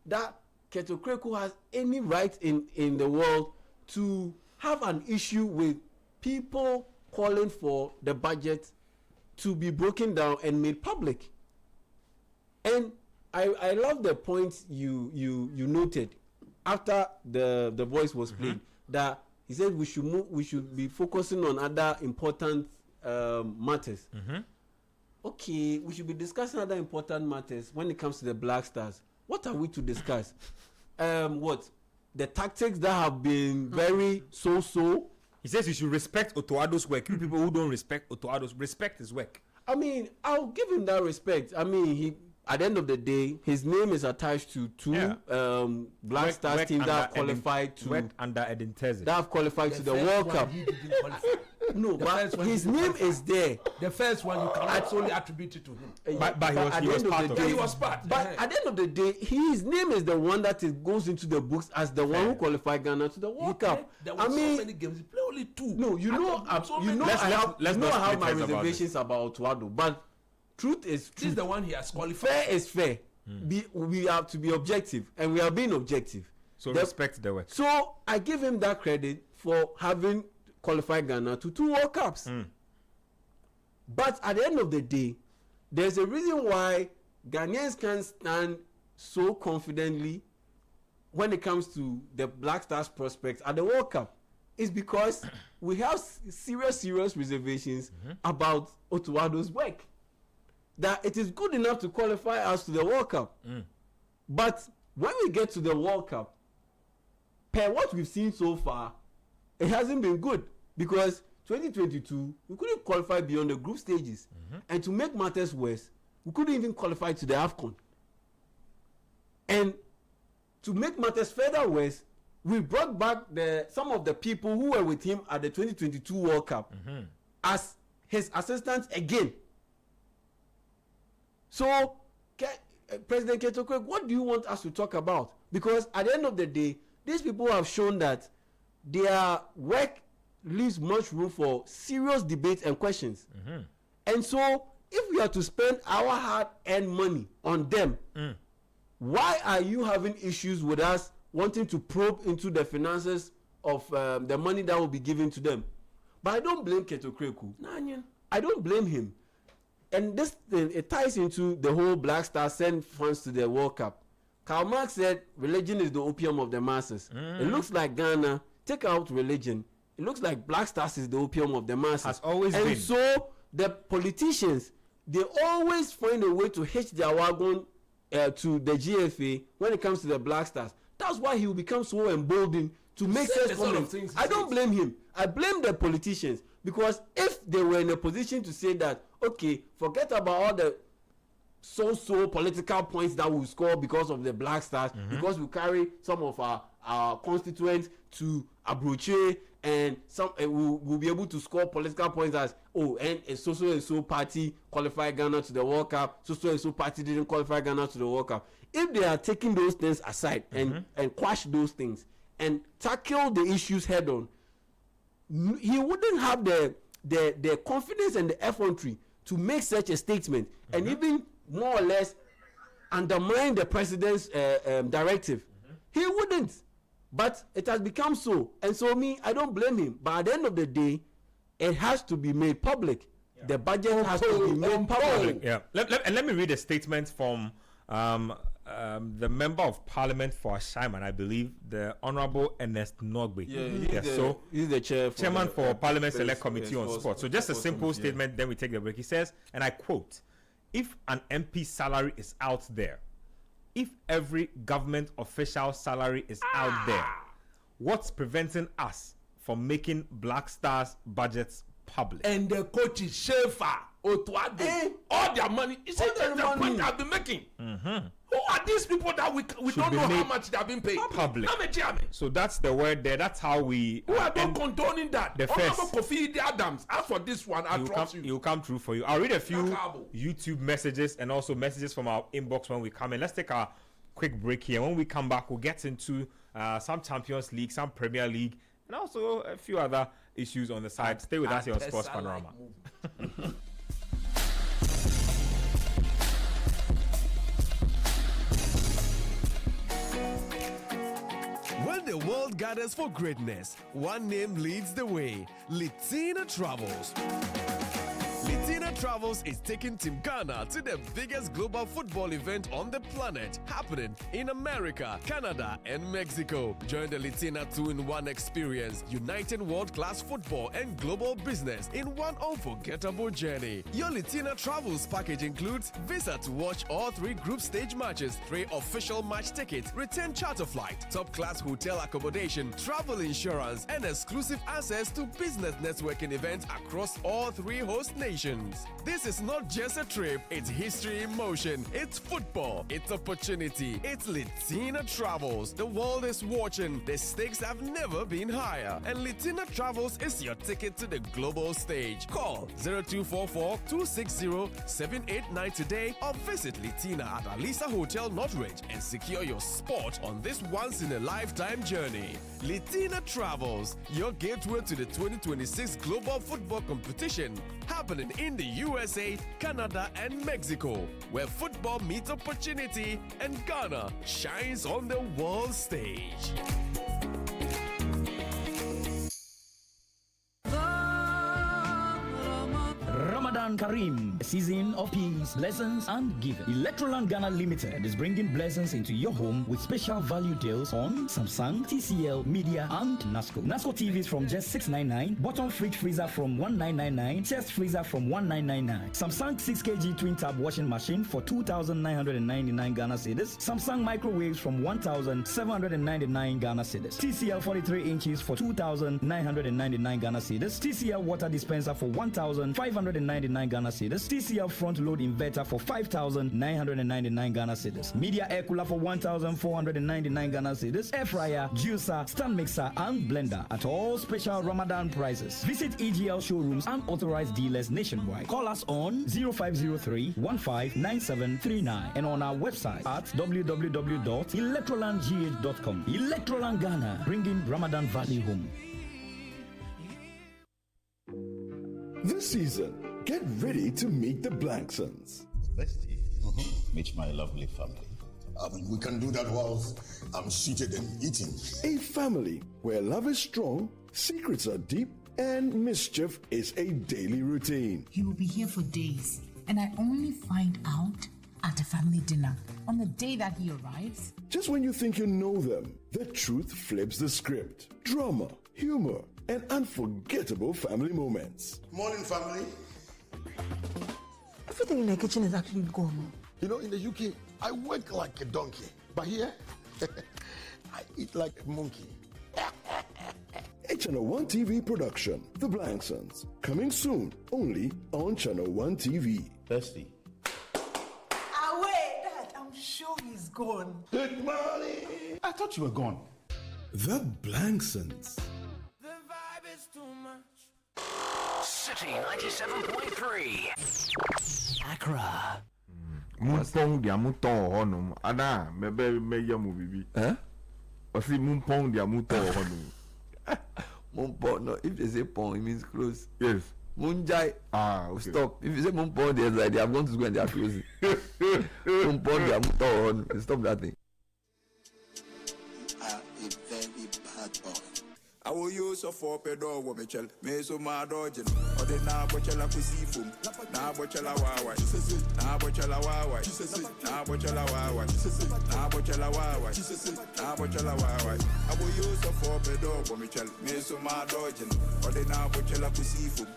Speaker 9: that Ketokweku has any right in the world to have an issue with people calling for the budget to be broken down and made public. And I love the point you noted after the voice was played, that he said we should be focusing on other important matters. Okay, we should be discussing other important matters when it comes to the Black Stars. What are we to discuss? What? The tactics that have been very so-so.
Speaker 7: He says you should respect Otoado's work. You people who don't respect Otoado's, respect his work.
Speaker 9: I mean, I'll give him that respect. I mean, at the end of the day, his name is attached to two Black Stars teams that have qualified to
Speaker 7: under Edintese.
Speaker 9: That have qualified to the World Cup. No, but his name is there.
Speaker 8: The first one you cannot solely attribute it to him.
Speaker 9: But he was part. But at the end of the day, his name is the one that goes into the books as the one who qualified Ghana to the World Cup.
Speaker 8: There were so many games. He played only two.
Speaker 9: No, I have my reservations about Otuado, but truth is truth.
Speaker 8: This is the one he has qualified.
Speaker 9: Fair is fair. We have to be objective, and we are being objective.
Speaker 7: So respect the work.
Speaker 9: So I give him that credit for having qualified Ghana to 2 World Cups. But at the end of the day, there's a reason why Ghanaians can stand so confidently when it comes to the Black Stars prospects at the World Cup. It's because we have serious reservations about Otuado's work. That it is good enough to qualify us to the World Cup. But when we get to the World Cup, per what we've seen so far, it hasn't been good. Because 2022, we couldn't qualify beyond the group stages. And to make matters worse, we couldn't even qualify to the AFCON. And to make matters further worse, we brought back some of the people who were with him at the 2022 World Cup as his assistants again. So, President Ketokwe, what do you want us to talk about? Because at the end of the day, these people have shown that their work leaves much room for serious debate and questions. And so, if we are to spend our hard-earned money on them, why are you having issues with us wanting to probe into the finances of the money that will be given to them? But I don't blame Ketokreku. I don't blame him. And this thing, it ties into the whole Black Stars send funds to the World Cup. Karl Marx said religion is the opium of the masses. It looks like Ghana, take out religion, it looks like Black Stars is the opium of the masses.
Speaker 7: Has always
Speaker 9: and
Speaker 7: been.
Speaker 9: So the politicians, they always find a way to hitch their wagon to the GFA when it comes to the Black Stars. That's why he will become so emboldened to make such comments. I don't blame him. I blame the politicians, because if they were in a position to say that, okay, forget about all the so political points that we score because of the Black Stars, because we carry some of our constituents to Abroche, and some we'll be able to score political points as, oh, and a so party qualified Ghana to the World Cup, so party didn't qualify Ghana to the World Cup. If they are taking those things aside and quash those things and tackle the issues head on, he wouldn't have the confidence and the effrontery to make such a statement and even more or less undermine the president's directive. He wouldn't. But it has become so. And so I don't blame him. But at the end of the day, it has to be made public. The budget has to be made public.
Speaker 7: Yeah. Let me read a statement from the Member of Parliament for Ashaiman, I believe, the Honorable Ernest Nogbe.
Speaker 9: He's the
Speaker 7: chairman for Parliament Select Committee on Sport. So just a simple statement, then we take the break. He says, and I quote, "If an MP salary is out there, if every government official salary is out there, what's preventing us from making Black Stars budgets public?"
Speaker 8: And the coach is Shefa, Otuado, all their money. You see, that's the point I've been making. Who are these people that we don't know how much they have been paid?
Speaker 7: Public. So that's the word there. That's how we.
Speaker 8: We are not condoning that.
Speaker 7: The first.
Speaker 8: Kofi Adams. As for this one, I trust you.
Speaker 7: He'll come through for you. I'll read a few YouTube messages and also messages from our inbox when we come in. Let's take a quick break here. When we come back, we'll get into some Champions League, some Premier League, and also a few other issues on the side. Stay with us here on Sports Panorama.
Speaker 14: When the world gathers for greatness, one name leads the way: Latina Travels. Latina Travels is taking Team Ghana to the biggest global football event on the planet, happening in America, Canada, and Mexico. Join the Latina 2-in-1 experience, uniting world-class football and global business in one unforgettable journey. Your Latina Travels package includes visa to watch all 3 group stage matches, 3 official match tickets, return charter flight, top-class hotel accommodation, travel insurance, and exclusive access to business networking events across all 3 host nations. This is not just a trip, it's history in motion. It's football, it's opportunity, it's Latina Travels. The world is watching, the stakes have never been higher, and Latina Travels is your ticket to the global stage. Call 0244-260-789 today or visit Latina at Alisa Hotel Northridge and secure your spot on this once-in-a-lifetime journey. Latina Travels, your gateway to the 2026 Global Football Competition, happening in the USA, Canada, and Mexico, where football meets opportunity and Ghana shines on the world stage.
Speaker 15: Ramadan Kareem, a season of peace, blessings, and giving. Electroland Ghana Limited is bringing blessings into your home with special value deals on Samsung, TCL, Media, and NASCO. NASCO TVs from just $699, bottom fridge freezer from $1999, chest freezer from $1999, Samsung 6kg twin tab washing machine for 2,999 Ghana cedis, Samsung microwaves from 1,799 Ghana cedis, TCL 43 inches for 2,999 Ghana cedis, TCL water dispenser for 1,599 5,999 Ghana cedis. TCL front load inverter for 5,999 Ghana cedis. Media air cooler for 1,499 Ghana cedis. Air fryer, juicer, stand mixer, and blender at all special Ramadan prices. Visit EGL showrooms and authorized dealers nationwide. Call us on 0503 159739 and on our website at www.electrolandgh.com. Electroland Ghana, bringing Ramadan value home.
Speaker 16: This season, get ready to meet the Blanksons.
Speaker 17: Meet my lovely family.
Speaker 6: We can do that whilst I'm seated and eating.
Speaker 16: A family where love is strong, secrets are deep, and mischief is a daily routine.
Speaker 18: He will be here for days, and I only find out at a family dinner on the day that he arrives.
Speaker 16: Just when you think you know them, the truth flips the script. Drama, humor, and unforgettable family moments.
Speaker 6: Morning, family.
Speaker 18: Everything in the kitchen is actually gone.
Speaker 6: You know, in the UK, I work like a donkey, but here, I eat like a monkey.
Speaker 16: A Channel 1 TV production, The Blanksons. Coming soon, only on Channel 1 TV.
Speaker 17: Thirsty.
Speaker 18: Away, Dad, I'm sure he's gone.
Speaker 6: Good morning.
Speaker 17: I thought you were gone.
Speaker 16: The Blanksons.
Speaker 19: Citi 97.3. Accra.
Speaker 4: Mumpong dia muton honum. Ada mebe meya mu bibi. Osi mumpong dia muton honum.
Speaker 5: Mumpong, no, if they say pong, it means close.
Speaker 4: Yes.
Speaker 5: Munjai.
Speaker 4: Okay.
Speaker 5: Stop. If you say mumpong, there's like they have gone to school and they are closing. Mumpong dia muton. Stop that thing.
Speaker 6: A very bad boy.
Speaker 20: I will use a 4 pedo womichel, meso ma dodging, or the na bochella kusifum, na bochella wawa, na bochella wawa, na bochella wawa, na bochella wawa, na bochella wawa. I will use a 4 pedo womichel, meso ma dodging, or the na bochella kusifum,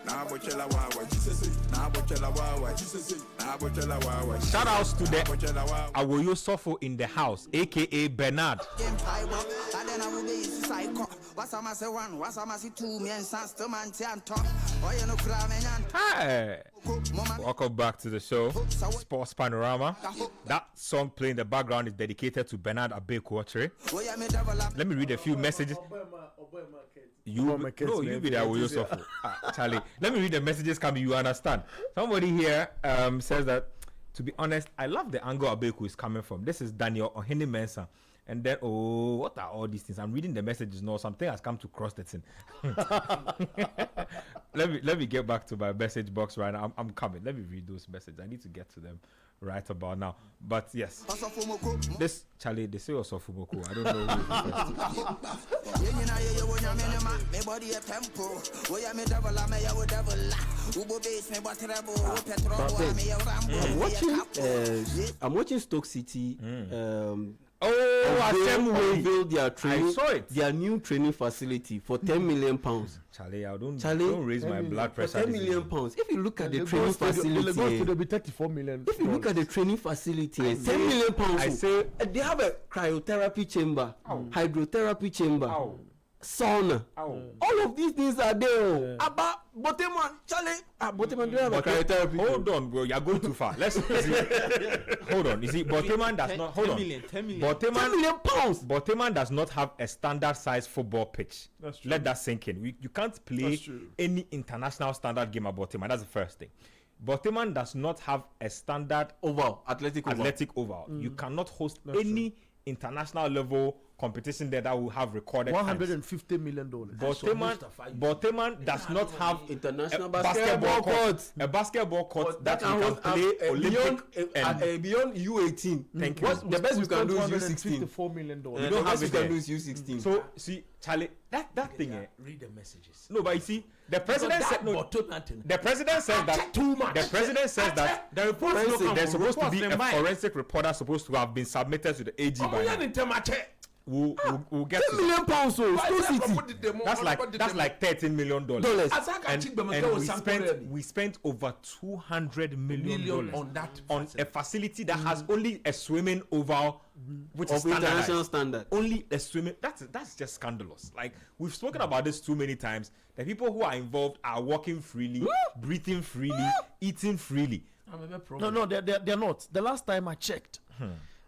Speaker 20: na bochella wawa, na bochella wawa, na bochella wawa.
Speaker 7: Shout outs to the Awoyo Sofo in the house, aka Bernard. Hi. Welcome back to the show, Sports Panorama. That song playing in the background is dedicated to Bernard Abekwatre. Let me read a few messages. You be there with yourself, Charlie. Let me read the messages coming. You understand? Somebody here says that, to be honest, I love the angle Abeku is coming from. This is Daniel Ohene Mensah. And then, what are all these things? I'm reading the messages now. Something has come to cross the thing. Let me get back to my message box right now. I'm coming. Let me read those messages. I need to get to them right about now. But yes, this Charlie, they say also Fumoko. I don't know
Speaker 9: I'm watching Stoke City.
Speaker 7: Unveil
Speaker 9: their training.
Speaker 7: I saw it.
Speaker 9: Their new training facility for £10 million.
Speaker 7: Charlie, don't raise my blood pressure.
Speaker 9: £10 million. If you look at the training facility,
Speaker 13: it'll be 34 million.
Speaker 9: If you look at the training facility, £10 million.
Speaker 7: I say
Speaker 9: they have a cryotherapy chamber, hydrotherapy chamber, sauna. All of these things are there. About Boteman, Charlie. Boteman don't have a cryotherapy.
Speaker 7: Hold on, bro. You're going too far. Let's see. Hold on. You see, Boteman does not. Hold on.
Speaker 9: 10 million.
Speaker 7: £10
Speaker 9: million.
Speaker 7: Boteman does not have a standard size football pitch.
Speaker 13: That's true.
Speaker 7: Let that sink in. You can't play any international standard game at Boteman. That's the first thing. Boteman does not have a standard athletic oval. You cannot host any international level competition there that will have recorded
Speaker 13: $150 million.
Speaker 7: Boteman does not have
Speaker 9: international basketball court.
Speaker 7: A basketball court that can play Olympic
Speaker 9: beyond U18.
Speaker 7: Thank you.
Speaker 9: The best we can do is U16.
Speaker 13: $4 million.
Speaker 7: You don't have it there.
Speaker 9: U16.
Speaker 7: So see, Charlie, that thing.
Speaker 8: Read the messages.
Speaker 7: No, but you see, the president said no. The president said that. The president says that the report there's supposed to be a forensic report that's supposed to have been submitted to the AG by now. we'll get
Speaker 9: 10 million pounds. So
Speaker 7: that's like $13 million. And we spent over $200 million on a facility that has only a swimming oval, which is
Speaker 9: international standard.
Speaker 7: Only a swimming. That's just scandalous. Like, we've spoken about this too many times. The people who are involved are walking freely, breathing freely, eating freely.
Speaker 13: No, they're not. The last time I checked,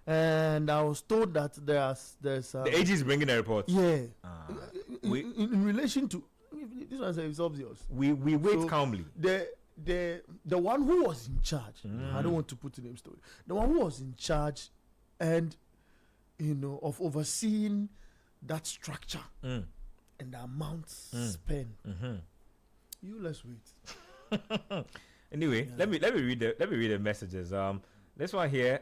Speaker 13: and I was told that there's
Speaker 7: the AG is bringing a report.
Speaker 13: Yeah, in relation to this one, is obvious.
Speaker 7: We wait calmly.
Speaker 13: The one who was in charge. I don't want to put the name story. The one who was in charge, and of overseeing that structure and the amounts spent. Let's wait.
Speaker 7: Anyway, let me read the messages. This one here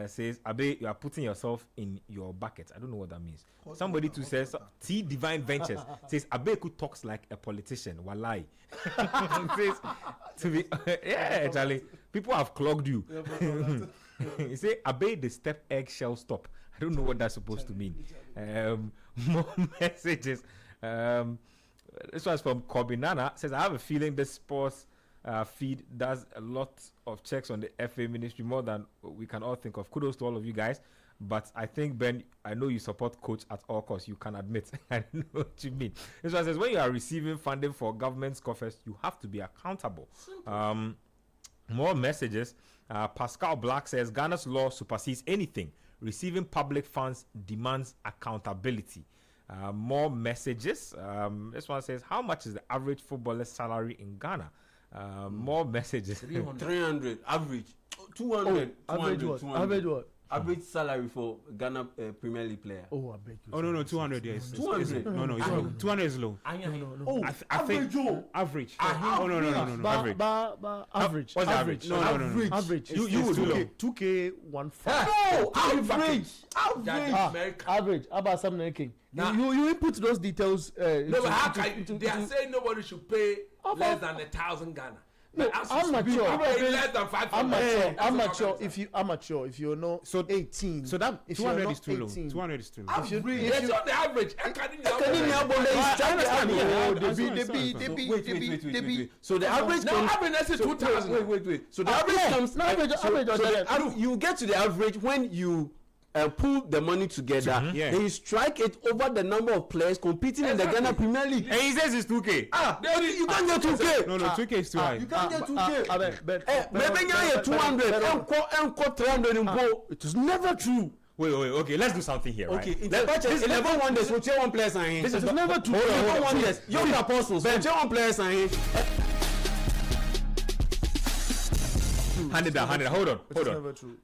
Speaker 7: says, Abe, you are putting yourself in your bucket. I don't know what that means. Somebody too says, T Divine Ventures says, Abeku talks like a politician. Walai. Says, to be Charlie, people have clogged you. He say, Abe, the step eggshell stop. I don't know what that's supposed to mean. More messages. This one's from Kobinana. Says, I have a feeling this sports feed does a lot of checks on the FA ministry, more than we can all think of. Kudos to all of you guys. But I think, Ben, I know you support coach at all costs. You can admit. I know what you mean. This one says, when you are receiving funding for government's coffers, you have to be accountable. More messages. Pascal Black says, Ghana's law supersedes anything. Receiving public funds demands accountability. More messages. This one says, how much is the average footballer's salary in Ghana? More messages.
Speaker 9: 300 average. 200.
Speaker 13: Average what? Average what?
Speaker 9: Average salary for Ghana Premier League player.
Speaker 13: Oh, I beg you.
Speaker 12: Oh no, 200. Yes,
Speaker 9: 200.
Speaker 12: No, it's low. 200 is low.
Speaker 13: Oh,
Speaker 12: I think average. Oh no, average.
Speaker 13: Average.
Speaker 7: What's the average?
Speaker 12: No.
Speaker 13: Average.
Speaker 12: You would do
Speaker 13: 2K 1.5.
Speaker 9: No, average.
Speaker 13: Average. How about something king? You input those details.
Speaker 8: No, but how can they are saying nobody should pay less than 1,000 Ghana.
Speaker 13: No, I'm mature.
Speaker 8: Less than 500.
Speaker 13: I'm mature. If you know, so 18.
Speaker 12: So that 200 is too low. 200 is too low.
Speaker 8: That's not the average.
Speaker 9: Wait. So the average
Speaker 8: comes. Is 2,000.
Speaker 9: Wait. So the average comes. You get to the average when you pull the money together, then you strike it over the number of players competing in the Ghana Premier League.
Speaker 7: And he says it's 2K.
Speaker 9: You can't get 2K.
Speaker 12: No, 2K is too high.
Speaker 9: You can't get 2K. Maybe you 200 and 300 in goal. It is never true.
Speaker 7: Wait. Okay, let's do something here.
Speaker 9: Okay,
Speaker 7: right?
Speaker 9: This 11 wonders. Which one players are in?
Speaker 13: This is never true.
Speaker 9: 11 wonders. Young apostles. Which one players are in?
Speaker 7: Hand it down. Hold on.
Speaker 13: Never true.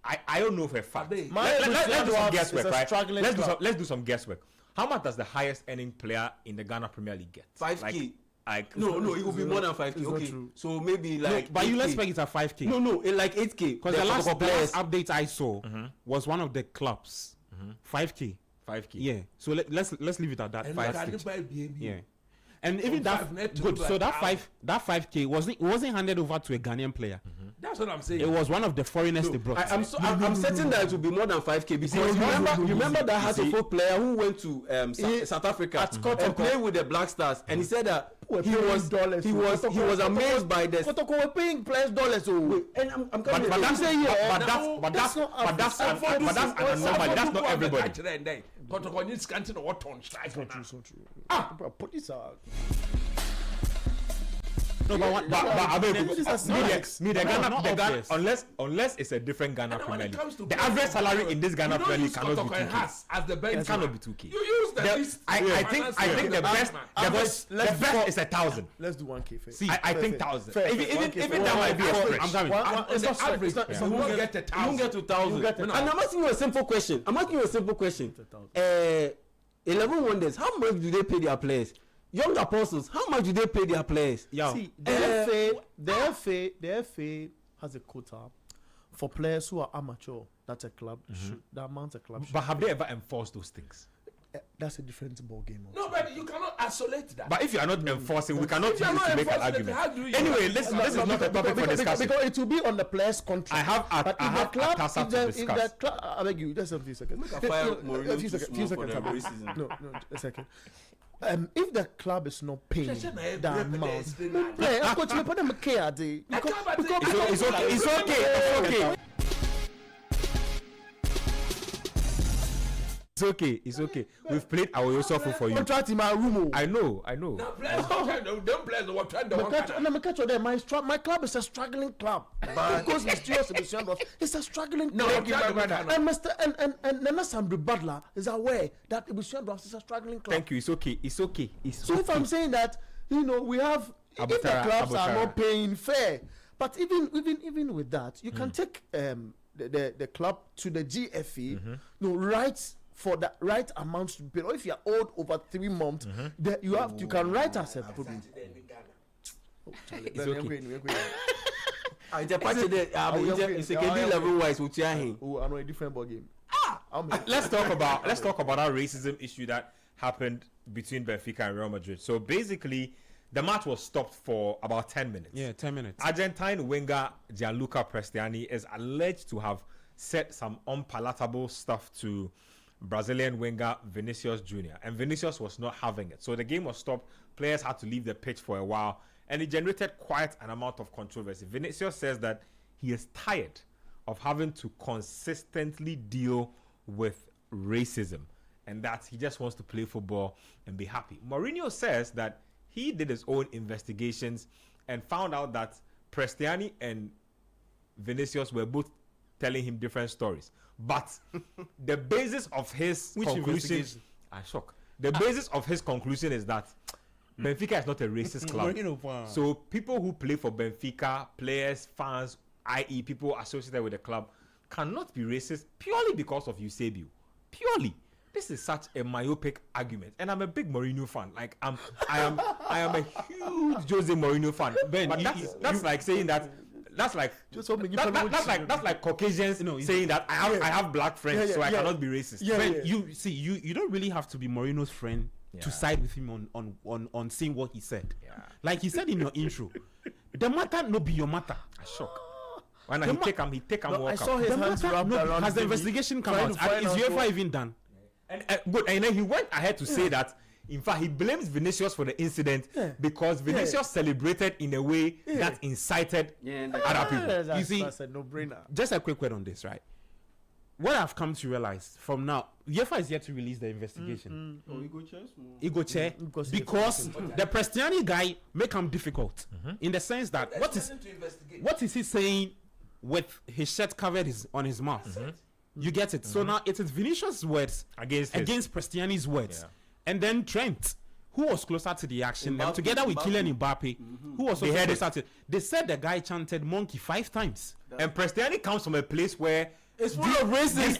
Speaker 7: I don't know for a fact. Let's do some guesswork, right? Let's do some guesswork. How much does the highest earning player in the Ghana Premier League get?
Speaker 9: 5K. No, it will be more than 5K. Okay, so maybe like.
Speaker 12: But you let's make it at 5K.
Speaker 9: No, like 8K.
Speaker 12: Because the last update I saw was one of the clubs. 5K.
Speaker 7: Yeah.
Speaker 12: So let's leave it at that. 5K. Yeah. And even that good. So that 5K wasn't handed over to a Ghanaian player.
Speaker 8: That's what I'm saying.
Speaker 12: It was one of the foreigners they brought.
Speaker 9: I'm certain that it will be more than 5K because remember that Hasselhoff player who went to South Africa and played with the Black Stars, and he said that he was amazed by this.
Speaker 13: We're paying players dollars.
Speaker 9: And I'm coming.
Speaker 7: But that's an anomaly. That's not everybody.
Speaker 13: So true. Put this out.
Speaker 7: No, but Ghana, unless it's a different Ghana Premier League, the average salary in this Ghana Premier League cannot be 2K. It cannot be 2K.
Speaker 8: You use the list.
Speaker 7: I think the best is 1,000.
Speaker 13: Let's do 1K first.
Speaker 7: See, I think 1,000. Even that might be a stretch.
Speaker 12: I'm coming.
Speaker 13: It's not average.
Speaker 8: You won't get 1,000.
Speaker 9: You won't get to 1,000. And I'm asking you a simple question. 11 Wonders, how much do they pay their players? Young Apostles, how much do they pay their players?
Speaker 13: See, the FA has a quota for players who are amateur. That's a club. That amounts a club.
Speaker 7: But have they ever enforced those things?
Speaker 13: That's a different ball game.
Speaker 8: No, but you cannot isolate that.
Speaker 7: But if you are not enforcing, we cannot use it to make an argument. Anyway, this is not a topic for discussion.
Speaker 13: Because it will be on the player's contract.
Speaker 7: I have Atasa to discuss.
Speaker 13: I beg you, just a few seconds.
Speaker 9: Make a fire Mourinho for the racism.
Speaker 13: No, a second. If the club is not paying the amount,
Speaker 7: it's okay. It's okay. We've played our Yosofu for you.
Speaker 13: Contract in my room.
Speaker 7: I know.
Speaker 8: Now, players don't play the one.
Speaker 13: My club is a struggling club. Because mysterious it's a struggling club. And Nana Sambri Butler is aware that Ibushian is a struggling club.
Speaker 7: Thank you. It's okay.
Speaker 13: So if I'm saying that, we have if the clubs are not paying fair, but even with that, you can take the club to the GFE, rights for the right amount to be paid. Or if you are owed over 3 months, you can write as a problem.
Speaker 7: It's okay.
Speaker 13: I know a different ball game.
Speaker 7: Let's talk about that racism issue that happened between Benfica and Real Madrid. So basically, the match was stopped for about 10 minutes.
Speaker 12: Yeah, 10 minutes.
Speaker 7: Argentine winger Gianluca Prestiani is alleged to have said some unpalatable stuff to Brazilian winger Vinicius Jr. And Vinicius was not having it. So the game was stopped. Players had to leave the pitch for a while. And it generated quite an amount of controversy. Vinicius says that he is tired of having to consistently deal with racism and that he just wants to play football and be happy. Mourinho says that he did his own investigations and found out that Prestiani and Vinicius were both telling him different stories. But the basis of his conclusion, I'm shocked. The basis of his conclusion is that Benfica is not a racist club. So people who play for Benfica, players, fans, i.e. people associated with the club, cannot be racist purely because of Eusebio. Purely. This is such a myopic argument, and I'm a big Mourinho fan. Like I am a huge Jose Mourinho fan. Ben, but that's like saying that. That's like that's like Caucasians saying that I have black friends, so I cannot be racist.
Speaker 12: Ben, you don't really have to be Mourinho's friend to side with him on saying what he said. Like he said in your intro, the matter no be your matter.
Speaker 7: I'm shocked. When he take him.
Speaker 13: I saw his hands wrapped around.
Speaker 12: Has the investigation come out? Is UEFA even done?
Speaker 7: And good. And then he went ahead to say that, in fact, he blames Vinicius for the incident because Vinicius celebrated in a way that incited other people.
Speaker 12: You see,
Speaker 13: that's a no-brainer.
Speaker 12: Just a quick word on this, right? What I've come to realize from now, UEFA is yet to release the investigation. Ego chair, because the Prestiani guy make him difficult in the sense that what is he saying with his shirt covered on his mouth? You get it. So now it is Vinicius' words against Prestiani's words. And then Trent, who was closer to the action, and together with Kylian Mbappe, who was also closer to it. They said the guy chanted monkey 5 times.
Speaker 7: And Prestiani comes from a place where
Speaker 12: it's full of racism.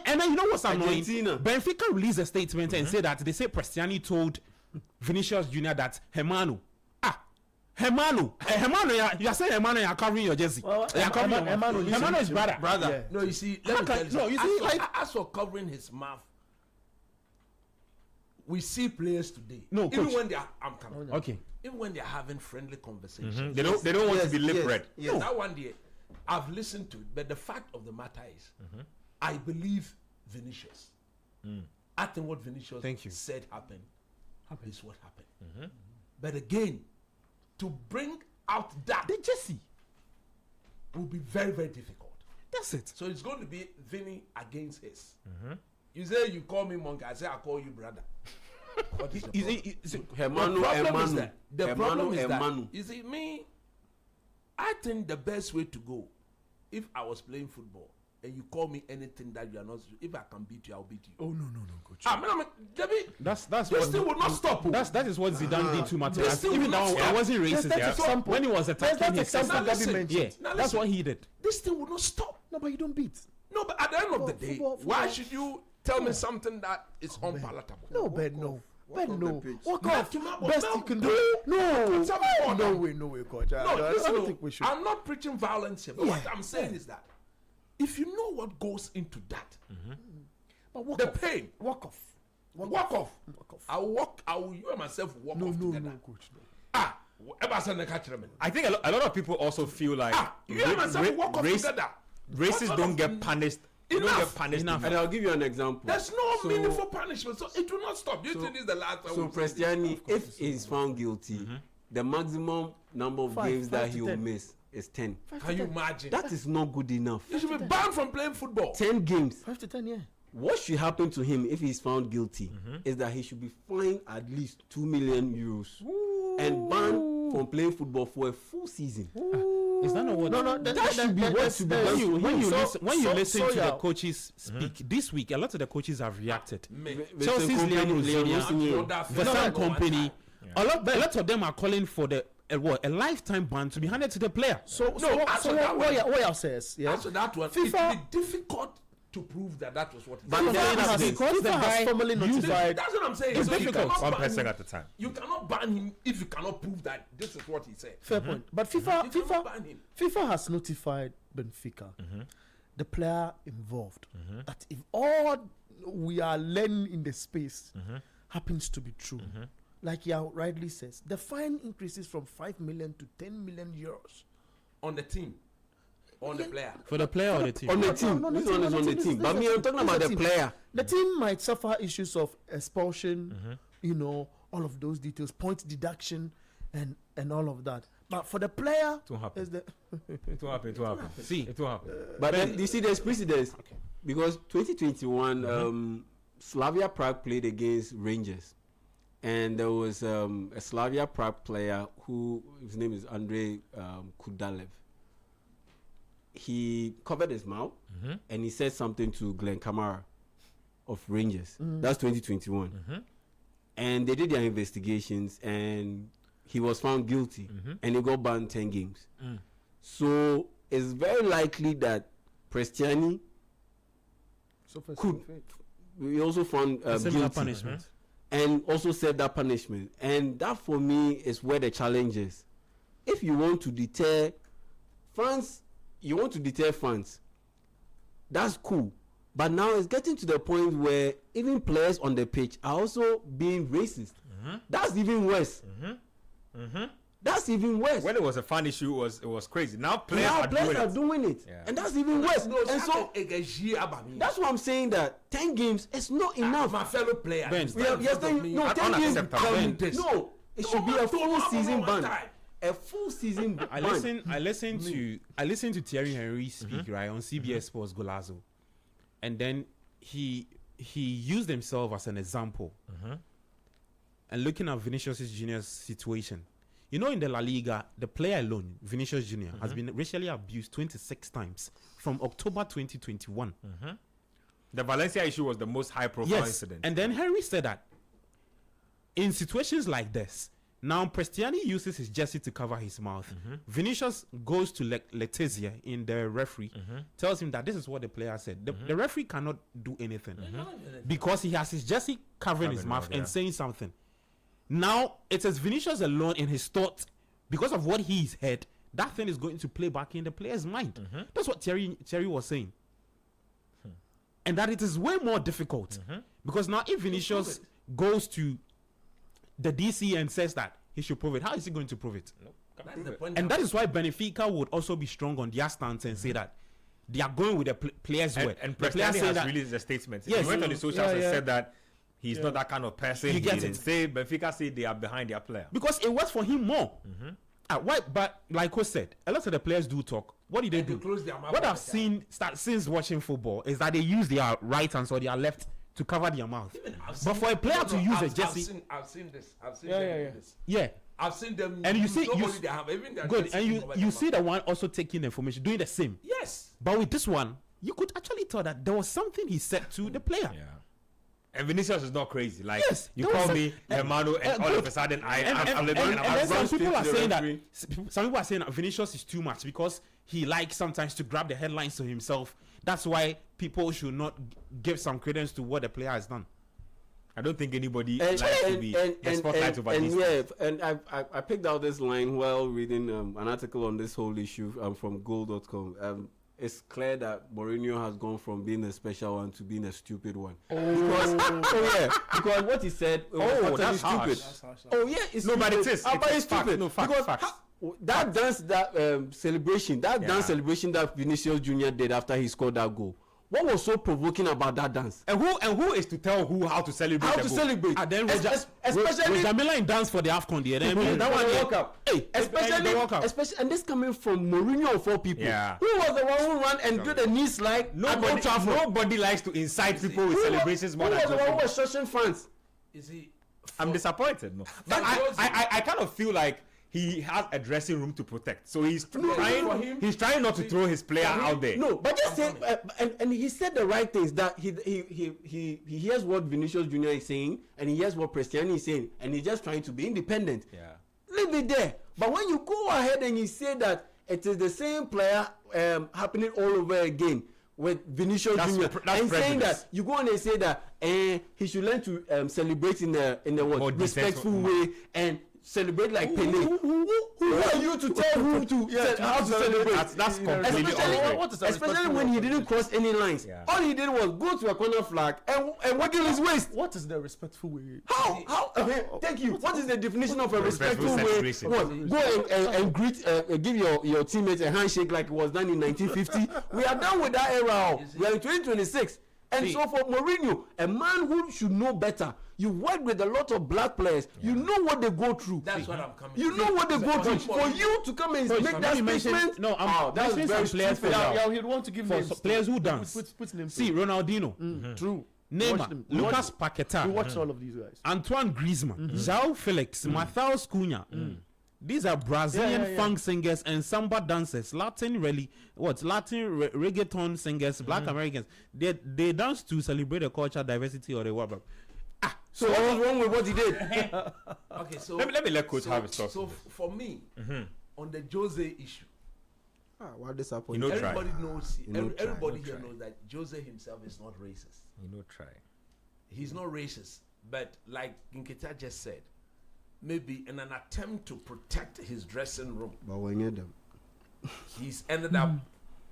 Speaker 12: And then you know what's annoying? Benfica released a statement and said that they say Prestiani told Vinicius Jr. that Hermano, you are saying Hermano, you are covering your jersey. Hermano is brother.
Speaker 8: Yeah. No, you see, let me tell you. As for covering his mouth, we see players today.
Speaker 12: No,
Speaker 8: even
Speaker 12: coach.
Speaker 8: when they are, I'm coming.
Speaker 12: Okay.
Speaker 8: Even when they are having friendly conversations,
Speaker 7: they don't want to be lip read.
Speaker 8: Yes. That one day, I've listened to it, but the fact of the matter is, I believe Vinicius. I think what Vinicius said happened is what happened. But again, to bring out that
Speaker 12: the Jesse
Speaker 8: will be very, very difficult.
Speaker 12: That's it.
Speaker 8: So it's going to be Vinny against his. You say you call me monkey, I say I call you brother. What is the problem? The problem is that, you see, me, I think the best way to go, if I was playing football and you call me anything that you are not, if I can beat you, I'll beat you.
Speaker 13: Oh no, coach.
Speaker 12: That's
Speaker 8: this
Speaker 12: what
Speaker 8: thing will not stop.
Speaker 12: That is what Zidane did to Mateus. Even though I wasn't racist. When he was attacking his sister, that's what he did.
Speaker 8: This thing will not stop.
Speaker 13: No, but you don't beat.
Speaker 8: No, but at the end of the day, why should you tell me something that is unpalatable?
Speaker 13: No, Ben, no. Walk off. Best you can do. No way, coach. I don't think we should.
Speaker 8: I'm not preaching violence here, but what I'm saying is that if you know what goes into that,
Speaker 13: but
Speaker 8: the pain,
Speaker 13: walk off.
Speaker 8: Walk off. I will you and myself walk off together. No,
Speaker 13: coach. No.
Speaker 7: I think a lot of people also feel like
Speaker 8: you and myself walk off together.
Speaker 7: Racists don't get punished.
Speaker 8: Enough.
Speaker 9: And I'll give you an example.
Speaker 8: There's no meaningful punishment, so it will not stop. You think this is the last time?
Speaker 9: So Prestiani, if he's found guilty, the maximum number of games that he will miss is 10.
Speaker 8: Can you imagine?
Speaker 9: That is not good enough.
Speaker 8: You should be banned from playing football.
Speaker 9: 10 games.
Speaker 13: 5 to 10, yeah.
Speaker 9: What should happen to him if he's found guilty is that he should be fined at least 2 million euros and banned from playing football for a full season.
Speaker 12: Is that not what?
Speaker 9: No, that should be what should be done.
Speaker 12: When you listen to the coaches speak this week, a lot of the coaches have reacted. Chelsea's Liam Rosenior, Vincent Kompany, a lot of them are calling for a lifetime ban to be handed to the player.
Speaker 13: So what y'all says? Yeah.
Speaker 8: After that one, it will be difficult to prove that was what.
Speaker 13: But FIFA has formally notified.
Speaker 8: That's what I'm saying.
Speaker 7: It's
Speaker 8: so
Speaker 7: difficult. One person at a time.
Speaker 8: You cannot ban him if you cannot prove that this is what he said.
Speaker 13: Fair point. But FIFA has notified Benfica, the player involved, that if all we are learning in the space happens to be true, like you rightly says, the fine increases from 5 million to 10 million euros
Speaker 8: on the team. On the player.
Speaker 12: For the player or the team?
Speaker 9: On the team. This one is on the team. But I'm talking about the player.
Speaker 13: The team might suffer issues of expulsion, all of those details, point deduction, and all of that. But for the player,
Speaker 7: it won't happen. It won't happen. See, it won't happen.
Speaker 9: But then you see, there's precedence. Okay. Because 2021, Slavia Prague played against Rangers. And there was a Slavia Prague player his name is Andrei Kudalev. He covered his mouth and he said something to Glenn Kamara of Rangers. That's 2021. And they did their investigations and he was found guilty and he got banned 10 games. So it's very likely that Prestiani we also found guilty
Speaker 12: punishment.
Speaker 9: And also said that punishment. And that for me is where the challenge is. If you want to deter fans, that's cool. But now it's getting to the point where even players on the pitch are also being racist. That's even worse. That's even worse.
Speaker 7: When it was a fan issue, it was crazy. Now players
Speaker 9: are doing it. Yeah. And that's even worse. And so that's why I'm saying that 10 games is not enough.
Speaker 8: My fellow player.
Speaker 9: 10 games. No, it should be a full season ban. A full season.
Speaker 12: I listened to Thierry Henry speak right on CBS Sports Golazo, and then he used himself as an example, and looking at Vinicius Junior's situation. In the La Liga, the player alone, Vinicius Junior, has been racially abused 26 times from October 2021.
Speaker 7: The Valencia issue was the most high-profile incident.
Speaker 12: And then Henry said that in situations like this. Now, Prestiani uses his jersey to cover his mouth. Vinicius goes to Letizia in the referee, tells him that this is what the player said. The referee cannot do anything because he has his jersey covering his mouth and saying something. Now, it is Vinicius alone in his thoughts, because of what he's heard, that thing is going to play back in the player's mind. That's what Thierry was saying. And that it is way more difficult because now if Vinicius goes to the DC and says that he should prove it, how is he going to prove it? And that is why Benfica would also be strong on their stance and say that they are going with the players' word.
Speaker 7: And Prestiani has released a statement. He went on the socials and said that he's not that kind of person.
Speaker 12: You get it.
Speaker 7: Say Benfica say they are behind their player
Speaker 12: because it works for him more. Why? But like Coach said, a lot of the players do talk. What do they do? What I've seen since watching football is that they use their right hand or their left to cover their mouth. But for a player to use a jersey,
Speaker 8: I've seen this.
Speaker 12: Yeah.
Speaker 8: I've seen them.
Speaker 12: And you see, you see the one also taking information, doing the same.
Speaker 8: Yes.
Speaker 12: But with this one, you could actually tell that there was something he said to the player.
Speaker 7: Yeah. And Vinicius is not crazy. Like you call me Hermano, and all of a sudden
Speaker 12: some people are saying that Vinicius is too much because he likes sometimes to grab the headlines to himself. That's why people should not give some credence to what the player has done.
Speaker 7: I don't think anybody likes to be the spotlight over these things.
Speaker 9: And I picked out this line while reading an article on this whole issue from goal.com. it's clear that Mourinho has gone from being a special one to being a stupid one. Because what he said was
Speaker 7: that's
Speaker 9: stupid.
Speaker 7: Harsh.
Speaker 9: Oh yeah, it's
Speaker 7: no,
Speaker 9: stupid.
Speaker 7: but it is.
Speaker 9: But it's
Speaker 7: fact.
Speaker 9: stupid.
Speaker 7: No, facts.
Speaker 9: That dance, that celebration, dance celebration that Vinicius Junior did after he scored that goal. What was so provoking about that dance?
Speaker 7: And who is to tell who how to celebrate?
Speaker 9: How to celebrate?
Speaker 12: And then
Speaker 9: especially
Speaker 12: Jamila in dance for the AFCON there.
Speaker 9: that one World Cup. Hey, especially and this coming from Mourinho of all people.
Speaker 7: Yeah.
Speaker 9: Who was the one who ran and did a knee slide?
Speaker 7: Nobody likes to incite people with celebrations more than
Speaker 9: Who was the one who was shushing fans?
Speaker 8: Is he?
Speaker 7: I'm disappointed. No, but I kind of feel like he has a dressing room to protect, so he's trying. He's trying not to throw his player out there.
Speaker 9: No, but just say, and he said the right things. That he hears what Vinicius Junior is saying, and he hears what Cristiano is saying, and he's just trying to be independent.
Speaker 7: Yeah,
Speaker 9: leave it there. But when you go ahead and you say that it is the same player happening all over again with Vinicius Junior, and saying that you go on and say that he should learn to celebrate in the what respectful way and celebrate like Pele. Who are you to tell who to how to celebrate?
Speaker 7: That's completely
Speaker 9: especially when he didn't cross any lines.
Speaker 7: Yeah.
Speaker 9: All he did was go to a corner flag and wiggle his waist.
Speaker 13: What is the respectful way?
Speaker 9: How? Thank you. What is the definition of a respectful way? What? Go and greet, give your teammates a handshake like it was done in 1950. We are done with that era. We are in 2026. And so for Mourinho, a man who should know better, you work with a lot of black players. You know what they go through.
Speaker 8: That's what I'm coming.
Speaker 9: You know what they go through. For you to come and make that statement.
Speaker 12: No, that's very players for
Speaker 13: he'd want to give
Speaker 12: for
Speaker 13: names.
Speaker 12: Players who dance.
Speaker 13: Put names.
Speaker 12: See, Ronaldinho.
Speaker 13: True.
Speaker 12: Neymar, Lucas Paqueta.
Speaker 13: We watched all of these guys.
Speaker 12: Antoine Griezmann, João Felix, Matheus Cunha. These are Brazilian funk singers and samba dancers, Latin reggaeton singers, Black Americans. They dance to celebrate the culture, diversity, or the whatever.
Speaker 9: So what is wrong with what he did?
Speaker 8: Okay, so
Speaker 7: let me let Coach have his talk.
Speaker 8: So for me, on the Jose issue,
Speaker 9: what disappointing.
Speaker 8: Everybody knows. Everybody here knows that Jose himself is not racist. He's not racist, but like Nketa just said, maybe in an attempt to protect his dressing room,
Speaker 9: but when you them,
Speaker 8: he's ended up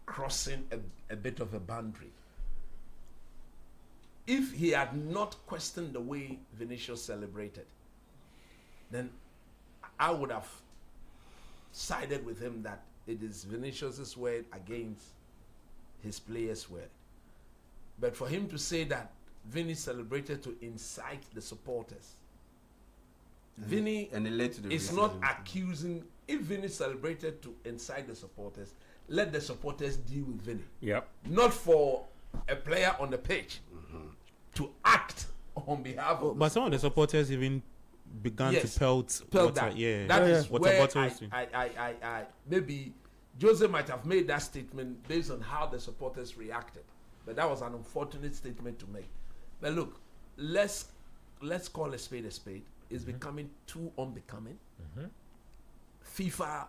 Speaker 8: crossing a bit of a boundary. If he had not questioned the way Vinicius celebrated, then I would have sided with him that it is Vinicius's word against his players' word. But for him to say that Vinny celebrated to incite the supporters, Vinny is not accusing. If Vinny celebrated to incite the supporters, let the supporters deal with Vinny.
Speaker 7: Yep.
Speaker 8: Not for a player on the pitch to act on behalf of.
Speaker 12: But some of the supporters even began to pelt water.
Speaker 8: That.
Speaker 12: Yeah,
Speaker 8: That is
Speaker 12: water
Speaker 8: where
Speaker 12: bottles.
Speaker 8: I maybe Jose might have made that statement based on how the supporters reacted, but that was an unfortunate statement to make. But look, let's call a spade a spade. It's becoming too unbecoming. FIFA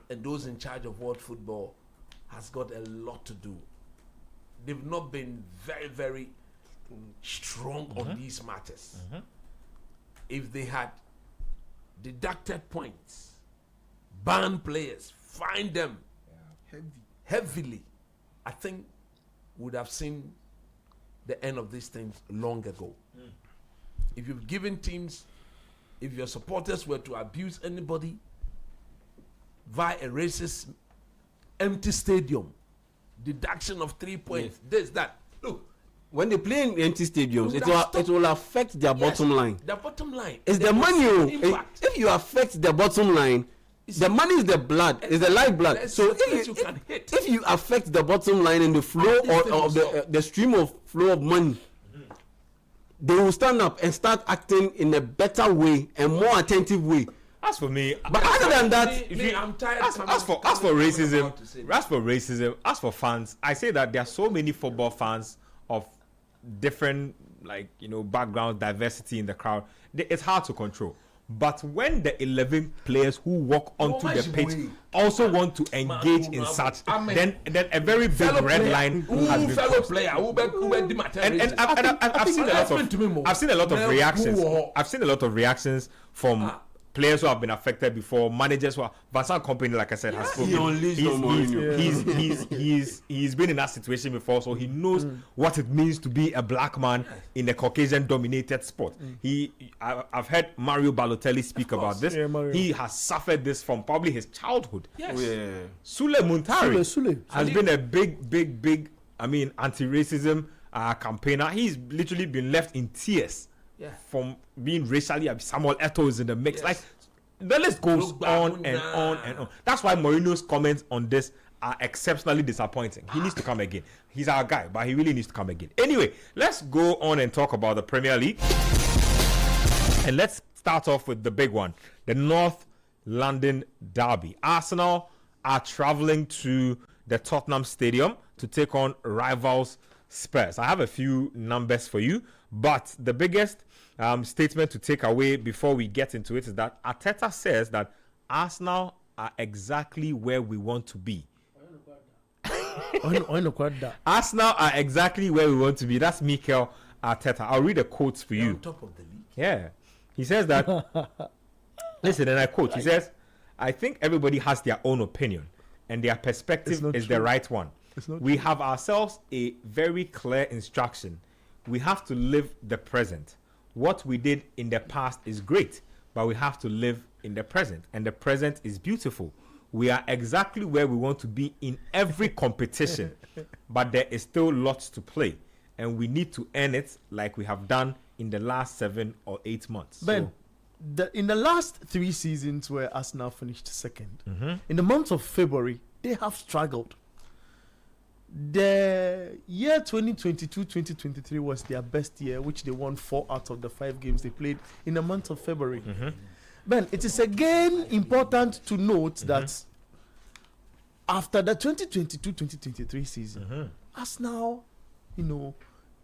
Speaker 8: and those in charge of world football has got a lot to do. They've not been very, very strong on these matters. If they had deducted points, banned players, fined them heavily, I think would have seen the end of these things long ago. If you've given teams, if your supporters were to abuse anybody via a racist empty stadium, deduction of 3 points, this, that. Look,
Speaker 9: when they play in empty stadiums, it will affect their bottom line.
Speaker 8: The bottom line.
Speaker 9: It's the money. If you affect the bottom line, the money is the blood, is the lifeblood. So if you affect the bottom line and the flow of the stream of flow of money, they will stand up and start acting in a better way and more attentive way.
Speaker 7: As for me,
Speaker 9: but other than that,
Speaker 8: I'm tired.
Speaker 7: As for racism, as for fans, I say that there are so many football fans of different, backgrounds, diversity in the crowd. It's hard to control. But when the 11 players who walk onto the pitch also want to engage in such, then a very big red line has been crossed. And I've seen a lot of reactions. I've seen a lot of reactions from players who have been affected before, managers who are Vincent Kompany, like I said, has spoken. He's been in that situation before, so he knows what it means to be a black man in a Caucasian-dominated sport. I've heard Mario Balotelli speak about this. He has suffered this from probably his childhood.
Speaker 9: Yes.
Speaker 7: Sule Muntari has been a big anti-racism campaigner. He's literally been left in tears from being racially abused. Samuel Eto'o is in the mix. Like, the list goes on and on and on. That's why Mourinho's comments on this are exceptionally disappointing. He needs to come again. He's our guy, but he really needs to come again. Anyway, let's go on and talk about the Premier League. And let's start off with the big one, the North London Derby. Arsenal are traveling to the Tottenham Stadium to take on rivals Spurs. I have a few numbers for you, but the biggest statement to take away before we get into it is that Arteta says that Arsenal are exactly where we want to be. Arsenal are exactly where we want to be. That's Mikel Arteta. I'll read a quote for you.
Speaker 9: On top of the league.
Speaker 7: Yeah. He says that, listen, and I quote, he says, I think everybody has their own opinion and their perspective is the right one. We have ourselves a very clear instruction. We have to live the present. What we did in the past is great, but we have to live in the present, and the present is beautiful. We are exactly where we want to be in every competition, but there is still lots to play, and we need to earn it like we have done in the last 7 or 8 months.
Speaker 13: Ben, in the last 3 seasons where Arsenal finished second, in the month of February, they have struggled. The year 2022-2023 was their best year, which they won 4 out of the 5 games they played in the month of February. Ben, it is again important to note that after the 2022-2023 season, Arsenal,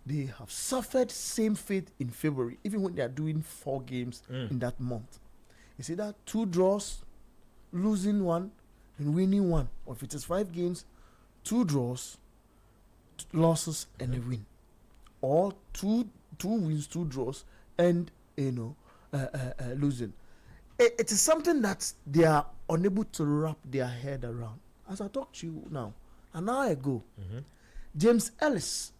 Speaker 13: they have suffered same fate in February, even when they are doing 4 games in that month. You see that 2 draws, losing 1 and winning 1. Or if it is 5 games, 2 draws, losses, and a win, or two wins, 2 draws, and losing. It is something that they are unable to wrap their head around. As I talk to you now, an hour ago, James Ellis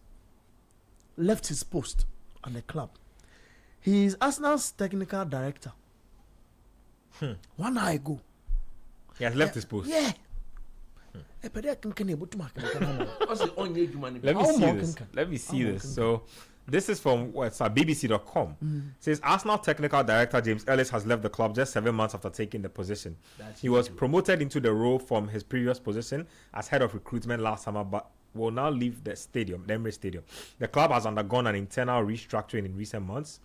Speaker 13: left his post at the club. He is Arsenal's technical director. 1 hour ago.
Speaker 7: He has left his post.
Speaker 13: Yeah.
Speaker 7: Let me see this. So this is from BBC.com. It says Arsenal technical director James Ellis has left the club just 7 months after taking the position. He was promoted into the role from his previous position as head of recruitment last summer, but will now leave the stadium, the Emirates Stadium. The club has undergone an internal restructuring in recent months.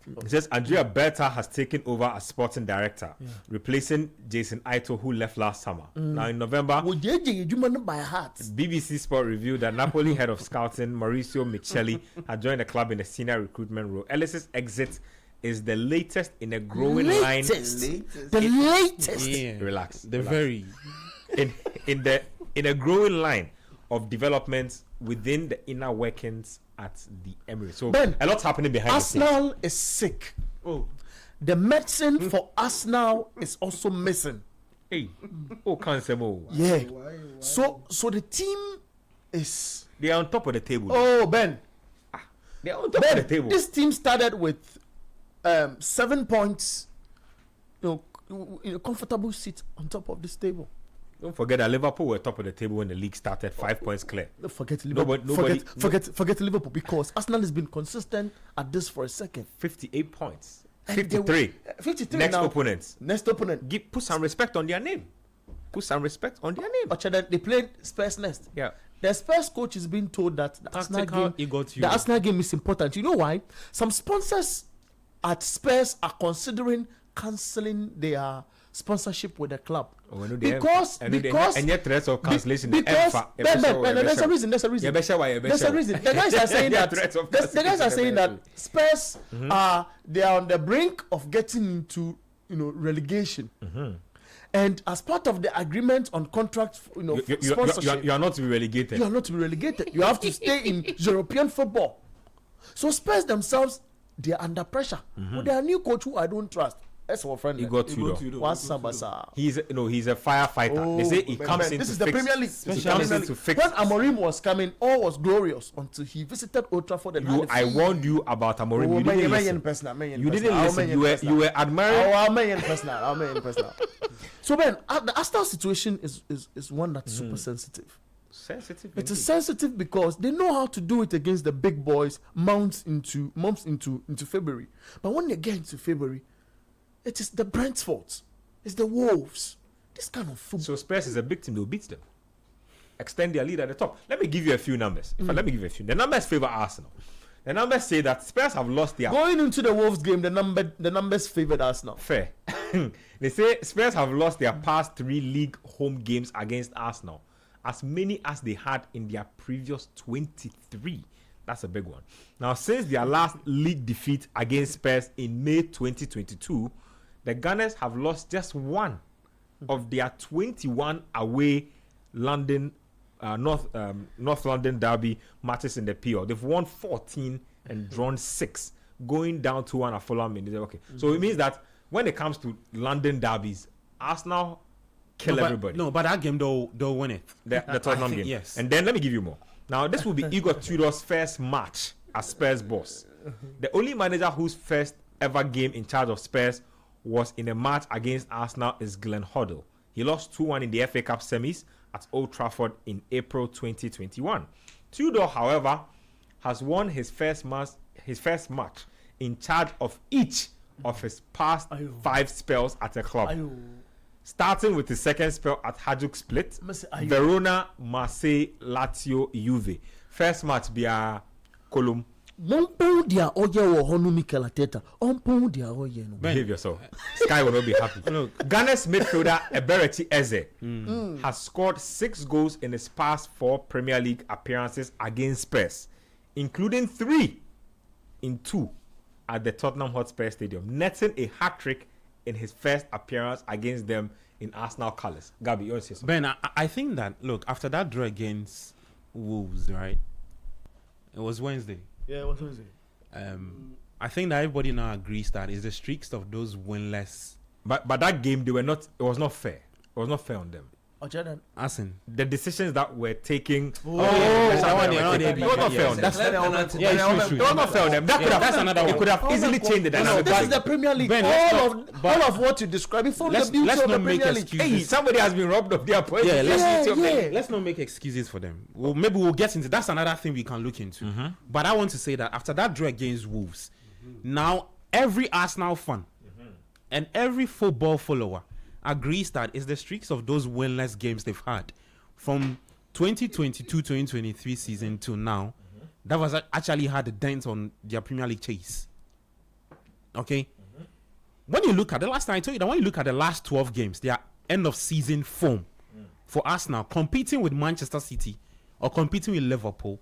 Speaker 7: It says Andrea Berta has taken over as sporting director, replacing Jason Aito, who left last summer. Now in November, BBC Sport revealed that Napoli head of scouting Mauricio Micheli had joined the club in a senior recruitment role. Ellis's exit is the latest in a growing line.
Speaker 13: The latest.
Speaker 7: Yeah. Relax. In a growing line of developments within the inner workings at the Emirates. So
Speaker 13: Ben,
Speaker 7: a lot's happening behind
Speaker 13: Arsenal
Speaker 7: the scenes.
Speaker 13: is sick. The medicine for Arsenal is also missing.
Speaker 7: Hey, cancer.
Speaker 13: Yeah. So the team is.
Speaker 7: They are on top of the table.
Speaker 13: Oh, Ben.
Speaker 7: They are on top of the table.
Speaker 13: This team started with 7 points. In a comfortable seat on top of this table.
Speaker 7: Don't forget that Liverpool were top of the table when the league started, 5 points clear.
Speaker 13: Forget Liverpool. Forget Liverpool, because Arsenal has been consistent at this for a second.
Speaker 7: 58 points. 53.
Speaker 13: 53
Speaker 7: Next
Speaker 13: now.
Speaker 7: opponent. Put some respect on their name.
Speaker 13: They played Spurs next.
Speaker 7: Yeah.
Speaker 13: The Spurs coach is being told that the Arsenal game is important. You know why? Some sponsors at Spurs are considering cancelling their sponsorship with the club. Because
Speaker 7: and yet threats of cancellation.
Speaker 13: There's a reason. The guys are saying that Spurs they are on the brink of getting into relegation. And as part of the agreement on contract, sponsorship,
Speaker 7: you are not to be relegated.
Speaker 13: You are not to be relegated. You have to stay in European football. So Spurs themselves they are under pressure. With their new coach who I don't trust. That's our friend.
Speaker 7: Igor Tudor. He's a firefighter. They say he comes in.
Speaker 13: This is the Premier League.
Speaker 7: He comes in to fix.
Speaker 13: When Amorim was coming, all was glorious until he visited Old Trafford. And
Speaker 7: I warned you about Amorim. You didn't listen. You didn't listen. You were admiring.
Speaker 13: So man, the Arsenal situation is one that's super sensitive.
Speaker 7: Sensitive.
Speaker 13: It is sensitive because they know how to do it against the big boys months into February. But when they get into February, it is the Brent's fault. It's the Wolves. This kind of football.
Speaker 7: So Spurs is a big team. They'll beat them. Extend their lead at the top. Let me give you a few numbers. Let me give you a few. The numbers favor Arsenal. The numbers say that Spurs have lost their...
Speaker 13: Going into the Wolves game, the numbers favored Arsenal.
Speaker 7: Fair. They say Spurs have lost their past 3 league home games against Arsenal. As many as they had in their previous 23. That's a big one. Now, since their last league defeat against Spurs in May 2022, the Gunners have lost just one of their 21 away London, North London derby matches in the PL. They've won 14 and drawn 6, going down 2-1 at Fulham. Okay, so it means that when it comes to London derbies, Arsenal kill everybody.
Speaker 12: No, but that game they'll win it.
Speaker 7: The Tottenham game.
Speaker 12: Yes.
Speaker 7: And then let me give you more. Now, this will be Igor Tudor's first match as Spurs boss. The only manager whose first ever game in charge of Spurs was in a match against Arsenal is Glenn Hoddle. He lost 2-1 in the FA Cup semis at Old Trafford in April 2021. Tudor, however, has won his first match in charge of each of his past 5 spells at a club. Starting with his second spell at Hajduk Split, Verona, Marseille, Lazio, Juve. First match be a Column.
Speaker 13: Behave
Speaker 7: yourself. Sky will not be happy. Ghana's midfielder Ebereti Eze has scored 6 goals in his past 4 Premier League appearances against Spurs, including 3 in 2 at the Tottenham Hotspur Stadium, netting a hat-trick in his first appearance against them in Arsenal colours. Gabi, you want to say something?
Speaker 12: Ben, I think that, look, after that draw against Wolves, right? It was Wednesday.
Speaker 13: Yeah, it was Wednesday.
Speaker 12: I think that everybody now agrees that it's the streaks of those winless.
Speaker 7: But that game, it was not fair. It was not fair on them.
Speaker 12: As in
Speaker 7: the decisions that were taking.
Speaker 12: It was not fair on them.
Speaker 7: It was not fair on them. That's another one. It could have easily changed the dynamic.
Speaker 13: This is the Premier League. All of what you describe before the beauty of the Premier League.
Speaker 7: Hey, somebody has been robbed of their points.
Speaker 12: Let's not make excuses for them. Well, maybe we'll get into that's another thing we can look into. But I want to say that after that draw against Wolves, now every Arsenal fan and every football follower agrees that it's the streaks of those winless games they've had from 2022-2023 season to now that was actually had a dent on their Premier League chase. Okay? When you look at the last time I told you that when you look at the last 12 games, their end of season form for Arsenal competing with Manchester City or competing with Liverpool,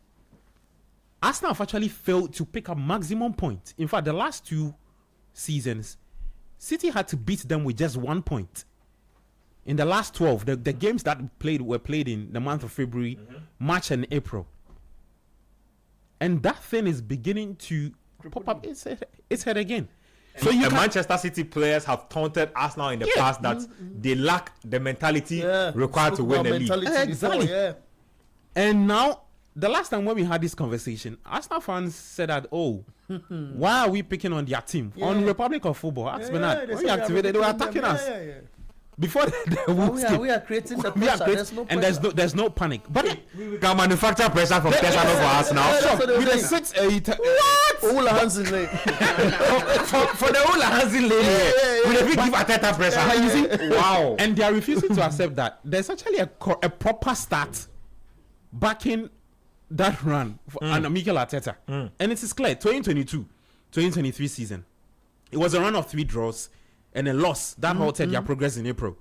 Speaker 12: Arsenal have actually failed to pick up maximum points. In fact, the last 2 seasons, City had to beat them with just 1 point. In the last 12, the games that were played in the month of February, March, and April. And that thing is beginning to pop up its head again.
Speaker 7: So Manchester City players have taunted Arsenal in the past that they lack the mentality required to win the league.
Speaker 12: Exactly. And now, the last time when we had this conversation, Arsenal fans said that, why are we picking on their team? On Republic of Football, ask Bernard. When we activated, they were attacking us. Before
Speaker 13: we are creating the pressure.
Speaker 12: There's no panic. But
Speaker 7: we can manufacture pressure from Tesano for us now.
Speaker 12: With the 6
Speaker 13: Ola Hansen lane.
Speaker 7: For the Ola Hansen lane, we give Ateta pressure.
Speaker 12: Wow. And they are refusing to accept that. There's actually a proper start backing that run for Mikel Arteta. And it is clear, 2022-2023 season, it was a run of 3 draws and a loss that halted their progress in April.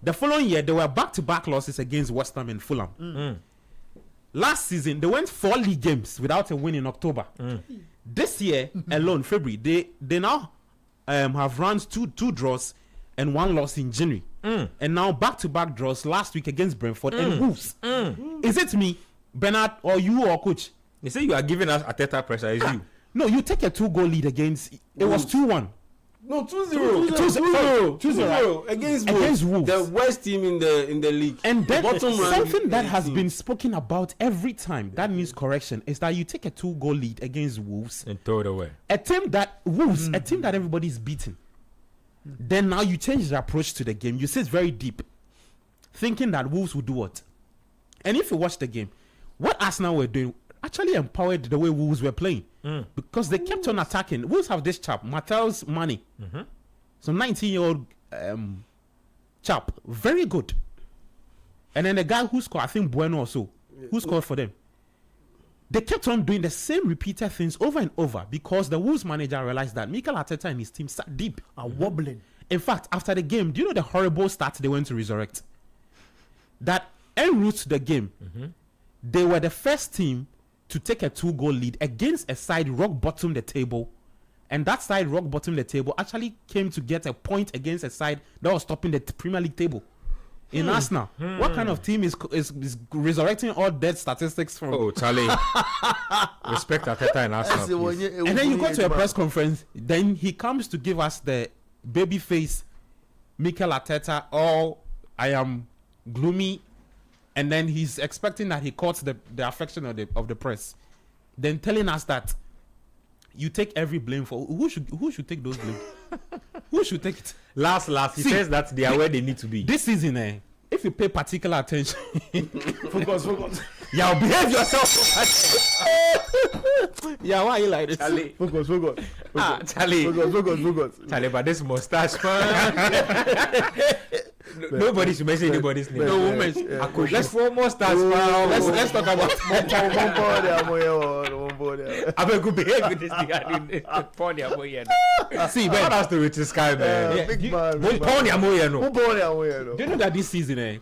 Speaker 12: The following year, they were back-to-back losses against West Ham and Fulham. Last season, they went 4 league games without a win in October. This year alone, February, they now have runs 2 draws and 1 loss in January. And now back-to-back draws last week against Brentford and Wolves. Is it me, Bernard, or you or Coach?
Speaker 7: They say you are giving us Arteta pressure. It's you.
Speaker 12: No, you take a 2-goal lead against. It was 2-1.
Speaker 9: No, 2-0.
Speaker 12: 2-0
Speaker 9: against Wolves. The worst team in the league.
Speaker 12: And then something that has been spoken about every time that needs correction is that you take a 2-goal lead against Wolves
Speaker 7: and throw it away.
Speaker 12: A team that everybody's beating. Then now you change the approach to the game. You sit very deep, thinking that Wolves will do what? And if you watch the game, what Arsenal were doing actually empowered the way Wolves were playing. Because they kept on attacking. Wolves have this chap, Matheus Mane. Some 19-year-old chap. Very good. And then the guy who scored, I think Bueno also, who scored for them. They kept on doing the same repeated things over and over because the Wolves manager realized that Mikel Arteta and his team sat deep.
Speaker 13: Are wobbling.
Speaker 12: In fact, after the game, do you know the horrible start they went to resurrect? That en route to the game, they were the first team to take a 2-goal lead against a side rock bottom the table, and that side rock bottom the table actually came to get a point against a side that was topping the Premier League table in Arsenal. What kind of team is resurrecting all dead statistics from?
Speaker 7: Oh, Charlie, respect Arteta and Arsenal.
Speaker 12: And then you go to a press conference, then he comes to give us the baby face Mikel Arteta. Oh, I am gloomy. And then he's expecting that he caught the affection of the press, then telling us that you take every blame for who should take those blame. Who should take it?
Speaker 7: Last he says that they are where they need to be.
Speaker 12: This season, if you pay particular attention,
Speaker 13: focus.
Speaker 12: Yeah, behave yourself. Yeah, why are you like this?
Speaker 7: Charlie.
Speaker 13: Focus.
Speaker 7: Charlie.
Speaker 13: Focus.
Speaker 7: Charlie, but this mustache, nobody should mention anybody's name.
Speaker 12: No women.
Speaker 7: Let's for mustache.
Speaker 12: Let's talk about.
Speaker 7: I will behave with this thing.
Speaker 12: See,
Speaker 7: man, that's the richest guy, man.
Speaker 13: Big man.
Speaker 12: Do you know that this season,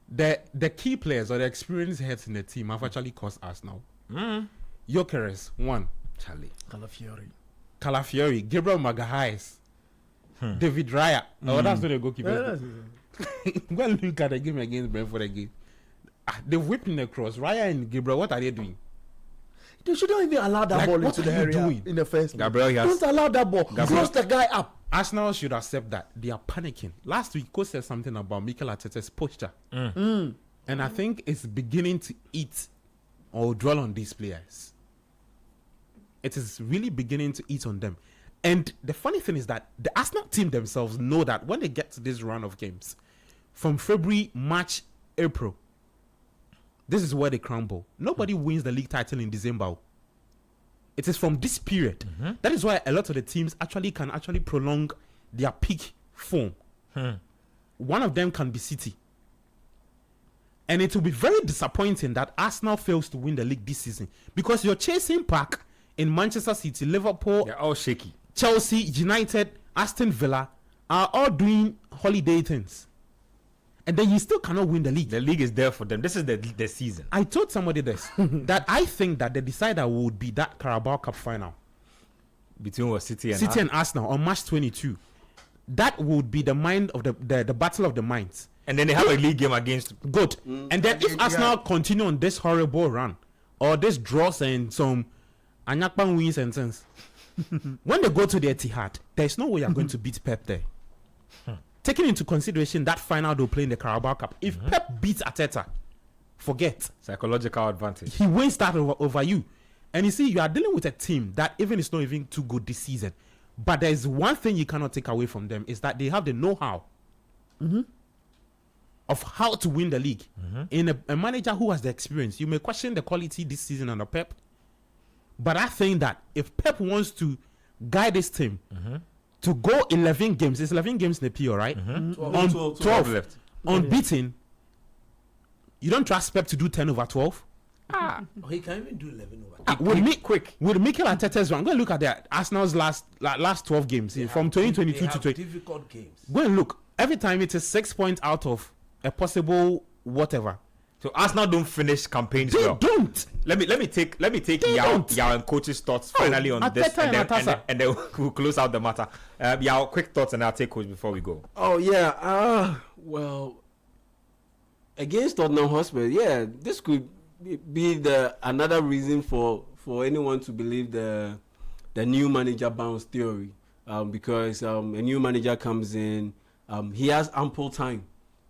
Speaker 12: the key players or the experienced heads in the team have actually cost us now. Gyökeres, 1.
Speaker 7: Charlie.
Speaker 12: Calafiori, Gabriel Magalhaes, David Raya. Oh, that's not a goalkeeper. Go and look at the game against Brentford again. They're whipping across. Raya and Gabriel, what are they doing?
Speaker 13: They shouldn't even allow that ball into the area in the first place. Don't allow that ball. Close the guy up.
Speaker 12: Arsenal should accept that. They are panicking. Last week, Coach said something about Mikel Arteta's posture. And I think it's beginning to eat or dwell on these players. It is really beginning to eat on them. And the funny thing is that the Arsenal team themselves know that when they get to this run of games, from February, March, April, this is where they crumble. Nobody wins the league title in December. It is from this period. That is why a lot of the teams can prolong their peak form. One of them can be City. And it will be very disappointing that Arsenal fails to win the league this season because you're chasing pack in Manchester City, Liverpool,
Speaker 7: they're all shaky.
Speaker 12: Chelsea, United, Aston Villa are all doing holiday things. And then you still cannot win the league.
Speaker 7: The league is there for them. This is the season.
Speaker 12: I told somebody this, that I think that the decider would be that Carabao Cup final.
Speaker 7: Between City
Speaker 12: and Arsenal on March 22. That would be the mind of the battle of the minds.
Speaker 7: And then they have a league game against.
Speaker 12: Good. And then if Arsenal continue on this horrible run, or this draws and some Anyakpan wins and things, when they go to the Etihad, there's no way you're going to beat Pep there. Taking into consideration that final they'll play in the Carabao Cup, if Pep beats Arteta, forget.
Speaker 7: Psychological advantage.
Speaker 12: He wins that over you. And you see, you are dealing with a team that even is not even too good this season. But there's one thing you cannot take away from them, is that they have the know-how of how to win the league. In a manager who has the experience. You may question the quality this season under Pep, but I think that if Pep wants to guide this team to go 11 games, it's 11 games in the PO, right? 12
Speaker 7: left.
Speaker 12: Unbeaten. You don't trust Pep to do 10 over 12?
Speaker 9: He can even do 11 over
Speaker 12: 12. With Mikel Arteta's run, go and look at the Arsenal's last 12 games from 2022 to 20.
Speaker 9: Difficult games.
Speaker 12: Go and look. Every time it is 6 points out of a possible whatever.
Speaker 7: So Arsenal don't finish campaigns
Speaker 12: They
Speaker 7: well.
Speaker 12: don't.
Speaker 7: Let me take Yao and coach's thoughts finally on
Speaker 12: Arteta
Speaker 7: this,
Speaker 12: and
Speaker 7: then we'll close out the matter. Yao, quick thoughts, and I'll take coach before we go.
Speaker 9: Oh yeah. Well, against Tottenham Hotspur, this could be the another reason for for anyone to believe the new manager bounce theory, because a new manager comes in, he has ample time.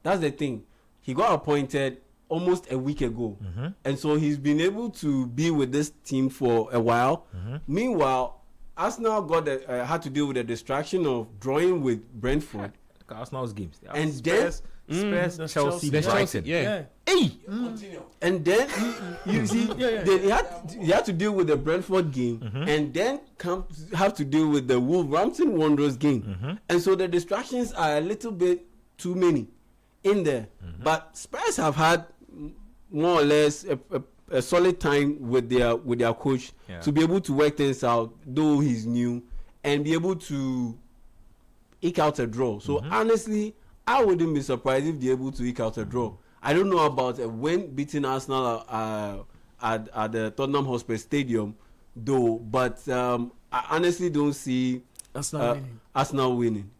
Speaker 9: That's the thing. He got appointed almost a week ago, and so he's been able to be with this team for a while. Meanwhile, Arsenal had to deal with the distraction of drawing with Brentford.
Speaker 7: Arsenal's games,
Speaker 9: and
Speaker 7: Spurs, Chelsea, Brighton.
Speaker 9: Hey,
Speaker 2: Continue.
Speaker 9: and then you see, they had to deal with the Brentford game, and then have to deal with the Wolverhampton Wanderers game, and so the distractions are a little bit too many in there. But Spurs have had more or less a solid time with their coach to be able to work things out, though he's new, and be able to eke out a draw. So honestly, I wouldn't be surprised if they're able to eke out a draw. I don't know about a win beating Arsenal at the Tottenham Hotspur Stadium, though, but I honestly don't see Arsenal winning.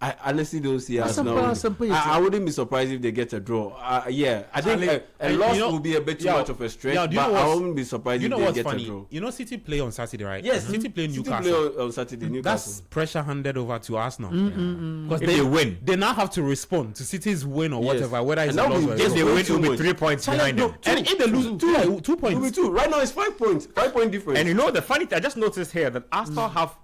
Speaker 9: I honestly don't see Arsenal winning. I wouldn't be surprised if they get a draw. I think a loss will be a bit too much of a stretch, but I wouldn't be surprised if they get a draw.
Speaker 12: You know City play on Saturday, right?
Speaker 9: Yes.
Speaker 12: City play Newcastle.
Speaker 9: City play on Saturday, Newcastle.
Speaker 12: That's pressure handed over to Arsenal. Because
Speaker 7: if they win,
Speaker 12: they now have to respond to City's win or whatever, whether it's a loss or
Speaker 7: if they win, it will be 3 points behind them.
Speaker 12: And if they lose, 2 points.
Speaker 9: It will be 2. Right now it's 5 points. 5 point difference.
Speaker 7: And you know the funny thing, I just noticed here that Arsenal have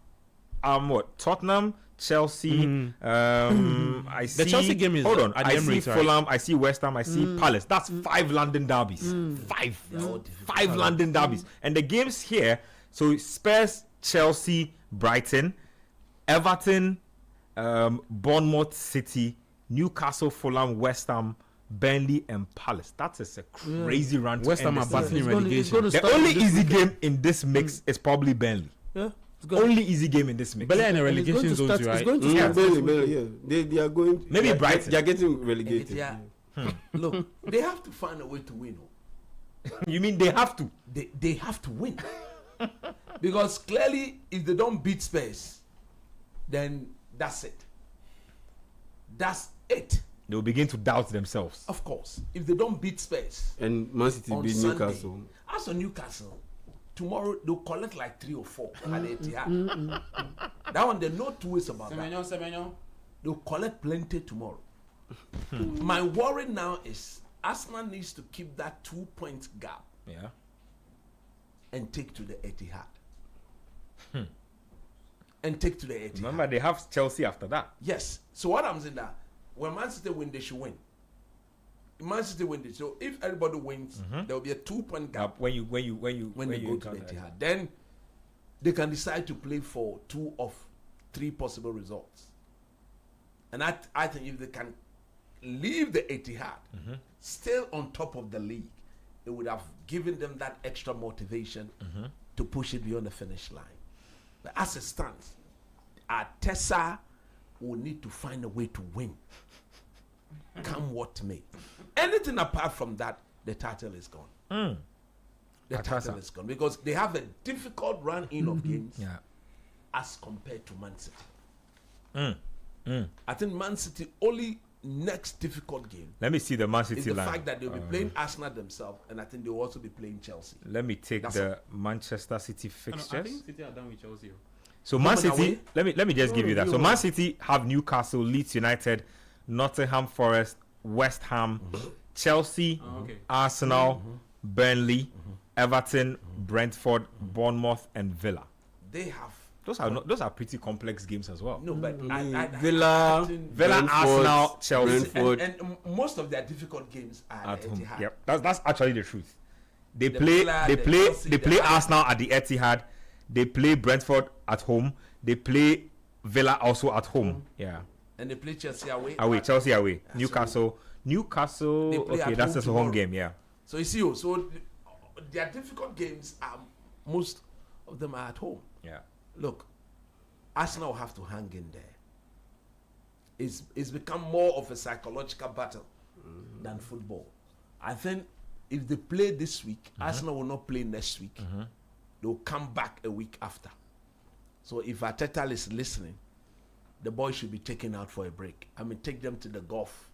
Speaker 7: Tottenham, Chelsea, I see
Speaker 12: the Chelsea game is
Speaker 7: hold on. I see
Speaker 12: Emirates,
Speaker 7: Fulham, I see West Ham, I see Palace. That's 5 London derbies. 5 London derbies. And the games here, so Spurs, Chelsea, Brighton, Everton, Bournemouth, City, Newcastle, Fulham, West Ham, Burnley, and Palace. That is a crazy run.
Speaker 12: West Ham are battling relegation.
Speaker 7: The only easy game in this mix is probably Burnley. Only easy game in this mix.
Speaker 12: Burnley in a relegation zone, right?
Speaker 9: Burnley, they are going.
Speaker 7: Maybe Brighton.
Speaker 9: They are getting relegated.
Speaker 2: Look, they have to find a way to win.
Speaker 7: You mean they have to?
Speaker 2: They have to win. Because clearly, if they don't beat Spurs, then that's it. That's it.
Speaker 7: They'll begin to doubt themselves.
Speaker 2: Of course. If they don't beat Spurs.
Speaker 9: And Man City beat Newcastle.
Speaker 2: As for Newcastle, tomorrow they'll collect like 3 or 4 at the Etihad. That one, there's no 2 ways about that. They'll collect plenty tomorrow. My worry now is Arsenal needs to keep that 2 point gap. And take to the Etihad. And take to the Etihad.
Speaker 7: Remember, they have Chelsea after that.
Speaker 2: Yes. So what I'm saying that when Man City win, they should win. Man City win this. So if everybody wins, there will be a 2 point gap
Speaker 7: when you
Speaker 2: they go to the Etihad. Then they can decide to play for 2 of 3 possible results. And I think if they can leave the Etihad still on top of the league, it would have given them that extra motivation to push it beyond the finish line. But as it stands, Arteta will need to find a way to win. Come what may. Anything apart from that, the title is gone. The title is gone because they have a difficult run in of games as compared to Man City. I think Man City only next difficult game.
Speaker 7: Let me see the Man City
Speaker 2: is the
Speaker 7: line.
Speaker 2: fact that they'll be playing Arsenal themselves, and I think they'll also be playing Chelsea.
Speaker 7: Let me take Manchester City fixtures.
Speaker 12: I think City are done with Chelsea.
Speaker 7: So Man City, let me just give you that. So Man City have Newcastle, Leeds United, Nottingham Forest, West Ham, Chelsea, Arsenal, Burnley, Everton, Brentford, Bournemouth, and Villa.
Speaker 2: They have
Speaker 7: those are pretty complex games as well.
Speaker 2: No, but
Speaker 9: Villa,
Speaker 7: Arsenal, Chelsea,
Speaker 2: and most of their difficult games are at
Speaker 7: home.
Speaker 2: Etihad.
Speaker 7: Yep, that's actually the truth. They play Arsenal at the Etihad. They play Brentford at home. They play Villa also at home. Yeah.
Speaker 2: And they play Chelsea away.
Speaker 7: Chelsea away. Newcastle. Okay, that's just a home game. Yeah.
Speaker 2: So you see, so their difficult games are most of them are at home.
Speaker 7: Yeah.
Speaker 2: Look, Arsenal have to hang in there. It's become more of a psychological battle than football. I think if they play this week, Arsenal will not play next week. They'll come back a week after. So if Arteta is listening, the boys should be taken out for a break. I mean, take them to the Gulf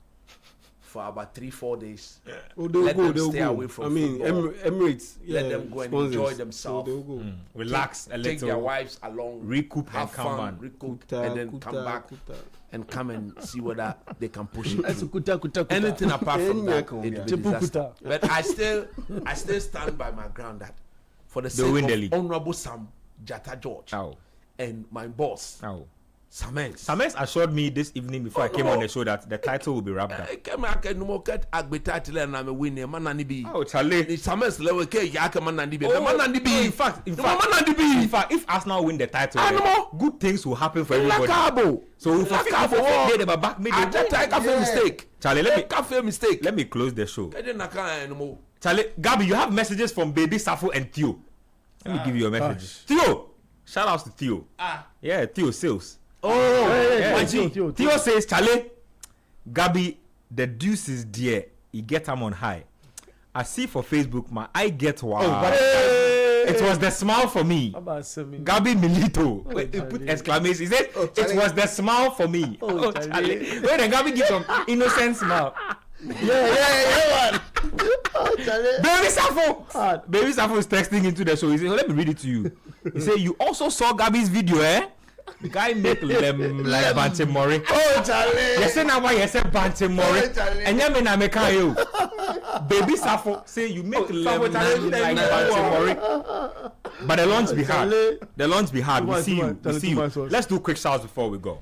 Speaker 9: for about 3-4 days. Oh,
Speaker 12: they'll go,
Speaker 9: stay away from football.
Speaker 12: Emirates.
Speaker 9: Let them go and enjoy themselves.
Speaker 12: So they'll go.
Speaker 7: Relax a little.
Speaker 9: Take their wives along.
Speaker 7: Recoup
Speaker 9: have
Speaker 7: and come
Speaker 9: fun.
Speaker 7: back.
Speaker 9: Recoup and then come back and come and see whether they can push it. Anything apart from that, it will be disaster. But I still stand by my ground that for the sake of Honorable Sam Jata George and my boss.
Speaker 7: Sames assured me this evening before I came on the show that the title will be wrapped up. Oh, Charlie. In fact, if Arsenal win the title, good things will happen for everybody. So if Charlie, let me close the show. Charlie, Gabby, you have messages from Baby Safo and Theo. Let me give you a message. Theo, shout out to Theo. Yeah, Theo sales. Theo says, Charlie, Gabby, the deuce is there. You get him on high. I see for Facebook, my eye get wow. It was the smile for me. Gabby Milito. He put exclamation. He said, it was the smile for me. Oh, Charlie. When the Gabby gives some innocent smile. Yeah. Baby Safo is texting into the show. He said, let me read it to you. He said, you also saw Gabby's video, eh? The guy make them like Bante Mori.
Speaker 13: Oh, Charlie.
Speaker 7: You say now why you say Bante Mori? And you mean I make you. Baby Safo say you make them like Bante Mori. But the launch be hard. The launch be hard. We see you. Let's do quick shouts before we go.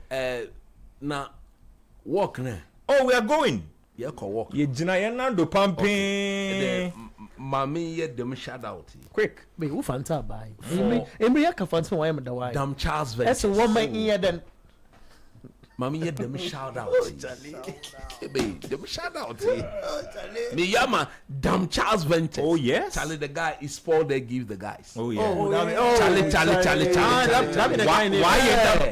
Speaker 9: Now, walk now.
Speaker 7: Oh, we are going.
Speaker 9: Yeah, can walk.
Speaker 7: You jina do pumping.
Speaker 9: Mami ye dem shout out.
Speaker 7: Quick.
Speaker 13: Me who fanta buy. Emre ya ka fanta why am da why.
Speaker 9: Damn Charles Ventures.
Speaker 13: That's one man here then.
Speaker 9: Mami ye dem shout out. Baby, dem shout out. Me yama damn Charles Ventures.
Speaker 7: Oh yes.
Speaker 9: Charlie, the guy is for they give the guys.
Speaker 7: Oh yeah.
Speaker 9: Charlie.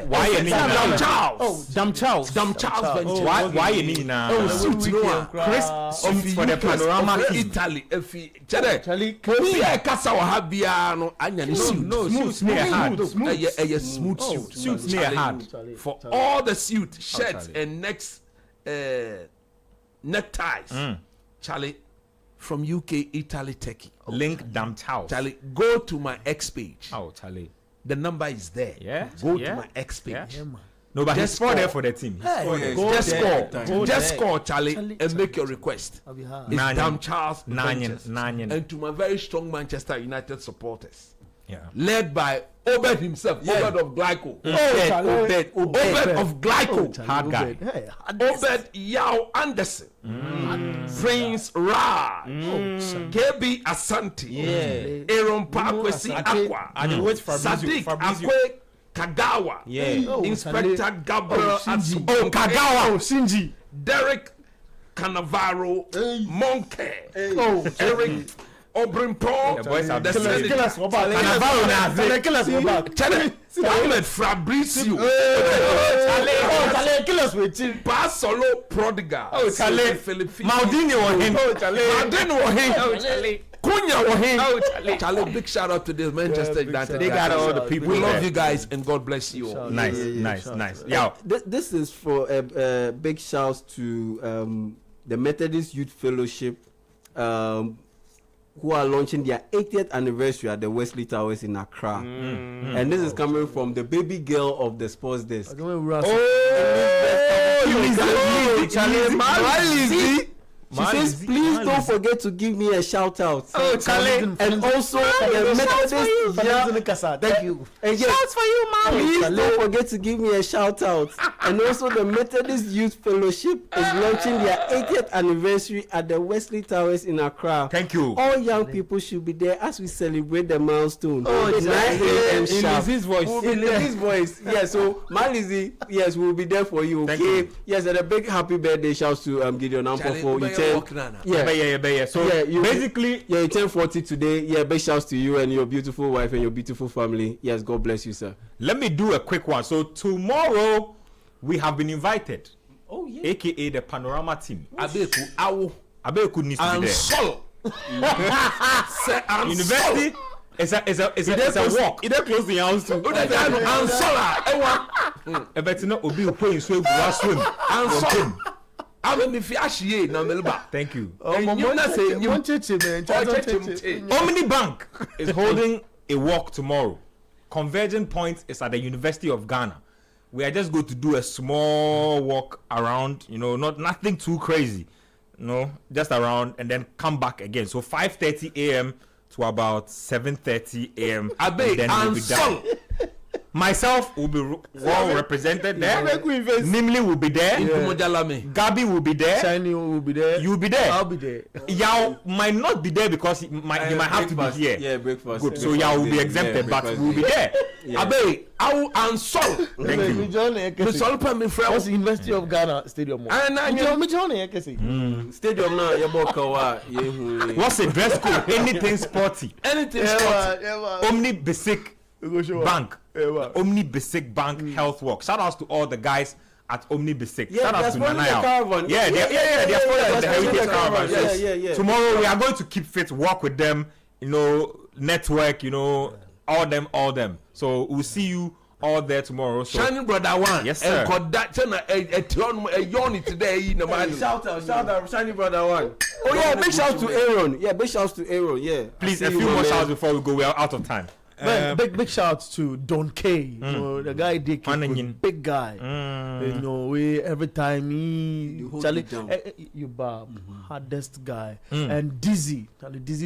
Speaker 9: Why you need damn Charles?
Speaker 13: Oh, damn Charles.
Speaker 9: Damn Charles Ventures.
Speaker 7: Why you need now?
Speaker 9: Oh, suit no.
Speaker 7: Chris for the Panorama
Speaker 9: Italy. If he Charlie, Korea kasa wa habia no anya ni suit.
Speaker 7: No, suits me hard.
Speaker 9: Smooth suit.
Speaker 7: Suits me hard.
Speaker 9: For all the suit, shirts and neckties. Charlie, from UK, Italy, Turkey.
Speaker 7: Link damn Charles.
Speaker 9: Charlie, go to my X page.
Speaker 7: Oh, Charlie.
Speaker 9: The number is there.
Speaker 7: Yeah.
Speaker 9: Go to my X page.
Speaker 7: Yeah. No, but he's for there for the team.
Speaker 9: Just call Charlie and make your request. It's damn Charles
Speaker 7: Nanyan.
Speaker 9: And to my very strong Manchester United supporters.
Speaker 7: Yeah.
Speaker 9: Led by Obed himself, Obed of Glyco. Obed of Glyco.
Speaker 7: Hard guy.
Speaker 9: Obed Yao Anderson. Prince Raj. KB Asante. Aaron Parkwesi Aqua. Sadiq Akwe Kagawa. Inspector Gabriel Atsu.
Speaker 13: Kagawa. Shinji.
Speaker 9: Derek Canavaro Monke. Eric Obrimpo, the Senator, Ahmed Fabrizio, Pasolo Prodigal,
Speaker 7: Mourinho
Speaker 9: Kunya, Charlie, big shout out to this Manchester United.
Speaker 7: They got all the people.
Speaker 9: We love you guys and God bless you all.
Speaker 7: Nice. Yeah.
Speaker 21: This is for big shouts to the Methodist Youth Fellowship. Who are launching their 80th anniversary at the Wesley Towers in Accra. And this is coming from the baby girl of the Sports Desk. She says, please don't forget to give me a shout out.
Speaker 13: Oh, Charlie.
Speaker 21: And also, the Methodist.
Speaker 13: Thank you.
Speaker 21: Shouts for you, man. Please don't forget to give me a shout out. And also, the Methodist Youth Fellowship is launching their 80th anniversary at the Wesley Towers in Accra.
Speaker 7: Thank you.
Speaker 21: All young people should be there as we celebrate the milestone.
Speaker 13: Oh,
Speaker 21: 9 a.m. sharp.
Speaker 7: In his voice.
Speaker 21: In his voice. Yeah, so, Malizi, yes, we'll be there for you. Okay. Yes, and a big happy birthday shouts to Gideon Ampofo.
Speaker 7: Yeah. So basically,
Speaker 21: you turn 40 today. Yeah, big shouts to you and your beautiful wife and your beautiful family. Yes, God bless you, sir.
Speaker 7: Let me do a quick one. So tomorrow we have been invited.
Speaker 21: Oh yeah.
Speaker 7: AKA the Panorama team.
Speaker 9: Abeku
Speaker 7: needs to be there. University. It's a walk.
Speaker 21: It's close to your house too.
Speaker 7: But you know, Obi will play in swim.
Speaker 8: I'm if you actually na melba.
Speaker 7: Thank you.
Speaker 8: Omni
Speaker 7: Bank is holding a walk tomorrow. Converging point is at the University of Ghana. We are just going to do a small walk around, nothing too crazy. Just around and then come back again. So 5:30 a.m. to about 7:30 a.m. and then we'll be done. Myself will be well represented there. Nimli will be there. Gabi will be there.
Speaker 13: Shiny will be there.
Speaker 7: You will be there.
Speaker 13: I'll be there.
Speaker 7: Yao might not be there because he might have to be here.
Speaker 9: Yeah, breakfast.
Speaker 7: Good. So Yao will be exempted, but we will be there.
Speaker 8: Abe, I will answer.
Speaker 7: Thank you.
Speaker 13: What's the University of Ghana Stadium?
Speaker 9: Stadium now,
Speaker 7: what's the dress code? Anything sporty.
Speaker 8: Anything sporty.
Speaker 7: Omni Basic Bank. Omni Basic Bank Health Walk. Shout outs to all the guys at Omni Basic. Shout out to Nanaya. They're following the Heritage Caravan.
Speaker 9: Yeah.
Speaker 7: Tomorrow we are going to keep fit, walk with them, network, all them. So we'll see you all there tomorrow. So.
Speaker 8: Shining brother one.
Speaker 7: Yes, sir.
Speaker 9: Shout out, Shining brother one. Oh yeah, big shout to Aaron. Yeah, big shouts to Aaron. Yeah.
Speaker 7: Please, a few more shouts before we go. We are out of time.
Speaker 13: Big shout to Don K, the guy Dick, big guy. Every time he hardest guy and Dizzy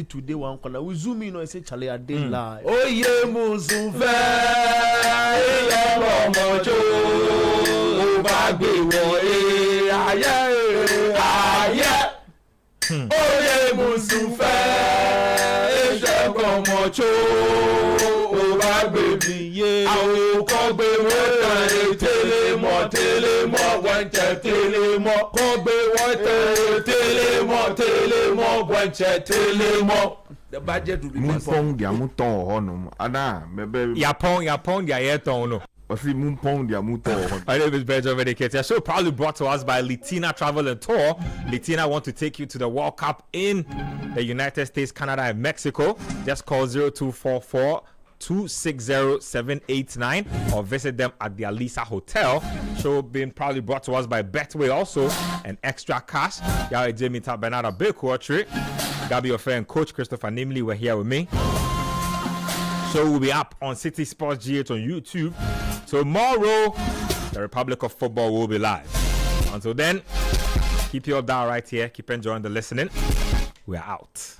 Speaker 13: today one corner. We zoom in and say Charlie I did lie.
Speaker 8: Oh yeah, Musufe, Oye Musufe, Oba baby, yeah. Awo kogbe wota telemo wancha telemo kogbe wota telemo wancha telemo. The budget will be
Speaker 4: Mumpong dia muton honum. Ada mebe.
Speaker 7: Yapon dia yeton no.
Speaker 4: My name
Speaker 7: is Benjamin Ekete. So proudly brought to us by Latina Travel and Tour. Latina want to take you to the World Cup in the United States, Canada, and Mexico. Just call 0244-260-789 or visit them at the Alisa Hotel. Show being proudly brought to us by Betway also and Extra Cash. Y'all Jamie Tabenada Bekuotri. Gabi your friend Coach Christopher Nimley were here with me. So we'll be up on Citi Sports GH on YouTube. Tomorrow, the Republic of Football will be live. Until then, keep your dial right here. Keep enjoying the listening. We're out.